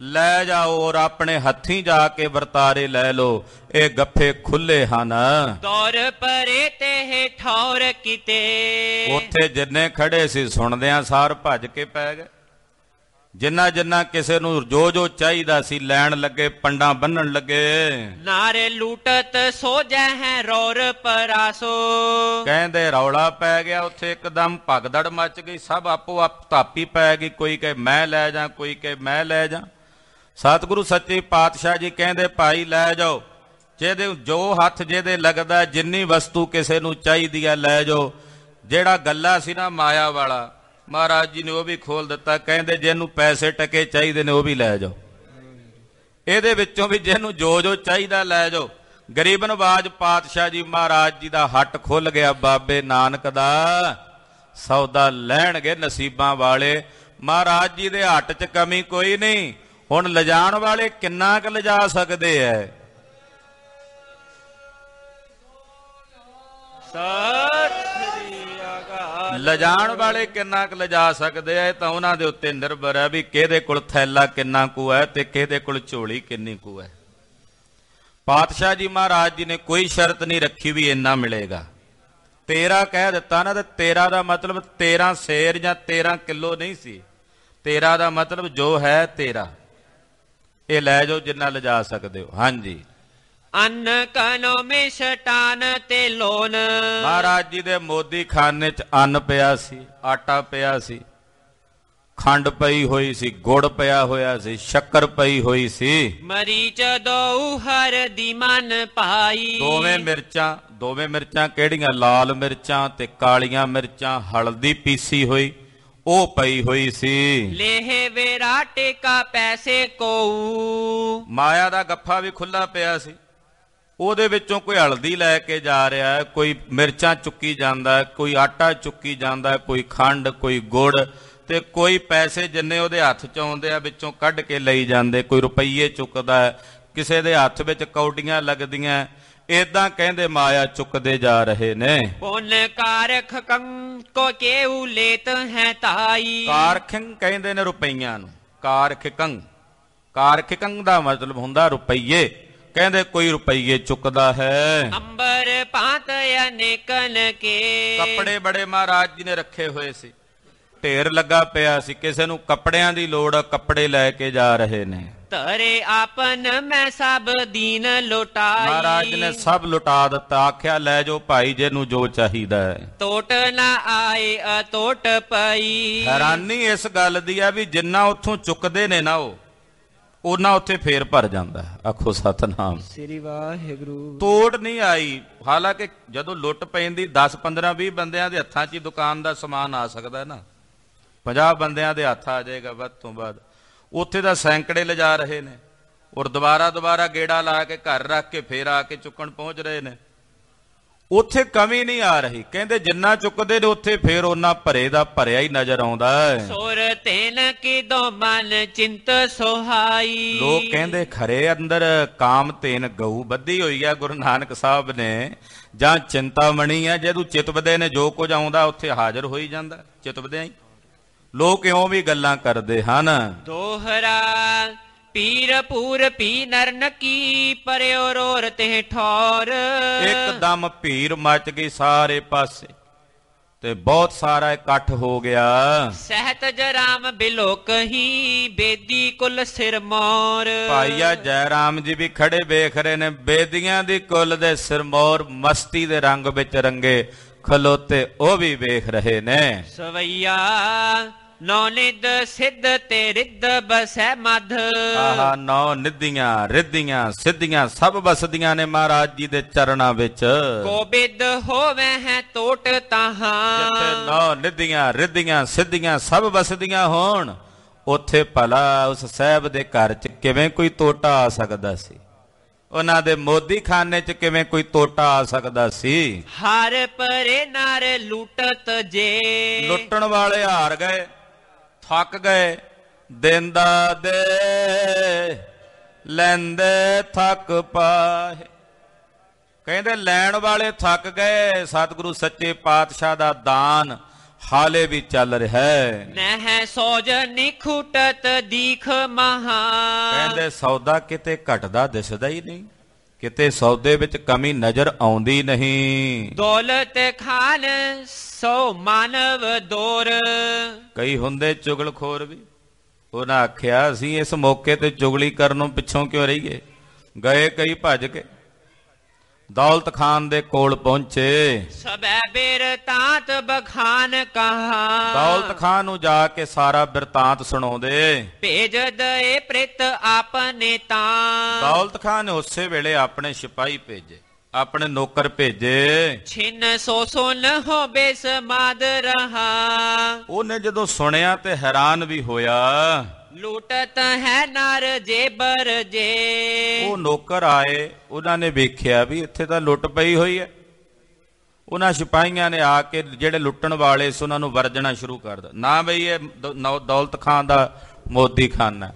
ਲੈ ਜਾਓ, ਔਰ ਆਪਣੇ ਹੱਥੀਂ ਜਾ ਕੇ ਵਰਤਾਰੇ ਲੈ ਲਓ। ਇਹ ਗੱਫੇ ਖੁੱਲੇ ਹਨ। ਦੌਰ ਪਰੇ ਤੇ ਠੌਰ ਕਿਤੇ। ਉੱਥੇ ਜਿੰਨੇ ਖੜੇ ਸੀ ਸੁਣਦਿਆਂ ਸਾਰ ਭੱਜ ਕੇ ਪੈ ਗਏ। ਜਿੰਨਾ ਜਿੰਨਾ ਕਿਸੇ ਨੂੰ ਜੋ ਜੋ ਚਾਹੀਦਾ ਸੀ ਲੈਣ ਲੱਗੇ, ਪੰਡਾਂ ਬੰਨਣ ਲੱਗੇ। ਨਾਰੇ ਲੂਟਤ ਸੋ ਜੈ ਹੈ ਰੌਰ ਪਰਾਸੋ। ਕਹਿੰਦੇ ਰੌਲਾ ਪੈ ਗਿਆ ਉੱਥੇ, ਇੱਕਦਮ ਭਗਦੜ ਮੱਚ ਗਈ। ਸਭ ਆਪੋ ਆਪ ਧਾਪੀ ਪੈ ਗਈ। ਕੋਈ ਕਹੇ ਮੈਂ ਲੈ ਜਾ, ਕੋਈ ਕਹੇ ਮੈਂ ਲੈ ਜਾ। ਸਤਿਗੁਰੂ ਸੱਚੇ ਪਾਤਸ਼ਾਹ ਜੀ ਕਹਿੰਦੇ ਭਾਈ ਲੈ ਜਾਓ, ਜਿਹਦੇ ਜੋ ਹੱਥ ਜਿਹਦੇ ਲੱਗਦਾ, ਜਿੰਨੀ ਵਸਤੂ ਕਿਸੇ ਨੂੰ ਚਾਹੀਦੀ ਹੈ ਲੈ ਜਾਓ। ਜਿਹੜਾ ਗੱਲਾ ਸੀ ਨਾ ਮਾਇਆ ਵਾਲਾ, ਮਹਾਰਾਜ ਜੀ ਨੇ ਉਹ ਵੀ ਖੋਲ ਦਿੱਤਾ। ਕਹਿੰਦੇ ਜਿਹਨੂੰ ਪੈਸੇ ਟਕੇ ਚਾਹੀਦੇ ਨੇ ਉਹ ਵੀ ਲੈ ਜਾਓ। ਇਹਦੇ ਵਿੱਚੋਂ ਵੀ ਜਿਹਨੂੰ ਜੋ ਜੋ ਚਾਹੀਦਾ ਲੈ ਜਾਓ। ਗਰੀਬ ਨਵਾਜ ਪਾਤਸ਼ਾਹ ਜੀ ਮਹਾਰਾਜ ਜੀ ਦਾ ਹੱਟ ਖੁੱਲ ਗਿਆ। ਬਾਬੇ ਨਾਨਕ ਦਾ ਸੌਦਾ ਲੈਣਗੇ ਨਸੀਬਾਂ ਵਾਲੇ। ਮਹਾਰਾਜ ਜੀ ਦੇ ਹੱਟ 'ਚ ਕਮੀ ਕੋਈ ਨਹੀਂ। ਹੁਣ ਲਿਜਾਣ ਵਾਲੇ ਕਿੰਨਾ ਕੁ ਲਿਜਾ ਸਕਦੇ ਐ? ਲਿਜਾਣ ਵਾਲੇ ਕਿੰਨਾ ਕੁ ਲਿਜਾ ਸਕਦੇ ਐ? ਤਾਂ ਉਹਨਾਂ ਦੇ ਉੱਤੇ ਨਿਰਭਰ ਹੈ ਵੀ ਕਿਹਦੇ ਕੋਲ ਥੈਲਾ ਕਿੰਨਾ ਕੁ ਹੈ ਤੇ ਕਿਹਦੇ ਕੋਲ ਝੋਲੀ ਕਿੰਨੀ ਕੁ ਹੈ। ਪਾਤਸ਼ਾਹ ਜੀ ਮਹਾਰਾਜ ਜੀ ਨੇ ਕੋਈ ਸ਼ਰਤ ਨਹੀਂ ਰੱਖੀ ਵੀ ਇੰਨਾ ਮਿਲੇਗਾ। 13 ਕਹਿ ਦਿੱਤਾ ਨਾ, ਤੇ 13 ਦਾ ਮਤਲਬ 13 ਸੇਰ ਜਾਂ 13 ਕਿਲੋ ਨਹੀਂ ਸੀ। 13 ਦਾ ਮਤਲਬ ਜੋ ਹੈ 13। ਇਹ ਲੈ ਜਾਓ ਜਿੰਨਾ ਲਿਜਾ ਸਕਦੇ ਹੋ। ਹਾਂਜੀ। ਅੰਨ ਕਨੋ ਮਿਸ਼ਟਾਨ ਤੇ ਲੋਨ। ਮਹਾਰਾਜ ਜੀ ਦੇ ਮੋਦੀ ਖਾਨੇ 'ਚ ਅੰਨ ਪਿਆ ਸੀ, ਆਟਾ ਪਿਆ ਸੀ, ਖੰਡ ਪਈ ਹੋਈ ਸੀ, ਗੁੜ ਪਿਆ ਹੋਇਆ ਸੀ, ਸ਼ੱਕਰ ਪਈ ਹੋਈ ਸੀ। ਮਰੀਚ ਦੋ ਹਰ ਦੀ ਮਨ ਪਾਈ। ਦੋਵੇਂ ਮਿਰਚਾਂ ਕਿਹੜੀਆਂ? ਲਾਲ ਮਿਰਚਾਂ ਤੇ ਕਾਲੀਆਂ ਮਿਰਚਾਂ, ਹਲਦੀ ਪੀਸੀ ਹੋਈ ਉਹ ਪਈ ਹੋਈ ਸੀ। ਲੇਹ ਵਿਰਾਟੇ ਕਾ ਪੈਸੇ ਕੋ। ਮਾਇਆ ਦਾ ਗੱਫਾ ਵੀ ਖੁੱਲਾ ਪਿਆ ਸੀ। ਉਹਦੇ ਵਿੱਚੋਂ ਕੋਈ ਹਲਦੀ ਲੈ ਕੇ ਜਾ ਰਿਹਾ ਹੈ, ਕੋਈ ਮਿਰਚਾਂ ਚੁੱਕੀ ਜਾਂਦਾ, ਕੋਈ ਆਟਾ ਚੁੱਕੀ ਜਾਂਦਾ, ਕੋਈ ਖੰਡ, ਕੋਈ ਗੁੜ, ਤੇ ਕੋਈ ਪੈਸੇ ਜਿੰਨੇ ਉਹਦੇ ਹੱਥ 'ਚ ਆਉਂਦੇ ਆ ਵਿੱਚੋਂ ਕੱਢ ਕੇ ਲਈ ਜਾਂਦੇ। ਕੋਈ ਰੁਪਈਏ ਚੁੱਕਦਾ, ਕਿਸੇ ਦੇ ਹੱਥ ਵਿੱਚ ਕੌਡੀਆਂ ਲੱਗਦੀਆਂ। ਏਦਾਂ ਕਹਿੰਦੇ ਮਾਇਆ ਚੁੱਕਦੇ ਜਾ ਰਹੇ ਨੇ। ਪੁੰਨ ਕਾਰਖ ਕੋ ਕੇਉ ਲੇਤ ਹੈ ਤਾਈ। ਕਾਰਖਿੰ ਕਹਿੰਦੇ ਨੇ ਰੁਪਈਆਂ ਨੂੰ। ਕਾਰਖਿਕੰ ਦਾ ਮਤਲਬ ਹੁੰਦਾ ਰੁਪਈਏ। ਕਹਿੰਦੇ ਕੋਈ ਰੁਪਈਏ ਚੁੱਕਦਾ ਹੈ। ਅੰਬਰ ਭਾਂਤ ਅਨੇਕਨ ਕੇ। ਕੱਪੜੇ ਬੜੇ ਮਹਾਰਾਜ ਜੀ ਨੇ ਰੱਖੇ ਹੋਏ ਸੀ, ਢੇਰ ਲੱਗਾ ਪਿਆ ਸੀ। ਕਿਸੇ ਨੂੰ ਕੱਪੜਿਆਂ ਦੀ ਲੋੜ, ਕੱਪੜੇ ਲੈ ਕੇ ਜਾ ਰਹੇ ਨੇ। ਤਰੇ ਆਪਨ ਮੈਂ ਸਭ ਦੀਨ ਲੁਟਾਈ। ਮਹਾਰਾਜ ਨੇ ਸਭ ਲੁਟਾ ਦਿੱਤਾ। ਆਖਿਆ ਲੈ ਜਾਓ ਭਾਈ ਜਿਹਨੂੰ ਜੋ ਚਾਹੀਦਾ ਹੈ। ਟੋਟ ਨਾ ਆਏ ਅਟੋਟ ਪਈ। ਹੈਰਾਨੀ ਇਸ ਗੱਲ ਦੀ ਆ ਵੀ ਜਿੰਨਾ ਉੱਥੋਂ ਚੁੱਕਦੇ ਨੇ ਨਾ ਉਹਨਾਂ ਉੱਥੇ ਫੇਰ ਭਰ ਜਾਂਦਾ। ਆਖੋ ਸਤਨਾਮ ਸ੍ਰੀ ਵਾਹਿਗੁਰੂ। ਤੋੜ ਨਹੀਂ ਆਈ। ਹਾਲਾਂਕਿ ਜਦੋਂ ਲੁੱਟ ਪੈਂਦੀ 10 15 20 ਬੰਦਿਆਂ ਦੇ ਹੱਥਾਂ 'ਚ ਹੀ ਦੁਕਾਨ ਦਾ ਸਮਾਨ ਆ ਸਕਦਾ ਨਾ। 50 ਬੰਦਿਆਂ ਦੇ ਹੱਥ ਆ ਜਾਏਗਾ ਵੱਧ ਤੋਂ ਵੱਧ। ਉੱਥੇ ਤਾਂ ਸੈਂਕੜੇ ਲਿਜਾ ਰਹੇ ਨੇ, ਔਰ ਦੁਬਾਰਾ ਗੇੜਾ ਲਾ ਕੇ ਘਰ ਰੱਖ ਕੇ ਫੇਰ ਆ ਕੇ ਚੁੱਕਣ ਪਹੁੰਚ ਰਹੇ ਨੇ। ਉੱਥੇ ਕਮੀ ਨਹੀਂ ਆ ਰਹੀ। ਕਹਿੰਦੇ ਜਿੰਨਾ ਚੁੱਕਦੇ ਨੇ ਉੱਥੇ ਫੇਰ ਉਹਨਾਂ ਭਰੇ ਦਾ ਭਰਿਆ ਹੀ ਨਜ਼ਰ ਆਉਂਦਾ ਹੈ। ਸੁਰ ਤੇਨ ਕਿਦੋ ਮਨ ਚਿੰਤ ਸੁਹਾਈ। ਲੋਕ ਕਹਿੰਦੇ ਖਰੇ ਅੰਦਰ ਕਾਮ ਤੇਨ ਗਊ ਬੱਧੀ ਹੋਈ ਆ ਗੁਰੂ ਨਾਨਕ ਸਾਹਿਬ ਨੇ, ਜਾਂ ਚਿੰਤਾਮਣੀ ਆ। ਜਦੋਂ ਚਿਤਵਦੇ ਨੇ ਜੋ ਕੁਝ ਆਉਂਦਾ ਉੱਥੇ ਹਾਜ਼ਰ ਹੋਈ ਜਾਂਦਾ ਚਿਤਵਦਿਆਂ ਹੀ। ਲੋਕ ਇਉਂ ਵੀ ਗੱਲਾਂ ਕਰਦੇ ਹਨ। ਦੋਹਰਾ ਪੀਰ ਪੂਰ ਪੀ ਨਰਨ ਕੀ ਪਰਿਓ ਰੋਰ ਤੇ ਠੌਰ। ਇੱਕਦਮ ਭੀੜ ਮਚ ਗਈ ਸਾਰੇ ਪਾਸੇ ਤੇ ਬਹੁਤ ਸਾਰਾ ਇਕੱਠ ਹੋ ਗਿਆ। ਸਹਿਤ ਜਰਾਮ ਬਿਲੋਕ ਹੀ ਬੇਦੀ ਕੁਲ ਸਿਰ ਮੋਰ। ਭਾਈਆ ਜੈ ਰਾਮ ਜੀ ਵੀ ਖੜੇ ਵੇਖ ਰਹੇ ਨੇ। ਬੇਦੀਆਂ ਦੀ ਕੁਲ ਦੇ ਸਿਰਮੌਰ ਮਸਤੀ ਦੇ ਰੰਗ ਵਿੱਚ ਰੰਗੇ ਖਲੋਤੇ ਉਹ ਵੀ ਵੇਖ ਰਹੇ ਨੇ। ਸਵਈਆ ਨੌ ਨਿਧ ਸਿੱਧ ਤੇ ਰਿੱਧ ਬਸੈ ਮਧ। ਆਹਾ ਨੌ ਨਿਧੀਆਂ ਰਿੱਧੀਆਂ ਸਿੱਧੀਆਂ ਸਭ ਬਸਦੀਆਂ ਨੇ ਮਹਾਰਾਜ ਜੀ ਦੇ ਚਰਨਾਂ ਵਿੱਚ। ਗੋਬਿੰਦ ਹੋਵੇ ਹੈ ਟੋਟ ਤਾਹਾਂ। ਜਿੱਥੇ ਨੌ ਨਿਧੀਆਂ ਰਿੱਧੀਆਂ ਸਿੱਧੀਆਂ ਸਭ ਬਸਦੀਆਂ ਹੋਣ ਉੱਥੇ ਭਲਾ ਉਸ ਸਾਹਿਬ ਦੇ ਘਰ 'ਚ ਕਿਵੇਂ ਕੋਈ ਟੋਟਾ ਆ ਸਕਦਾ ਸੀ? ਉਹਨਾਂ ਦੇ ਮੋਦੀ ਖਾਨੇ 'ਚ ਕਿਵੇਂ ਕੋਈ ਟੋਟਾ ਆ ਸਕਦਾ ਸੀ? ਹਾਰ ਪਰੇ ਨਾਰ ਲੁੱਟਤ ਜੇ। ਲੁੱਟਣ ਵਾਲੇ ਹਾਰ ਗਏ, ਥੱਕ ਗਏ। ਦਿੰਦਾ ਦੇ ਲੈਂਦੇ ਥੱਕ ਪਾਏ। ਕਹਿੰਦੇ ਲੈਣ ਵਾਲੇ ਥੱਕ ਗਏ, ਸਤਿਗੁਰੂ ਸੱਚੇ ਪਾਤਸ਼ਾਹ ਦਾ ਦਾਨ ਹਾਲੇ ਵੀ ਚੱਲ ਰਿਹਾ ਹੈ। ਨਹਿ ਸੋਜ ਨਿਖੁਟਤ ਦੀਖ ਮਹਾ। ਕਹਿੰਦੇ ਸੌਦਾ ਕਿਤੇ ਘਟਦਾ ਦਿਸਦਾ ਹੀ ਨਹੀਂ, ਕਿਤੇ ਸੌਦੇ ਵਿੱਚ ਕਮੀ ਨਜ਼ਰ ਆਉਂਦੀ ਨਹੀਂ। ਦੌਲਤ ਖਾਨ ਸੋ ਮਾਨਵ ਦੌਰ। ਕਈ ਹੁੰਦੇ ਚੁਗਲਖੋਰ ਵੀ, ਉਹਨਾਂ ਆਖਿਆ ਅਸੀਂ ਇਸ ਮੌਕੇ ਤੇ ਚੁਗਲੀ ਕਰਨੋਂ ਪਿੱਛੋਂ ਕਿਉਂ ਰਹੀਏ। ਗਏ ਕਈ ਭੱਜ ਕੇ ਦੌਲਤ ਖਾਨ ਦੇ ਕੋਲ ਪਹੁੰਚੇ। ਸਬੈ ਬਿਰਤਾਂਤ ਬਖਾਨ ਕਹਾ। ਦੌਲਤ ਖਾਨ ਨੂੰ ਜਾ ਕੇ ਸਾਰਾ ਬਿਰਤਾਂਤ ਸੁਣਾਉਂਦੇ। ਭੇਜ ਦਏ ਪ੍ਰਿਤ ਆਪਨੇ ਤਾਂ। ਦੌਲਤ ਖਾਨ ਨੇ ਉਸੇ ਵੇਲੇ ਆਪਣੇ ਸਿਪਾਹੀ ਭੇਜੇ, ਆਪਣੇ ਨੌਕਰ ਭੇਜੇ। ਛਿਨ ਸੋ ਸੁਨ ਹੋਵੇ ਸਮਾਦ ਰਹਾ। ਉਹਨੇ ਜਦੋਂ ਸੁਣਿਆ ਤੇ ਹੈਰਾਨ ਵੀ ਹੋਇਆ। ਲੁੱਟਤ ਹੈ ਨਰ ਜੇਬਰ ਜੇ। ਉਹ ਨੌਕਰ ਆਏ, ਉਹਨਾਂ ਨੇ ਵੇਖਿਆ ਵੀ ਇੱਥੇ ਤਾਂ ਲੁੱਟ ਪਈ ਹੋਈ ਹੈ। ਉਹਨਾਂ ਸਿਪਾਹੀਆਂ ਨੇ ਆ ਕੇ ਜਿਹੜੇ ਲੁੱਟਣ ਵਾਲੇ ਸੀ ਉਹਨਾਂ ਨੂੰ ਵਰਜਣਾ ਸ਼ੁਰੂ ਕਰ ਦਿੱਤਾ। ਨਾ ਬਈ ਇਹ ਦੌਲਤ ਖਾਨ ਦਾ ਮੋਦੀ ਖਾਨਾ,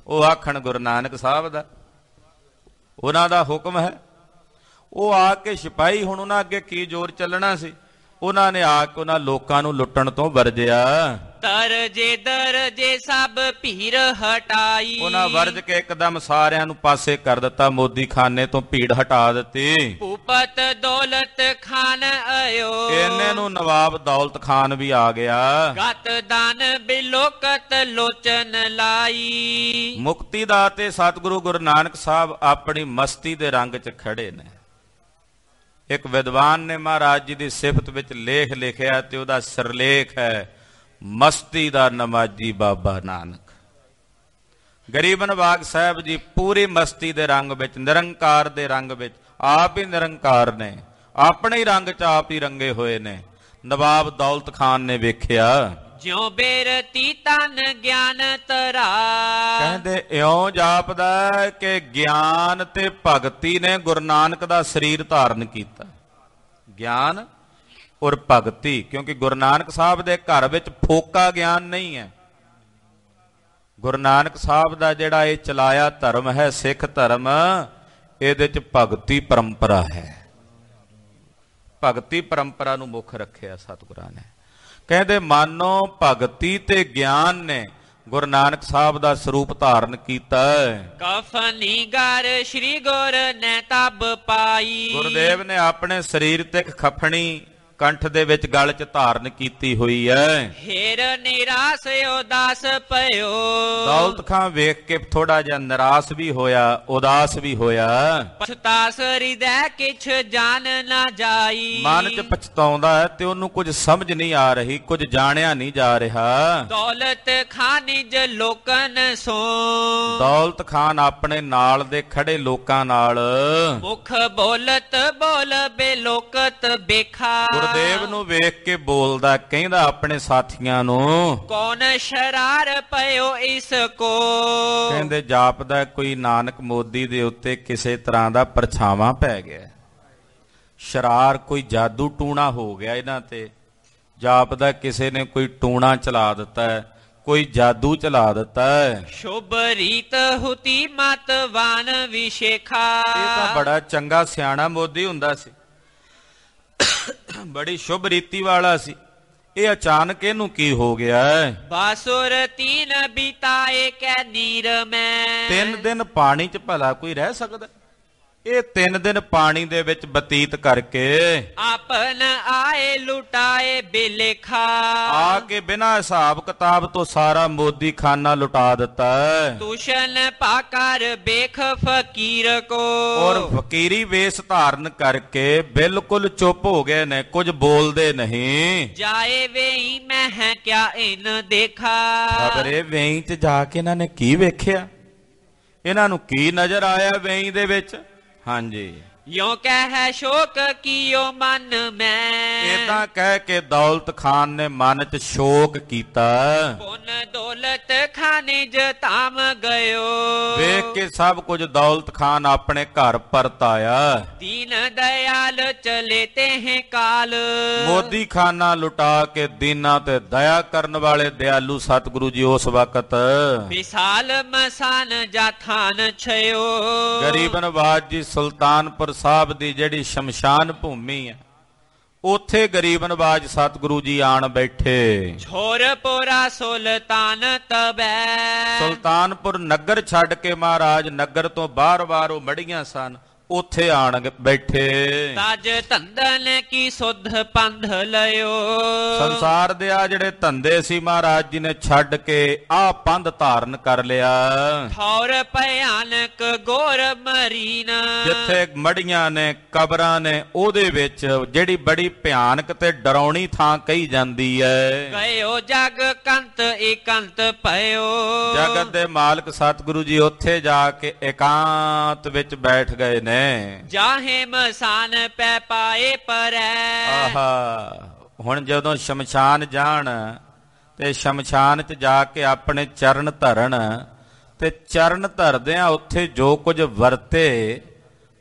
ਉਹ ਆਖਣ ਗੁਰੂ ਨਾਨਕ ਸਾਹਿਬ ਦਾ, ਉਹਨਾਂ ਦਾ ਹੁਕਮ ਹੈ। ਉਹ ਆ ਕੇ ਸਿਪਾਹੀ ਹੁਣ ਉਹਨਾਂ ਅੱਗੇ ਕੀ ਜ਼ੋਰ ਚੱਲਣਾ ਸੀ, ਉਹਨਾਂ ਨੇ ਆ ਕੇ ਉਹਨਾਂ ਲੋਕਾਂ ਨੂੰ ਲੁੱਟਣ ਤੋਂ ਵਰਜਿਆ। ਤਰਜੇ ਦਰਜੇ ਸਭ ਭੀੜ ਹਟਾਈ। ਉਹਨਾਂ ਵਰਜ ਕੇ ਇੱਕਦਮ ਸਾਰਿਆਂ ਨੂੰ ਪਾਸੇ ਕਰ ਦਿੱਤਾ, ਮੋਦੀ ਖਾਨੇ ਤੋਂ ਭੀੜ ਹਟਾ ਦਿੱਤੀ। ਭੂਪਤ ਦੌਲਤ ਖਾਨ ਆਇਓ। ਇਹਨੇ ਨੂੰ ਨਵਾਬ ਦੌਲਤ ਖਾਨ ਵੀ ਆ ਗਿਆ। ਗਤ ਦਾਨ ਬਿਲੋਕਤ ਲੋਚਨ ਲਾਈ। ਮੁਕਤੀ ਦਾਤੇ ਸਤਿਗੁਰੂ ਗੁਰੂ ਨਾਨਕ ਸਾਹਿਬ ਆਪਣੀ ਮਸਤੀ ਦੇ ਰੰਗ 'ਚ ਖੜੇ ਨੇ। ਇੱਕ ਵਿਦਵਾਨ ਨੇ ਮਹਾਰਾਜ ਜੀ ਦੀ ਸਿਫਤ ਵਿੱਚ ਲੇਖ ਲਿਖਿਆ ਤੇ ਉਹਦਾ ਸਿਰਲੇਖ ਹੈ ਮਸਤੀ ਦਾ ਨਮਾਜੀ ਬਾਬਾ ਨਾਨਕ। ਗਰੀਬ ਨਵਾਜ ਸਾਹਿਬ ਜੀ ਪੂਰੀ ਮਸਤੀ ਦੇ ਰੰਗ ਵਿੱਚ, ਨਿਰੰਕਾਰ ਦੇ ਰੰਗ ਵਿੱਚ, ਆਪ ਹੀ ਨਿਰੰਕਾਰ ਨੇ, ਆਪਣੇ ਹੀ ਰੰਗ 'ਚ ਆਪ ਹੀ ਰੰਗੇ ਹੋਏ ਨੇ। ਨਵਾਬ ਦੌਲਤ ਖਾਨ ਨੇ ਵੇਖਿਆ, ਜਿਉ ਬੇਰਤੀ ਤਨ ਗਿਆਨ ਤਰਾ। ਕਹਿੰਦੇ ਇਉਂ ਜਾਪਦਾ ਕਿ ਗਿਆਨ ਤੇ ਭਗਤੀ ਨੇ ਗੁਰੂ ਨਾਨਕ ਦਾ ਸਰੀਰ ਧਾਰਨ ਕੀਤਾ। ਗਿਆਨ ਔਰ ਭਗਤੀ, ਕਿਉਂਕਿ ਗੁਰੂ ਨਾਨਕ ਸਾਹਿਬ ਦੇ ਘਰ ਵਿੱਚ ਫੋਕਾ ਗਿਆਨ ਨਹੀਂ ਹੈ। ਗੁਰੂ ਨਾਨਕ ਸਾਹਿਬ ਦਾ ਜਿਹੜਾ ਇਹ ਚਲਾਇਆ ਧਰਮ ਹੈ, ਸਿੱਖ ਧਰਮ, ਇਹਦੇ 'ਚ ਭਗਤੀ ਪਰੰਪਰਾ ਹੈ। ਭਗਤੀ ਪਰੰਪਰਾ ਨੂੰ ਮੁੱਖ ਰੱਖਿਆ ਸਤਿਗੁਰਾਂ ਨੇ। ਕਹਿੰਦੇ ਮਾਨੋ ਭਗਤੀ ਤੇ ਗਿਆਨ ਨੇ ਗੁਰੂ ਨਾਨਕ ਸਾਹਿਬ ਦਾ ਸਰੂਪ ਧਾਰਨ ਕੀਤਾ। ਕਫਨੀ ਗਰ ਸ਼੍ਰੀ ਗੁਰ ਨੇ ਤਬ ਪਾਈ। ਗੁਰਦੇਵ ਨੇ ਆਪਣੇ ਸਰੀਰ ਤੇ ਖਫਣੀ ਕੰਠ ਦੇ ਵਿੱਚ ਗਲ 'ਚ ਧਾਰਨ ਕੀਤੀ ਹੋਈ ਹੈ। ਹੇਰ ਨਿਰਾਸ ਉਦਾਸ ਪਇਓ। ਦੌਲਤ ਖਾਨ ਵੇਖ ਕੇ ਥੋੜਾ ਜਿਹਾ ਨਿਰਾਸ਼ ਵੀ ਹੋਇਆ, ਉਦਾਸ ਵੀ ਹੋਇਆ। ਪਛਤਾਸ ਹਿਰਦੈ ਕਿਛ ਜਾਣ ਨਾ ਜਾਈ। ਮਨ 'ਚ ਪਛਤਾਉਂਦਾ ਹੈ ਤੇ ਉਹਨੂੰ ਕੁਝ ਸਮਝ ਨਹੀਂ ਆ ਰਹੀ, ਕੁਝ ਜਾਣਿਆ ਨਹੀਂ ਜਾ ਰਿਹਾ। ਦੌਲਤ ਖਾਨ ਨਿਜ ਲੋਕਨ ਸੋ। ਦੌਲਤ ਖਾਨ ਆਪਣੇ ਨਾਲ ਦੇ ਖੜੇ ਲੋਕਾਂ ਨਾਲ ਮੁਖ ਬੋਲਤ ਬੋਲ ਬੇਲੋਕਤ ਬੇਖਾ। ਗੁਰਦੇਵ ਨੂੰ ਵੇਖ ਕੇ ਬੋਲਦਾ, ਕਹਿੰਦਾ ਆਪਣੇ ਸਾਥੀਆਂ ਨੂੰ, ਕੌਣ ਸ਼ਰਾਰ ਪਇਓ ਇਸ ਕੋ। ਕਹਿੰਦੇ ਜਾਪਦਾ ਕੋਈ ਨਾਨਕ ਮੋਦੀ ਦੇ ਉੱਤੇ ਕਿਸੇ ਤਰ੍ਹਾਂ ਦਾ ਪਰਛਾਵਾਂ ਪੈ ਗਿਆ, ਸ਼ਰਾਰ ਕੋਈ ਜਾਦੂ ਟੂਣਾ ਹੋ ਗਿਆ ਇਹਨਾਂ ਤੇ। ਜਾਪਦਾ ਕਿਸੇ ਨੇ ਕੋਈ ਟੂਣਾ ਚਲਾ ਦਿੱਤਾ ਹੈ, ਕੋਈ ਜਾਦੂ ਚਲਾ ਦਿੱਤਾ ਹੈ। ਸ਼ੁਭ ਰੀਤ ਹੁਤੀ ਮਤਵਾਨ ਵਿਸ਼ੇਖਾ। ਇਹ ਤਾਂ ਬੜਾ ਚੰਗਾ ਸਿਆਣਾ ਮੋਦੀ ਹੁੰਦਾ ਸੀ, ਬੜੀ ਸ਼ੁਭ ਰੀਤੀ ਵਾਲਾ ਸੀ। ਇਹ ਅਚਾਨਕ ਇਹਨੂੰ ਕੀ ਹੋ ਗਿਆ? ਬਾਸੁਰ ਤੀਨ ਬਿਤਾਏ ਕੈ ਨੀਰ ਮੈਂ। 3 ਦਿਨ ਪਾਣੀ 'ਚ ਭਲਾ ਕੋਈ ਰਹਿ ਸਕਦਾ? ਇਹ 3 ਦਿਨ ਪਾਣੀ ਦੇ ਵਿੱਚ ਬਤੀਤ ਕਰਕੇ ਆਪਨ ਆਏ ਲੁਟਾਏ ਬੇਲੇਖਾ। ਆ ਕੇ ਬਿਨਾਂ ਹਿਸਾਬ ਕਿਤਾਬ ਤੋਂ ਸਾਰਾ ਮੋਦੀ ਖਾਨਾ ਲੁਟਾ ਦਿੱਤਾ। ਤੁਸ਼ਨ ਪਾਕਰ ਬੇਖ ਫਕੀਰ ਕੋ। ਔਰ ਫਕੀਰੀ ਵੇਸ ਧਾਰਨ ਕਰਕੇ ਬਿਲਕੁਲ ਚੁੱਪ ਹੋ ਗਏ ਨੇ, ਕੁਝ ਬੋਲਦੇ ਨਹੀਂ। ਜਾਏ ਵੇਈ ਮੈਂ ਹੈ ਕਿਆ ਇਨ ਦੇਖਾ। ਖਬਰੇ ਵੇਈ 'ਚ ਜਾ ਕੇ ਇਹਨਾਂ ਨੇ ਕੀ ਵੇਖਿਆ? ਇਹਨਾਂ ਨੂੰ ਕੀ ਨਜ਼ਰ ਆਇਆ ਵੇਈ ਦੇ ਵਿੱਚ? ਹਾਂਜੀ, ਯੋ ਕਹਿ ਸ਼ੋਕ ਕੀਓ ਮਨ ਮੈਂ। ਏਦਾਂ ਕਹਿ ਕੇ ਦੌਲਤ ਖਾਨ ਨੇ ਮਨ 'ਚ ਸ਼ੋਕ ਕੀਤਾ। ਪੁੰਨ ਦੌਲਤ ਖਾਨੇ ਜਤਾਮ ਗਇਓ। ਵੇਖ ਕੇ ਸਭ ਕੁਝ ਦੌਲਤ ਖਾਨ ਆਪਣੇ ਘਰ ਪਰਤ ਆਇਆ। ਦੀਨ ਦਇਆਲ ਚਲੇ ਤੇ ਕਾਲ। ਮੋਦੀ ਖਾਨਾ ਲੁਟਾ ਕੇ ਦੀਨਾਂ ਤੇ ਦਇਆ ਕਰਨ ਵਾਲੇ ਦਿਆਲੂ ਸਤਿਗੁਰੂ ਜੀ ਉਸ ਵਕਤ ਵਿਸਾਲ ਮਸਾਨ ਜਾਥਾਨ ਛਿਓ। ਗਰੀਬ ਨਵਾਜ ਜੀ ਸੁਲਤਾਨਪੁਰ ਸਾਹਿਬ ਦੀ ਜਿਹੜੀ ਸ਼ਮਸ਼ਾਨ ਭੂਮੀ ਹੈ ਉੱਥੇ ਗਰੀਬ ਨਵਾਜ ਸਤਿਗੁਰੂ ਜੀ ਆਣ ਬੈਠੇ। ਛੋਰਪੁਰਾ ਸੁਲਤਾਨ ਤਬੈ। ਸੁਲਤਾਨਪੁਰ ਨਗਰ ਛੱਡ ਕੇ ਮਹਾਰਾਜ ਨਗਰ ਤੋਂ ਬਾਹਰ ਉਹ ਮੜੀਆਂ ਸਨ ਉੱਥੇ ਆਣ ਬੈਠੇ। ਤਜ ਧੰਦਨ ਕੀ ਸੁਧ ਪੰਧ ਲਿਓ। ਸੰਸਾਰ ਦੇ ਆ ਜਿਹੜੇ ਧੰਦੇ ਸੀ ਮਹਾਰਾਜ ਜੀ ਨੇ ਛੱਡ ਕੇ ਆ ਪੰਧ ਧਾਰਨ ਕਰ ਲਿਆ। ਠੌਰ ਭਿਆਨਕ ਗੋਰ ਮਰੀਨ। ਜਿੱਥੇ ਮੜੀਆਂ ਨੇ ਕਬਰਾਂ ਨੇ ਉਹਦੇ ਵਿੱਚ ਜਿਹੜੀ ਬੜੀ ਭਿਆਨਕ ਤੇ ਡਰਾਉਣੀ ਥਾਂ ਕਹੀ ਜਾਂਦੀ ਹੈ। ਗਇਓ ਜਗ ਕੰਤ ਇਕੰਤ ਭਇਓ। ਜਗਤ ਦੇ ਮਾਲਕ ਸਤਿਗੁਰੂ ਜੀ ਉੱਥੇ ਜਾ ਕੇ ਇਕਾਂਤ ਵਿੱਚ ਬੈਠ ਗਏ ਨੇ। ਜਾਹੇ ਮਸਾਨ ਪੈ ਪਾਏ ਪਰੈ। ਆਹਾ ਹੁਣ ਜਦੋਂ ਸ਼ਮਸ਼ਾਨ ਜਾਣ ਤੇ ਸ਼ਮਸ਼ਾਨ 'ਚ ਜਾ ਕੇ ਆਪਣੇ ਚਰਨ ਧਰਨ ਤੇ ਚਰਨ ਧਰਦਿਆਂ ਉੱਥੇ ਜੋ ਕੁਝ ਵਰਤੇ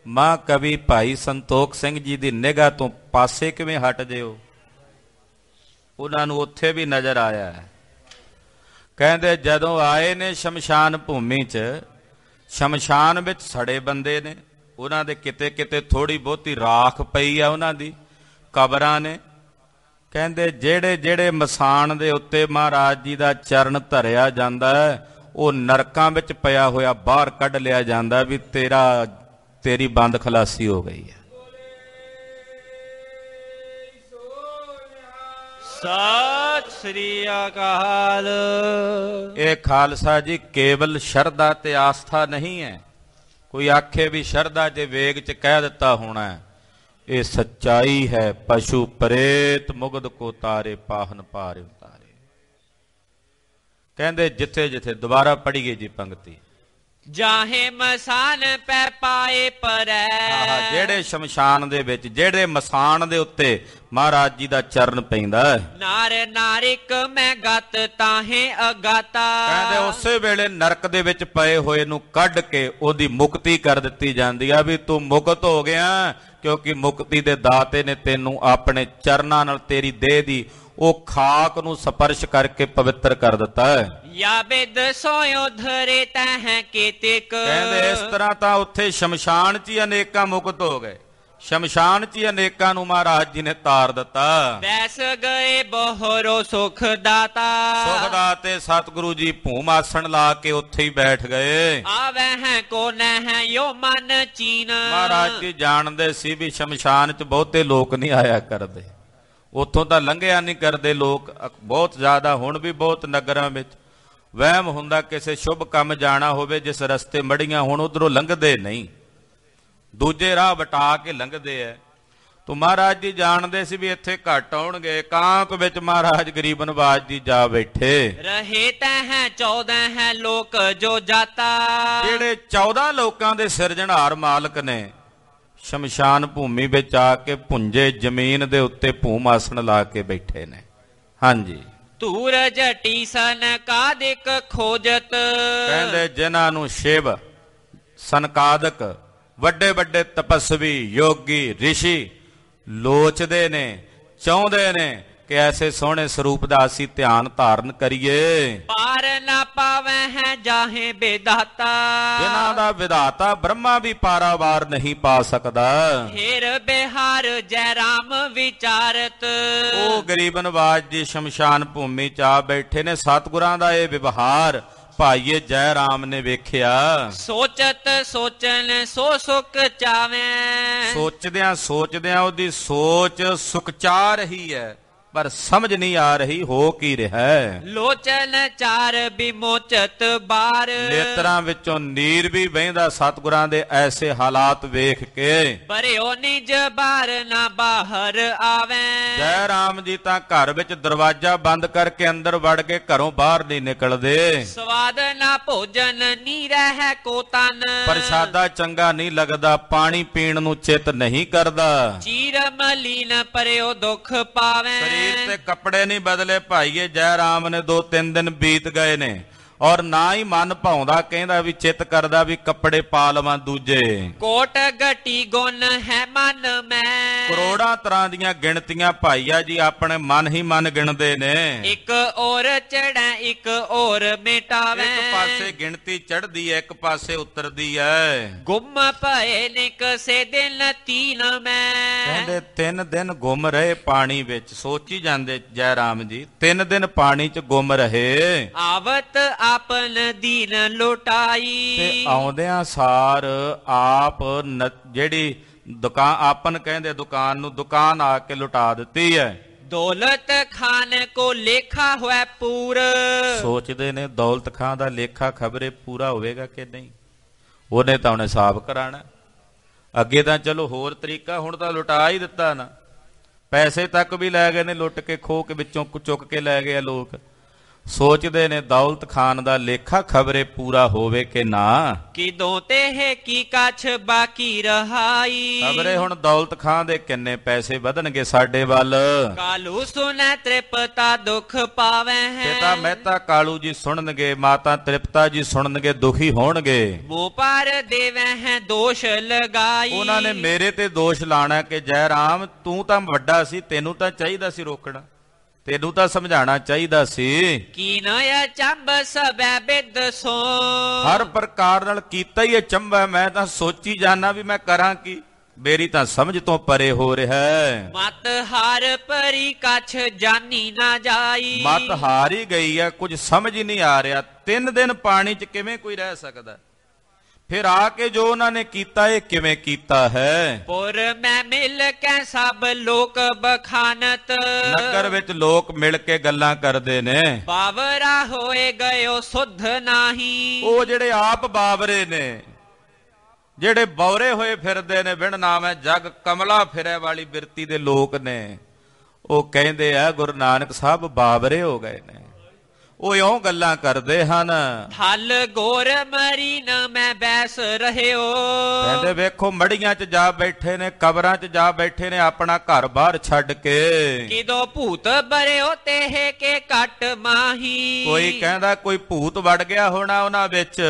ਮਾਂ ਕਵੀ ਭਾਈ ਸੰਤੋਖ ਸਿੰਘ ਜੀ ਦੀ ਨਿਗਾਹ ਤੋਂ ਪਾਸੇ ਕਿਵੇਂ ਹਟ ਜਿਓ। ਉਹਨਾਂ ਨੂੰ ਉੱਥੇ ਵੀ ਨਜ਼ਰ ਆਇਆ। ਕਹਿੰਦੇ ਜਦੋਂ ਆਏ ਨੇ ਸ਼ਮਸ਼ਾਨ ਭੂਮੀ 'ਚ ਸ਼ਮਸ਼ਾਨ ਵਿੱਚ ਸੜੇ ਬੰਦੇ ਨੇ ਉਹਨਾਂ ਦੇ ਕਿਤੇ ਕਿਤੇ ਥੋੜੀ ਬਹੁਤੀ ਰਾਖ ਪਈ ਆ ਉਹਨਾਂ ਦੀ ਕਬਰਾਂ ਨੇ। ਕਹਿੰਦੇ ਜਿਹੜੇ ਜਿਹੜੇ ਮਸਾਨ ਦੇ ਉੱਤੇ ਮਹਾਰਾਜ ਜੀ ਦਾ ਚਰਨ ਧਰਿਆ ਜਾਂਦਾ ਉਹ ਨਰਕਾਂ ਵਿੱਚ ਪਿਆ ਹੋਇਆ ਬਾਹਰ ਕੱਢ ਲਿਆ ਜਾਂਦਾ ਵੀ ਤੇਰੀ ਬੰਦ ਖਲਾਸੀ ਹੋ ਗਈ ਹੈ। ਸਤਿ ਸ੍ਰੀ ਅਕਾਲ। ਇਹ ਖਾਲਸਾ ਜੀ ਕੇਵਲ ਸ਼ਰਧਾ ਤੇ ਆਸਥਾ ਨਹੀਂ ਹੈ। ਕੋਈ ਆਖੇ ਵੀ ਸ਼ਰਧਾ ਜੇ ਵੇਗ 'ਚ ਕਹਿ ਦਿੱਤਾ ਹੋਣਾ ਇਹ ਸੱਚਾਈ ਹੈ। ਪਸ਼ੂ ਪ੍ਰੇਤ ਮੁਗਧ ਕੋ ਤਾਰੇ ਪਾਹਨ ਪਾਰੇ ਉਤਾਰੇ। ਕਹਿੰਦੇ ਜਿੱਥੇ ਜਿੱਥੇ ਦੁਬਾਰਾ ਪੜੀਏ ਜੀ ਪੰਕਤੀ। ਜਾਹੇ ਮਸਾਨ ਪੈ ਪਾਏ ਪਰੈ। ਜਿਹੜੇ ਸ਼ਮਸ਼ਾਨ ਦੇ ਵਿੱਚ ਜਿਹੜੇ ਮਸਾਨ ਦੇ ਉੱਤੇ ਮਹਾਰਾਜ ਜੀ ਦਾ ਚਰਨ ਪੈਂਦਾ ਨਾਰ ਨਾਰਿਕ ਮੈਂ ਗਤ ਤਾਹੇ ਅਗਾਤਾ। ਕਹਿੰਦੇ ਉਸੇ ਵੇਲੇ ਨਰਕ ਦੇ ਵਿੱਚ ਪਏ ਹੋਏ ਨੂੰ ਕੱਢ ਕੇ ਉਹਦੀ ਮੁਕਤੀ ਕਰ ਦਿੱਤੀ ਜਾਂਦੀ ਆ ਵੀ ਤੂੰ ਮੁਕਤ ਹੋ ਗਿਆ ਕਿਉਂਕਿ ਮੁਕਤੀ ਦੇ ਦਾਤੇ ਨੇ ਤੈਨੂੰ ਆਪਣੇ ਚਰਨਾਂ ਨਾਲ ਤੇਰੀ ਦੇਹ ਦੀ ਉਹ ਖਾਕ ਨੂੰ ਸਪਰਸ਼ ਕਰਕੇ ਪਵਿੱਤਰ ਕਰ ਦਿੱਤਾ ਹੈ। ਯਾ ਬਿਦ ਸੋਇਓ ਧਰੇ ਤਹਿ ਕੀਤਿਕ। ਕਹਿੰਦੇ ਇਸ ਤਰ੍ਹਾਂ ਤਾਂ ਉੱਥੇ ਸ਼ਮਸ਼ਾਨ 'ਚ ਹੀ ਅਨੇਕਾਂ ਮੁਕਤ ਹੋ ਗਏ। ਸ਼ਮਸ਼ਾਨ 'ਚ ਹੀ ਅਨੇਕਾਂ ਨੂੰ ਮਹਾਰਾਜ ਜੀ ਨੇ ਤਾਰ ਦਿੱਤਾ। ਬੈਸ ਗਏ ਬੋਹਰੋ ਸੁਖ ਦਾਤਾ। ਸੁਖ ਦਾਤੇ ਸਤਿਗੁਰੂ ਜੀ ਭੂਮ ਆਸਣ ਲਾ ਕੇ ਉੱਥੇ ਹੀ ਬੈਠ ਗਏ। ਆਵੈ ਹੈ ਕੋ ਨਹਿ ਯੋ ਮਨ ਚੀਨ। ਮਹਾਰਾਜ ਜੀ ਜਾਣਦੇ ਸੀ ਵੀ ਸ਼ਮਸ਼ਾਨ 'ਚ ਬਹੁਤੇ ਲੋਕ ਨਹੀਂ ਆਇਆ ਕਰਦੇ। ਉੱਥੋਂ ਤਾਂ ਲੰਘਿਆ ਨਹੀਂ ਕਰਦੇ ਲੋਕ ਬਹੁਤ ਜ਼ਿਆਦਾ। ਹੁਣ ਵੀ ਬਹੁਤ ਨਗਰਾਂ ਵਿੱਚ ਵਹਿਮ ਹੁੰਦਾ ਕਿਸੇ ਸ਼ੁਭ ਕੰਮ ਜਾਣਾ ਹੋਵੇ ਜਿਸ ਰਸਤੇ ਮੜੀਆਂ ਹੁਣ ਉਧਰੋਂ ਲੰਘਦੇ ਨਹੀਂ ਦੂਜੇ ਰਾਹ ਵਟਾ ਕੇ ਲੰਘਦੇ ਐ। ਤੋ ਮਹਾਰਾਜ ਜੀ ਜਾਣਦੇ ਸੀ ਵੀ ਇੱਥੇ ਘੱਟ ਆਉਣਗੇ। ਕਾਂਕ ਵਿੱਚ ਮਹਾਰਾਜ ਗਰੀਬ ਨਵਾਜ ਜੀ ਜਾ ਬੈਠੇ। ਰਹੇ ਤਹਿ 14 ਹੈ ਲੋਕ ਜੋ ਜਾਤਾ। ਜਿਹੜੇ 14 ਲੋਕਾਂ ਦੇ ਸਿਰਜਣਹਾਰ ਮਾਲਕ ਨੇ ਸ਼ਮਸ਼ਾਨ ਭੂਮੀ ਵਿੱਚ ਆ ਕੇ ਭੁੰਜੇ ਜ਼ਮੀਨ ਦੇ ਉੱਤੇ ਭੂਮ ਆਸਣ ਲਾ ਕੇ ਬੈਠੇ ਨੇ। ਹਾਂਜੀ ਧੂਰ ਜਟੀ ਸਨ ਕਾਦਿਕ ਖੋਜਤ। ਕਹਿੰਦੇ ਜਿਨ੍ਹਾਂ ਨੂੰ ਸ਼ਿਵ ਸਨਕਾਦਕ ਵੱਡੇ ਵੱਡੇ ਤਪਸਵੀ ਯੋਗੀ ਰਿਸ਼ੀ ਲੋਚਦੇ ਨੇ ਚਾਹੁੰਦੇ ਨੇ ਕਿ ਐਸੇ ਸੋਹਣੇ ਸਰੂਪ ਦਾ ਅਸੀਂ ਧਿਆਨ ਧਾਰਨ ਕਰੀਏ। ਪਾਰ ਨਾ ਪਾਵੈ ਹੈ ਜਾਹੇ ਵਿਦਾਤਾ। ਜਿਨ੍ਹਾਂ ਦਾ ਵਿਧਾਤਾ ਬ੍ਰਹਮਾ ਵੀ ਪਾਰਾਵਾਰ ਨਹੀਂ ਪਾ ਸਕਦਾ। ਹੇਰ ਬਿਹਾਰ ਜੈ ਰਾਮ ਵਿਚਾਰਤ। ਉਹ ਗਰੀਬ ਨਵਾਜ ਜੀ ਸ਼ਮਸ਼ਾਨ ਭੂਮੀ 'ਚ ਆ ਬੈਠੇ ਨੇ। ਸਤਿਗੁਰਾਂ ਦਾ ਇਹ ਵਿਵਹਾਰ ਭਾਈਏ ਜੈ ਰਾਮ ਨੇ ਵੇਖਿਆ। ਸੋਚਤ ਸੋਚਨ ਸੋ ਸੁਖ ਚਾਵੇਂ। ਸੋਚਦਿਆਂ ਸੋਚਦਿਆਂ ਉਹਦੀ ਸੋਚ ਸੁਖਚਾ ਰਹੀ ਹੈ ਪਰ ਸਮਝ ਨਹੀਂ ਆ ਰਹੀ ਹੋ ਕੀ ਰਿਹਾ ਹੈ। ਲੋਚਨ ਚਾਰ ਬਿਮੋਚਤ ਬਾਰ, ਨੇਤਰਾਂ ਵਿੱਚੋਂ ਨੀਰ ਵੀ ਵਹਿੰਦਾ ਸਤਿਗੁਰਾਂ ਦੇ ਐਸੇ ਹਾਲਾਤ ਵੇਖ ਕੇ। ਭਰਿਓ ਨਿਜ ਬਾਰ ਨਾ ਬਾਹਰ ਆਵੈ, ਜੈ ਰਾਮ ਜੀ ਤਾਂ ਘਰ ਵਿੱਚ ਦਰਵਾਜ਼ਾ ਬੰਦ ਕਰਕੇ ਅੰਦਰ ਵੜ ਕੇ ਘਰੋਂ ਬਾਹਰ ਨਹੀਂ ਨਿਕਲਦੇ। ਸਵਾਦ ਨਾ ਭੋਜਨ ਨੀ ਰਹਿ ਕੋ ਤਨ, ਪ੍ਰਸ਼ਾਦਾ ਚੰਗਾ ਨਹੀਂ ਲੱਗਦਾ, ਪਾਣੀ ਪੀਣ ਨੂੰ ਚਿੱਤ ਨਹੀਂ ਕਰਦਾ। ਚੀਰ ਮਲੀਨ ਪਰਿਓ ਦੁੱਖ ਪਾਵੈ, ਸਰੀਰ ਤੇ ਕੱਪੜੇ ਨਹੀਂ ਬਦਲੇ ਭਾਈਏ। ਜੈ ਰਾਮ ਨੇ 2-3 ਦਿਨ ਬੀਤ ਗਏ ਨੇ ਔਰ ਨਾ ਹੀ ਮਨ ਭਾਉਂਦਾ, ਕਹਿੰਦਾ ਵੀ ਚਿੱਤ ਕਰਦਾ ਵੀ ਕੱਪੜੇ ਪਾ ਲਵਾਂ ਦੂਜੇ। ਕੋਟ ਗਟੀ ਗੁਣ ਹੈ ਮਨ ਮੈਂ, ਕਰੋੜਾਂ ਤਰ੍ਹਾਂ ਦੀਆਂ ਗਿਣਤੀਆਂ ਭਾਈਆ ਜੀ ਆਪਣੇ ਮਨ ਹੀ ਮਨ ਗਿਣਦੇ ਨੇ। ਇੱਕ ਔਰ ਚੜੈ ਇੱਕ ਔਰ ਮਿਟਾਵੈ, ਇੱਕ ਪਾਸੇ ਗਿਣਤੀ ਚੜਦੀ ਹੈ, ਇੱਕ ਪਾਸੇ ਉਤਰਦੀ ਹੈ। ਗੁੰਮ ਭਏ ਨਿਕਸੇ ਦਿਨ ਤੀਨ ਮੈਂ, ਕਹਿੰਦੇ 3 ਦਿਨ ਗੁੰਮ ਰਹੇ ਪਾਣੀ ਵਿੱਚ। ਸੋਚੀ ਜਾਂਦੇ ਜੈ ਰਾਮ ਜੀ 3 ਦਿਨ ਪਾਣੀ 'ਚ ਗੁੰਮ ਰਹੇ। ਆਵਤ ਆਪਨ ਦੀਨ ਲੁਟਾਈ, ਤੇ ਆਉਂਦਿਆਂ ਸਾਰ ਆਪ ਜਿਹੜੀ ਦੁਕਾਨ ਆਪਨ ਕਹਿੰਦੇ ਦੁਕਾਨ ਨੂੰ, ਦੁਕਾਨ ਆ ਕੇ ਲੁਟਾ ਦਿੱਤੀ ਹੈ। ਦੌਲਤ ਖਾਨ ਕੋ ਲੇਖਾ ਹੋਇ ਪੂਰ, ਸੋਚਦੇ ਨੇ ਦੌਲਤ ਖਾਂ ਦਾ ਲੇਖਾ ਖਬਰੇ ਪੂਰਾ ਹੋਵੇਗਾ ਕਿ ਨਹੀਂ। ਉਹਨੇ ਤਾਂ ਹੁਣ ਹਿਸਾਬ ਕਰਾਣਾ। ਅੱਗੇ ਤਾਂ ਚਲੋ ਹੋਰ ਤਰੀਕਾ, ਹੁਣ ਤਾਂ ਲੁਟਾ ਹੀ ਦਿੱਤਾ ਨਾ। ਪੈਸੇ ਤੱਕ ਵੀ ਲੈ ਗਏ ਨੇ ਲੁੱਟ ਕੇ, ਖੋਹ ਕੇ ਵਿੱਚੋਂ ਚੁੱਕ ਕੇ ਲੈ ਗਏ ਲੋਕ। ਸੋਚਦੇ ਨੇ ਦੌਲਤ ਖਾਨ ਦਾ ਲੇਖਾ ਖਬਰੇ ਪੂਰਾ ਹੋਵੇ ਕਿ ਨਾ। ਕਿਦੋਂ ਤੇ ਕੀ ਕਛ ਬਾਕੀ ਰਹਾਈ, ਖਬਰੇ ਹੁਣ ਦੌਲਤ ਖਾਨ ਦੇ ਕਿੰਨੇ ਪੈਸੇ ਵਧਣਗੇ ਸਾਡੇ ਵੱਲ। ਕਾਲੂ ਸੁਨੈ ਤ੍ਰਿਪਤਾ ਦੁਖ ਪਾਵੈ ਹੈ, ਪਿਤਾ ਮਹਿਤਾ ਕਾਲੂ ਜੀ ਸੁਣਨਗੇ, ਮਾਤਾ ਤ੍ਰਿਪਤਾ ਜੀ ਸੁਣਨਗੇ, ਦੁਖੀ ਹੋਣਗੇ। ਮੂੰਹ ਪਰ ਦੇਵੈ ਹੈ ਦੋਸ਼ ਲਗਾਈ, ਉਹਨਾਂ ਨੇ ਮੇਰੇ ਤੇ ਦੋਸ਼ ਲਾਣਾ ਕਿ ਜੈ ਰਾਮ ਤੂੰ ਤਾਂ ਵੱਡਾ ਸੀ, ਤੈਨੂੰ ਤਾਂ ਚਾਹੀਦਾ ਸੀ ਰੋਕਣਾ, ਤੈਨੂੰ ਤਾਂ ਸਮਝਾਉਣਾ ਚਾਹੀਦਾ ਸੀ। ਕੀਨ ਅਚੰਭ ਸਭੈ ਬਿਦ ਸੋ, ਹਰ ਪ੍ਰਕਾਰ ਨਾਲ ਕੀਤਾ ਹੀ ਅਚੰਭਾ। ਮੈਂ ਤਾਂ ਸੋਚੀ ਜਾਣਾ ਵੀ ਮੈਂ ਕਰਾਂ ਕੀ, ਮੇਰੀ ਤਾਂ ਸਮਝ ਤੋਂ ਪਰੇ ਹੋ ਰਿਹਾ। ਮਤ ਹਾਰ ਪਰੀ ਕਛ ਜਾਨੀ ਨਾ ਜਾਈ, ਮਤ ਹਾਰ ਹੀ ਗਈ ਹੈ, ਕੁਝ ਸਮਝ ਹੀ ਨਹੀਂ ਆ ਰਿਹਾ। 3 ਦਿਨ ਪਾਣੀ 'ਚ ਕਿਵੇਂ ਕੋਈ ਰਹਿ ਸਕਦਾ। ਫਿਰ ਆ ਕੇ ਜੋ ਉਹਨਾਂ ਨੇ ਕੀਤਾ ਇਹ ਕਿਵੇਂ ਕੀਤਾ ਹੈ। ਪੁਰ ਮੈਂ ਮਿਲ ਕੇ ਸਭ ਲੋਕ ਬਖਾਨਤ, ਨਗਰ ਵਿੱਚ ਲੋਕ ਮਿਲ ਕੇ ਗੱਲਾਂ ਕਰਦੇ ਨੇ। ਬਾਵਰਾ ਹੋਏ ਗਇਓ ਸੁਧ ਨਾਹੀ, ਉਹ ਜਿਹੜੇ ਆਪ ਬਾਵਰੇ ਨੇ, ਜਿਹੜੇ ਬੌਰੇ ਹੋਏ ਫਿਰਦੇ ਨੇ, ਬਿਨ ਨਾਮੈ ਜਗ ਕਮਲਾ ਫਿਰੇ ਵਾਲੀ ਬਿਰਤੀ ਦੇ ਲੋਕ ਨੇ, ਉਹ ਕਹਿੰਦੇ ਆ ਗੁਰੂ ਨਾਨਕ ਸਾਹਿਬ ਬਾਵਰੇ ਹੋ ਗਏ ਨੇ। ਉਹ ਇਉਂ ਗੱਲਾਂ ਕਰਦੇ ਹਨ। ਹਲ ਗੋਰ ਮਰੀ ਨ ਮੈਂ ਬੈਸ ਰਹਿਓ, ਕਹਿੰਦੇ ਵੇਖੋ ਮੜੀਆਂ 'ਚ ਜਾ ਬੈਠੇ ਨੇ, ਕਬਰਾਂ 'ਚ ਜਾ ਬੈਠੇ ਨੇ ਆਪਣਾ ਘਰ ਬਾਹਰ ਛੱਡ ਕੇ। ਕਿਦੋ ਭੂਤ ਬਰਿਓ ਤੇ ਕੇ ਘਟ ਮਾਹੀ, ਕੋਈ ਕਹਿੰਦਾ ਕੋਈ ਭੂਤ ਵੜ ਗਿਆ ਹੋਣਾ ਉਹਨਾਂ ਵਿੱਚ,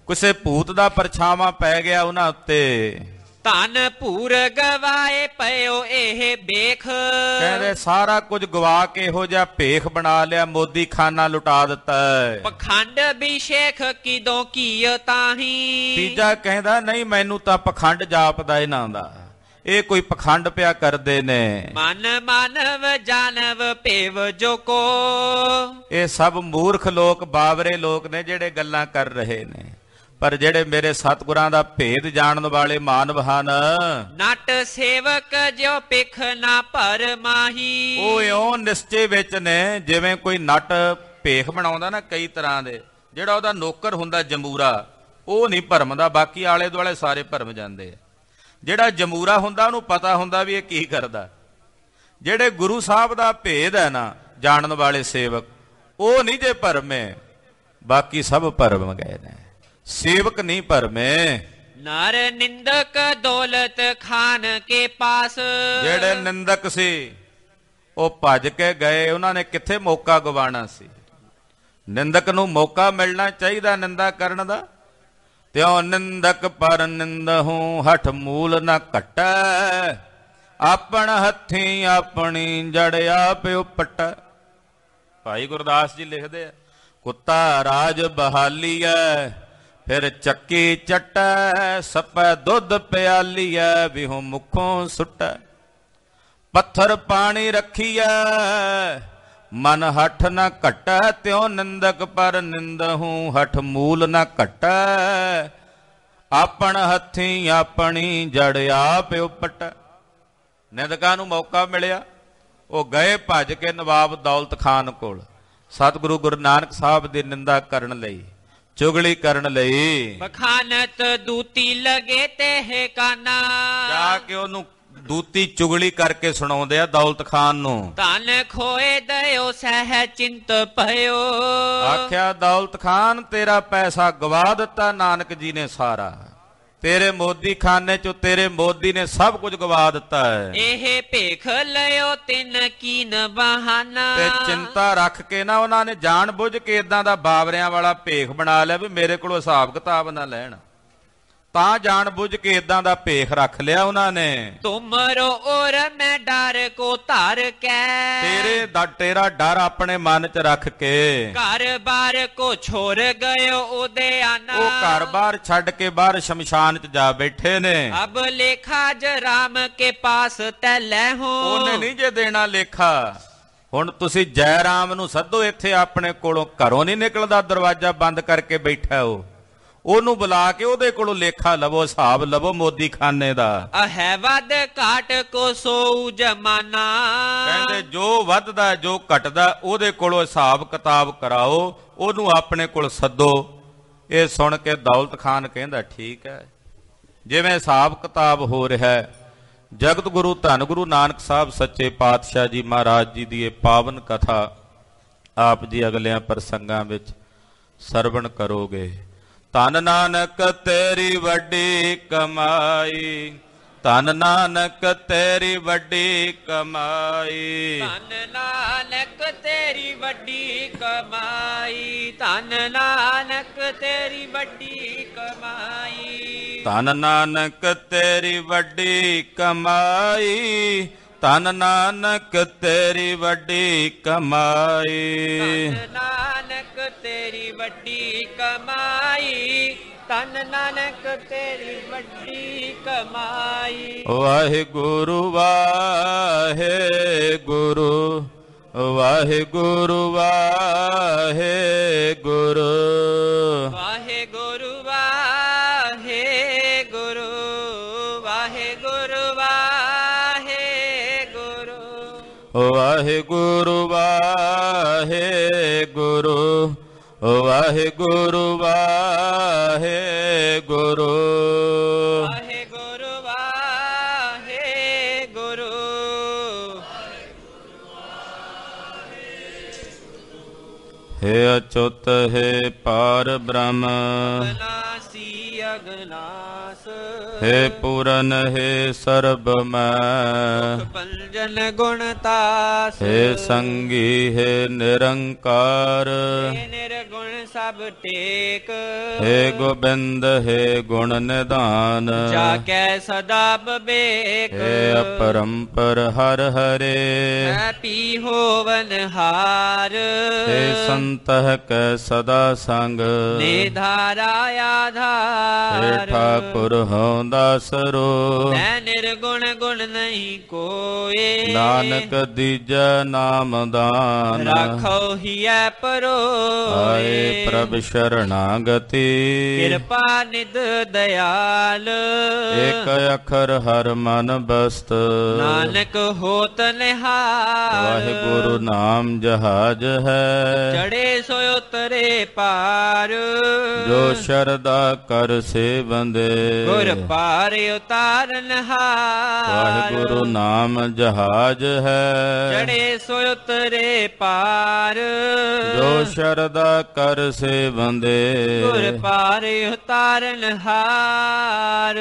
ਕਿਸੇ ਭੂਤ ਦਾ ਪਰਛਾਵਾਂ ਪੈ ਗਿਆ ਉਹਨਾਂ ਉੱਤੇ। ਧਨ ਭੂਰ ਗਵਾਏ ਪਇਓ ਇਹ ਬੇਖ, ਕਹਿੰਦੇ ਸਾਰਾ ਕੁਝ ਗਵਾ ਕੇ ਇਹੋ ਜਿਹਾ ਭੇਖ ਬਣਾ ਲਿਆ, ਮੋਦੀ ਖਾਨਾ ਲੁਟਾ ਦਿੱਤਾ। ਪਖੰਡ ਬਿਸ਼ੇਖ ਕਿਦੋਂ ਕੀਓ ਤਾਹੀ, ਤੀਜਾ ਕਹਿੰਦਾ ਨਹੀਂ ਮੈਨੂੰ ਤਾਂ ਪਖੰਡ ਜਾਪਦਾ ਇਹਨਾਂ ਦਾ, ਇਹ ਕੋਈ ਪਖੰਡ ਪਿਆ ਕਰਦੇ ਨੇ। ਮਨ ਮਾਨਵ ਜਾਨਵ ਭੇਵ ਜੋ ਕੋ, ਇਹ ਸਭ ਮੂਰਖ ਲੋਕ ਬਾਵਰੇ ਲੋਕ ਨੇ ਜਿਹੜੇ ਗੱਲਾਂ ਕਰ ਰਹੇ ਨੇ। ਪਰ ਜਿਹੜੇ ਮੇਰੇ ਸਤਿਗੁਰਾਂ ਦਾ ਭੇਦ ਜਾਣਨ ਵਾਲੇ ਮਾਨਵ ਹਨ, ਨਟ ਸੇਵਕ ਜਿਉ ਪਿਖ ਨਾ ਭਰ ਮਾਹੀ, ਉਹ ਇਉਂ ਨਿਸ਼ਚੇ ਵਿੱਚ ਨੇ ਜਿਵੇਂ ਕੋਈ ਨਟ ਭੇਖ ਬਣਾਉਂਦਾ ਨਾ ਕਈ ਤਰ੍ਹਾਂ ਦੇ। ਜਿਹੜਾ ਉਹਦਾ ਨੌਕਰ ਹੁੰਦਾ ਜਮੂਰਾ ਉਹ ਨਹੀਂ ਭਰਮਦਾ, ਬਾਕੀ ਆਲੇ ਦੁਆਲੇ ਸਾਰੇ ਭਰਮ ਜਾਂਦੇ ਆ। ਜਿਹੜਾ ਜਮੂਰਾ ਹੁੰਦਾ ਉਹਨੂੰ ਪਤਾ ਹੁੰਦਾ ਵੀ ਇਹ ਕੀ ਕਰਦਾ। ਜਿਹੜੇ ਗੁਰੂ ਸਾਹਿਬ ਦਾ ਭੇਦ ਹੈ ਨਾ ਜਾਣਨ ਵਾਲੇ ਸੇਵਕ, ਉਹ ਨਹੀਂ ਜੇ ਭਰਮੇ, ਬਾਕੀ ਸਭ ਭਰਮ ਗਏ ਨੇ, ਸੇਵਕ ਨਹੀਂ ਭਰਮੇ। ਨਰ ਨਿੰਦਕ ਦੌਲਤ ਖਾਨ ਕੇ ਪਾਸ, ਜਿਹੜੇ ਨਿੰਦਕ ਸੀ ਉਹ ਭੱਜ ਕੇ ਗਏ, ਉਹਨਾਂ ਨੇ ਕਿੱਥੇ ਮੌਕਾ ਗਵਾਣਾ ਸੀ। ਨਿੰਦਕ ਨੂੰ ਮੌਕਾ ਮਿਲਣਾ ਚਾਹੀਦਾ ਨਿੰਦਾ ਕਰਨ ਦਾ। ਤਿਉ ਨਿੰਦਕ ਪਰ ਨਿੰਦਹੂ ਹਠ ਮੂਲ ਨਾ ਘਟੈ, ਆਪਣ ਹੱਥੀਂ ਆਪਣੀ ਜੜ ਆਪ ਉਪਟੈ। ਭਾਈ ਗੁਰਦਾਸ ਜੀ ਲਿਖਦੇ ਆ, ਕੁੱਤਾ ਰਾਜ ਬਹਾਲੀਐ ਫਿਰ ਚੱਕੀ ਚੱਟੈ, ਸਪੈ ਦੁੱਧ ਪਿਆਲੀਐ ਵਿਹੂ ਮੁਖੋਂ ਸੁੱਟੈ। ਪੱਥਰ ਪਾਣੀ ਰੱਖੀਐ ਮਨ ਹਠ ਨ ਘਟੈ, ਤਿਉ ਨਿੰਦਕ ਪਰ ਨਿੰਦਹੂ ਹਠ ਮੂਲ ਨ ਘਟੈ, ਆਪਣ ਹੱਥੀਂ ਆਪਣੀ ਜੜ ਆਪ ਉਪਟੈ। ਨਿੰਦਕਾਂ ਨੂੰ ਮੌਕਾ ਮਿਲਿਆ, ਉਹ ਗਏ ਭੱਜ ਕੇ ਨਵਾਬ ਦੌਲਤ ਖਾਨ ਕੋਲ ਸਤਿਗੁਰੂ ਗੁਰੂ ਨਾਨਕ ਸਾਹਿਬ ਦੀ ਨਿੰਦਾ ਕਰਨ ਲਈ, ਚੁਗਲੀ ਕਰਨ ਲਈ। ਬਖਾਨਤ ਦੂਤੀ ਲਗੇ ਤੇ ਕਾਨਾ, ਜਾ ਕੇ ਉਹਨੂੰ ਦੂਤੀ ਚੁਗਲੀ ਕਰਕੇ ਸੁਣਾਉਂਦੇ ਆ ਦੌਲਤ ਖਾਨ ਨੂੰ। ਧਨ ਖੋਏ ਦਇਓ ਸਹਿ ਚਿੰਤ ਭਇਓ, ਆਖਿਆ ਦੌਲਤ ਖਾਨ ਤੇਰਾ ਪੈਸਾ ਗਵਾ ਦਿੱਤਾ ਨਾਨਕ ਜੀ ਨੇ ਸਾਰਾ, ਤੇਰੇ ਮੋਦੀ ਖਾਨੇ ਚੋਂ ਤੇਰੇ ਮੋਦੀ ਨੇ ਸਭ ਕੁਝ ਗਵਾ ਦਿੱਤਾ ਹੈ। ਇਹ ਭੇਖ ਲਿਓ ਤਿੰਨ ਕੀਨ ਬਹਾਨਾ, ਤੇ ਚਿੰਤਾ ਰੱਖ ਕੇ ਨਾ ਉਹਨਾਂ ਨੇ ਜਾਣ ਬੁੱਝ ਕੇ ਇਦਾਂ ਦਾ ਬਾਬਰਿਆਂ ਵਾਲਾ ਭੇਖ ਬਣਾ ਲਿਆ ਵੀ ਮੇਰੇ ਕੋਲੋਂ ਹਿਸਾਬ ਕਿਤਾਬ ਨਾ ਲੈਣ, ਤਾਂ ਜਾਣ ਬੁੱਝ ਕੇ ਇਦਾਂ ਦਾ ਭੇਖ ਰੱਖ ਲਿਆ ਉਹਨਾਂ ਨੇ। ਤੁਮਰੋ ਔਰ ਮੈਂ ਡਰ ਕੋ ਧਰ ਕੇ, ਤੇਰਾ ਡਰ ਆਪਣੇ ਮਨ ਚ ਰੱਖ ਕੇ ਘਰ ਬਾਰ ਕੋ ਛੋੜ ਗਇਓ ਉਹਦੇ ਆਨਾ, ਉਹ ਘਰ ਬਾਰ ਛੱਡ ਕੇ ਬਾਹਰ ਸ਼ਮਸ਼ਾਨ ਚ ਜਾ ਬੈਠੇ ਨੇ। ਅਬ ਲੇਖਾ ਜ ਰਾਮ ਕੇ ਪਾਸ ਤੈ ਲੈ ਹੋ, ਉਹਨੇ ਨਹੀਂ ਜੇ ਦੇਣਾ ਲੇਖਾ। ਹੁਣ ਤੁਸੀਂ ਜੈ ਰਾਮ ਨੂੰ ਸੱਦੋ ਇੱਥੇ ਆਪਣੇ ਕੋਲੋਂ, ਘਰੋਂ ਨਹੀਂ ਨਿਕਲਦਾ, ਦਰਵਾਜ਼ਾ ਬੰਦ ਕਰਕੇ ਬੈਠਾ ਉਹਨੂੰ ਬੁਲਾ ਕੇ ਉਹਦੇ ਕੋਲੋਂ ਲੇਖਾ ਲਵੋ, ਹਿਸਾਬ ਲਵੋ ਮੋਦੀ ਖਾਨੇ ਦਾ। ਅਹੈ ਵੱਧ ਘਾਟ ਕੋ ਸੋਊ ਜਮਾਨਾ, ਕਹਿੰਦੇ ਜੋ ਵੱਧਦਾ ਜੋ ਘਟਦਾ ਉਹਦੇ ਕੋਲੋਂ ਹਿਸਾਬ ਕਿਤਾਬ ਕਰਾਓ, ਉਹਨੂੰ ਆਪਣੇ ਕੋਲ ਸੱਦੋ। ਇਹ ਸੁਣ ਕੇ ਦੌਲਤ ਖਾਨ ਕਹਿੰਦਾ ਠੀਕ ਹੈ, ਜਿਵੇਂ ਹਿਸਾਬ ਕਿਤਾਬ ਹੋ ਰਿਹਾ ਹੈ। ਜਗਤ ਗੁਰੂ ਧੰਨ ਗੁਰੂ ਨਾਨਕ ਸਾਹਿਬ ਸੱਚੇ ਪਾਤਸ਼ਾਹ ਜੀ ਮਹਾਰਾਜ ਜੀ ਦੀ ਇਹ ਪਾਵਨ ਕਥਾ ਆਪ ਜੀ ਅਗਲਿਆਂ ਪ੍ਰਸੰਗਾਂ ਵਿੱਚ ਸਰਵਣ ਕਰੋਗੇ। ਧੰਨ ਨਾਨਕ ਤੇਰੀ ਵੱਡੀ ਕਮਾਈ, ਧੰਨ ਨਾਨਕ ਤੇਰੀ ਵੱਡੀ ਕਮਾਈ, ਧੰਨ ਨਾਨਕ ਤੇਰੀ ਵੱਡੀ ਕਮਾਈ, ਧੰਨ ਨਾਨਕ ਤੇਰੀ ਵੱਡੀ ਕਮਾਈ, ਧੰਨ ਨਾਨਕ ਤੇਰੀ ਵੱਡੀ ਕਮਾਈ, ਧੰਨ ਨਾਨਕ ਤੇਰੀ ਵੱਡੀ ਕਮਾਈ, ਧੰਨ ਨਾਨਕ ਤੇਰੀ ਵੱਡੀ ਕਮਾਈ, ਧੰਨ ਨਾਨਕ ਤੇਰੀ ਵੱਡੀ ਕਮਾਈ। ਵਾਹਿਗੁਰੂ ਵਾਹਿਗੁਰੂ, ਵਾਹਿਗੁਰੂ ਵਾਹਿਗੁਰੂ, ਵਾਹਿਗੁਰੂ ਵਾਹਿਗੁਰੂ, ਵਾਹਿਗੁਰੂ ਵਾਹਿਗੁਰੂ, ਵਾਹਿਗੁਰੂ ਵਾਹਿਗੁਰੂ, ਵਾਹਿਗੁਰੂ ਵਾਹਿਗੁਰੂ, ਵਾਹਿਗੁਰੂ ਵਾਹਿਗੁਰੂ। ਹੇ ਅਚੁੱਤ ਹੈ ਪਾਰ ਬ੍ਰਹਮ, ਅਗਨਾਸੀ ਅਗਨਾਸ, ਹੇ ਪੂਰਨ ਹੈ ਸਰਬ ਮੈਂ, ਪੰਜਨ ਗੁਣ ਤਾਸ, ਹੇ ਸੰਗੀ ਹੈ ਨਿਰੰਕਾਰ, ਹੇ ਨਿਰਗੁਣ ਸਭ ਟੇਕ, ਹੇ ਗੋਬਿੰਦ ਹੈ ਗੁਣ ਨਿਧਾਨ, ਜਾ ਕੈ ਸਦਾ ਬਵੇਕ, ਹੇ ਅਪਰੰਪਰ ਹਰ ਹਰੇ, ਹੈ ਪੀ ਹੋਵਨ ਹਾਰ, ਹੇ ਸੰਤਹ ਕੈ ਸਦਾ ਸੰਗ, ਨੇ ਧਾਰਾ ਆਧਾਰ, ਹੇ ਠਾਕੁਰ ਹਉ ਦਾਸਰੋ, ਮੈਂ ਨਿਰਗੁਣ ਗੁਣ ਨਹੀਂ ਕੋਏ, ਨਾਨਕ ਦੀਜੈ ਨਾਮ ਦਾਨ, ਰਾਖੋ ਹੀਐ ਪਰੋਏ, ਆਏ ਪ੍ਰਭ ਸ਼ਰਣਾਗਤੀ, ਕਿਰਪਾ ਨਿਧ ਦਇਆਲ, ਏਕ ਅਖਰ ਹਰ ਮਨ ਬਸਤ, ਨਾਨਕ ਹੋਤ ਨਿਹਾਲ, ਵਾਹਿਗੁਰੂ ਨਾਮ ਜਹਾਜ ਹੈ, ਚੜੇ ਸੋ ਉਤਰੇ ਪਾਰ, ਜੋ ਸ਼ਰਦਾ ਕਰ ਸੇਵੰਦੇ, ਗੁਰ ਪਾਰ ਉਤਾਰਨ ਹਾਰ, ਵਾਹਿਗੁਰੂ ਨਾਮ ਜਹਾਜ ਹੈ, ਚੜੇ ਸੋ ਉਤਰੇ ਪਾਰ, ਜੋ ਸ਼ਰਦਾ ਕਰ ਸੇਵੰਦੇ, ਗੁਰ ਪਾਰ ਉਤਾਰਨ ਹਾਰ।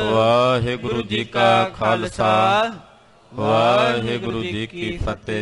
ਵਾਹਿਗੁਰੂ ਜੀ ਕਾ ਖਾਲਸਾ, ਵਾਹਿਗੁਰੂ ਜੀ ਕੀ ਫਤਿਹ।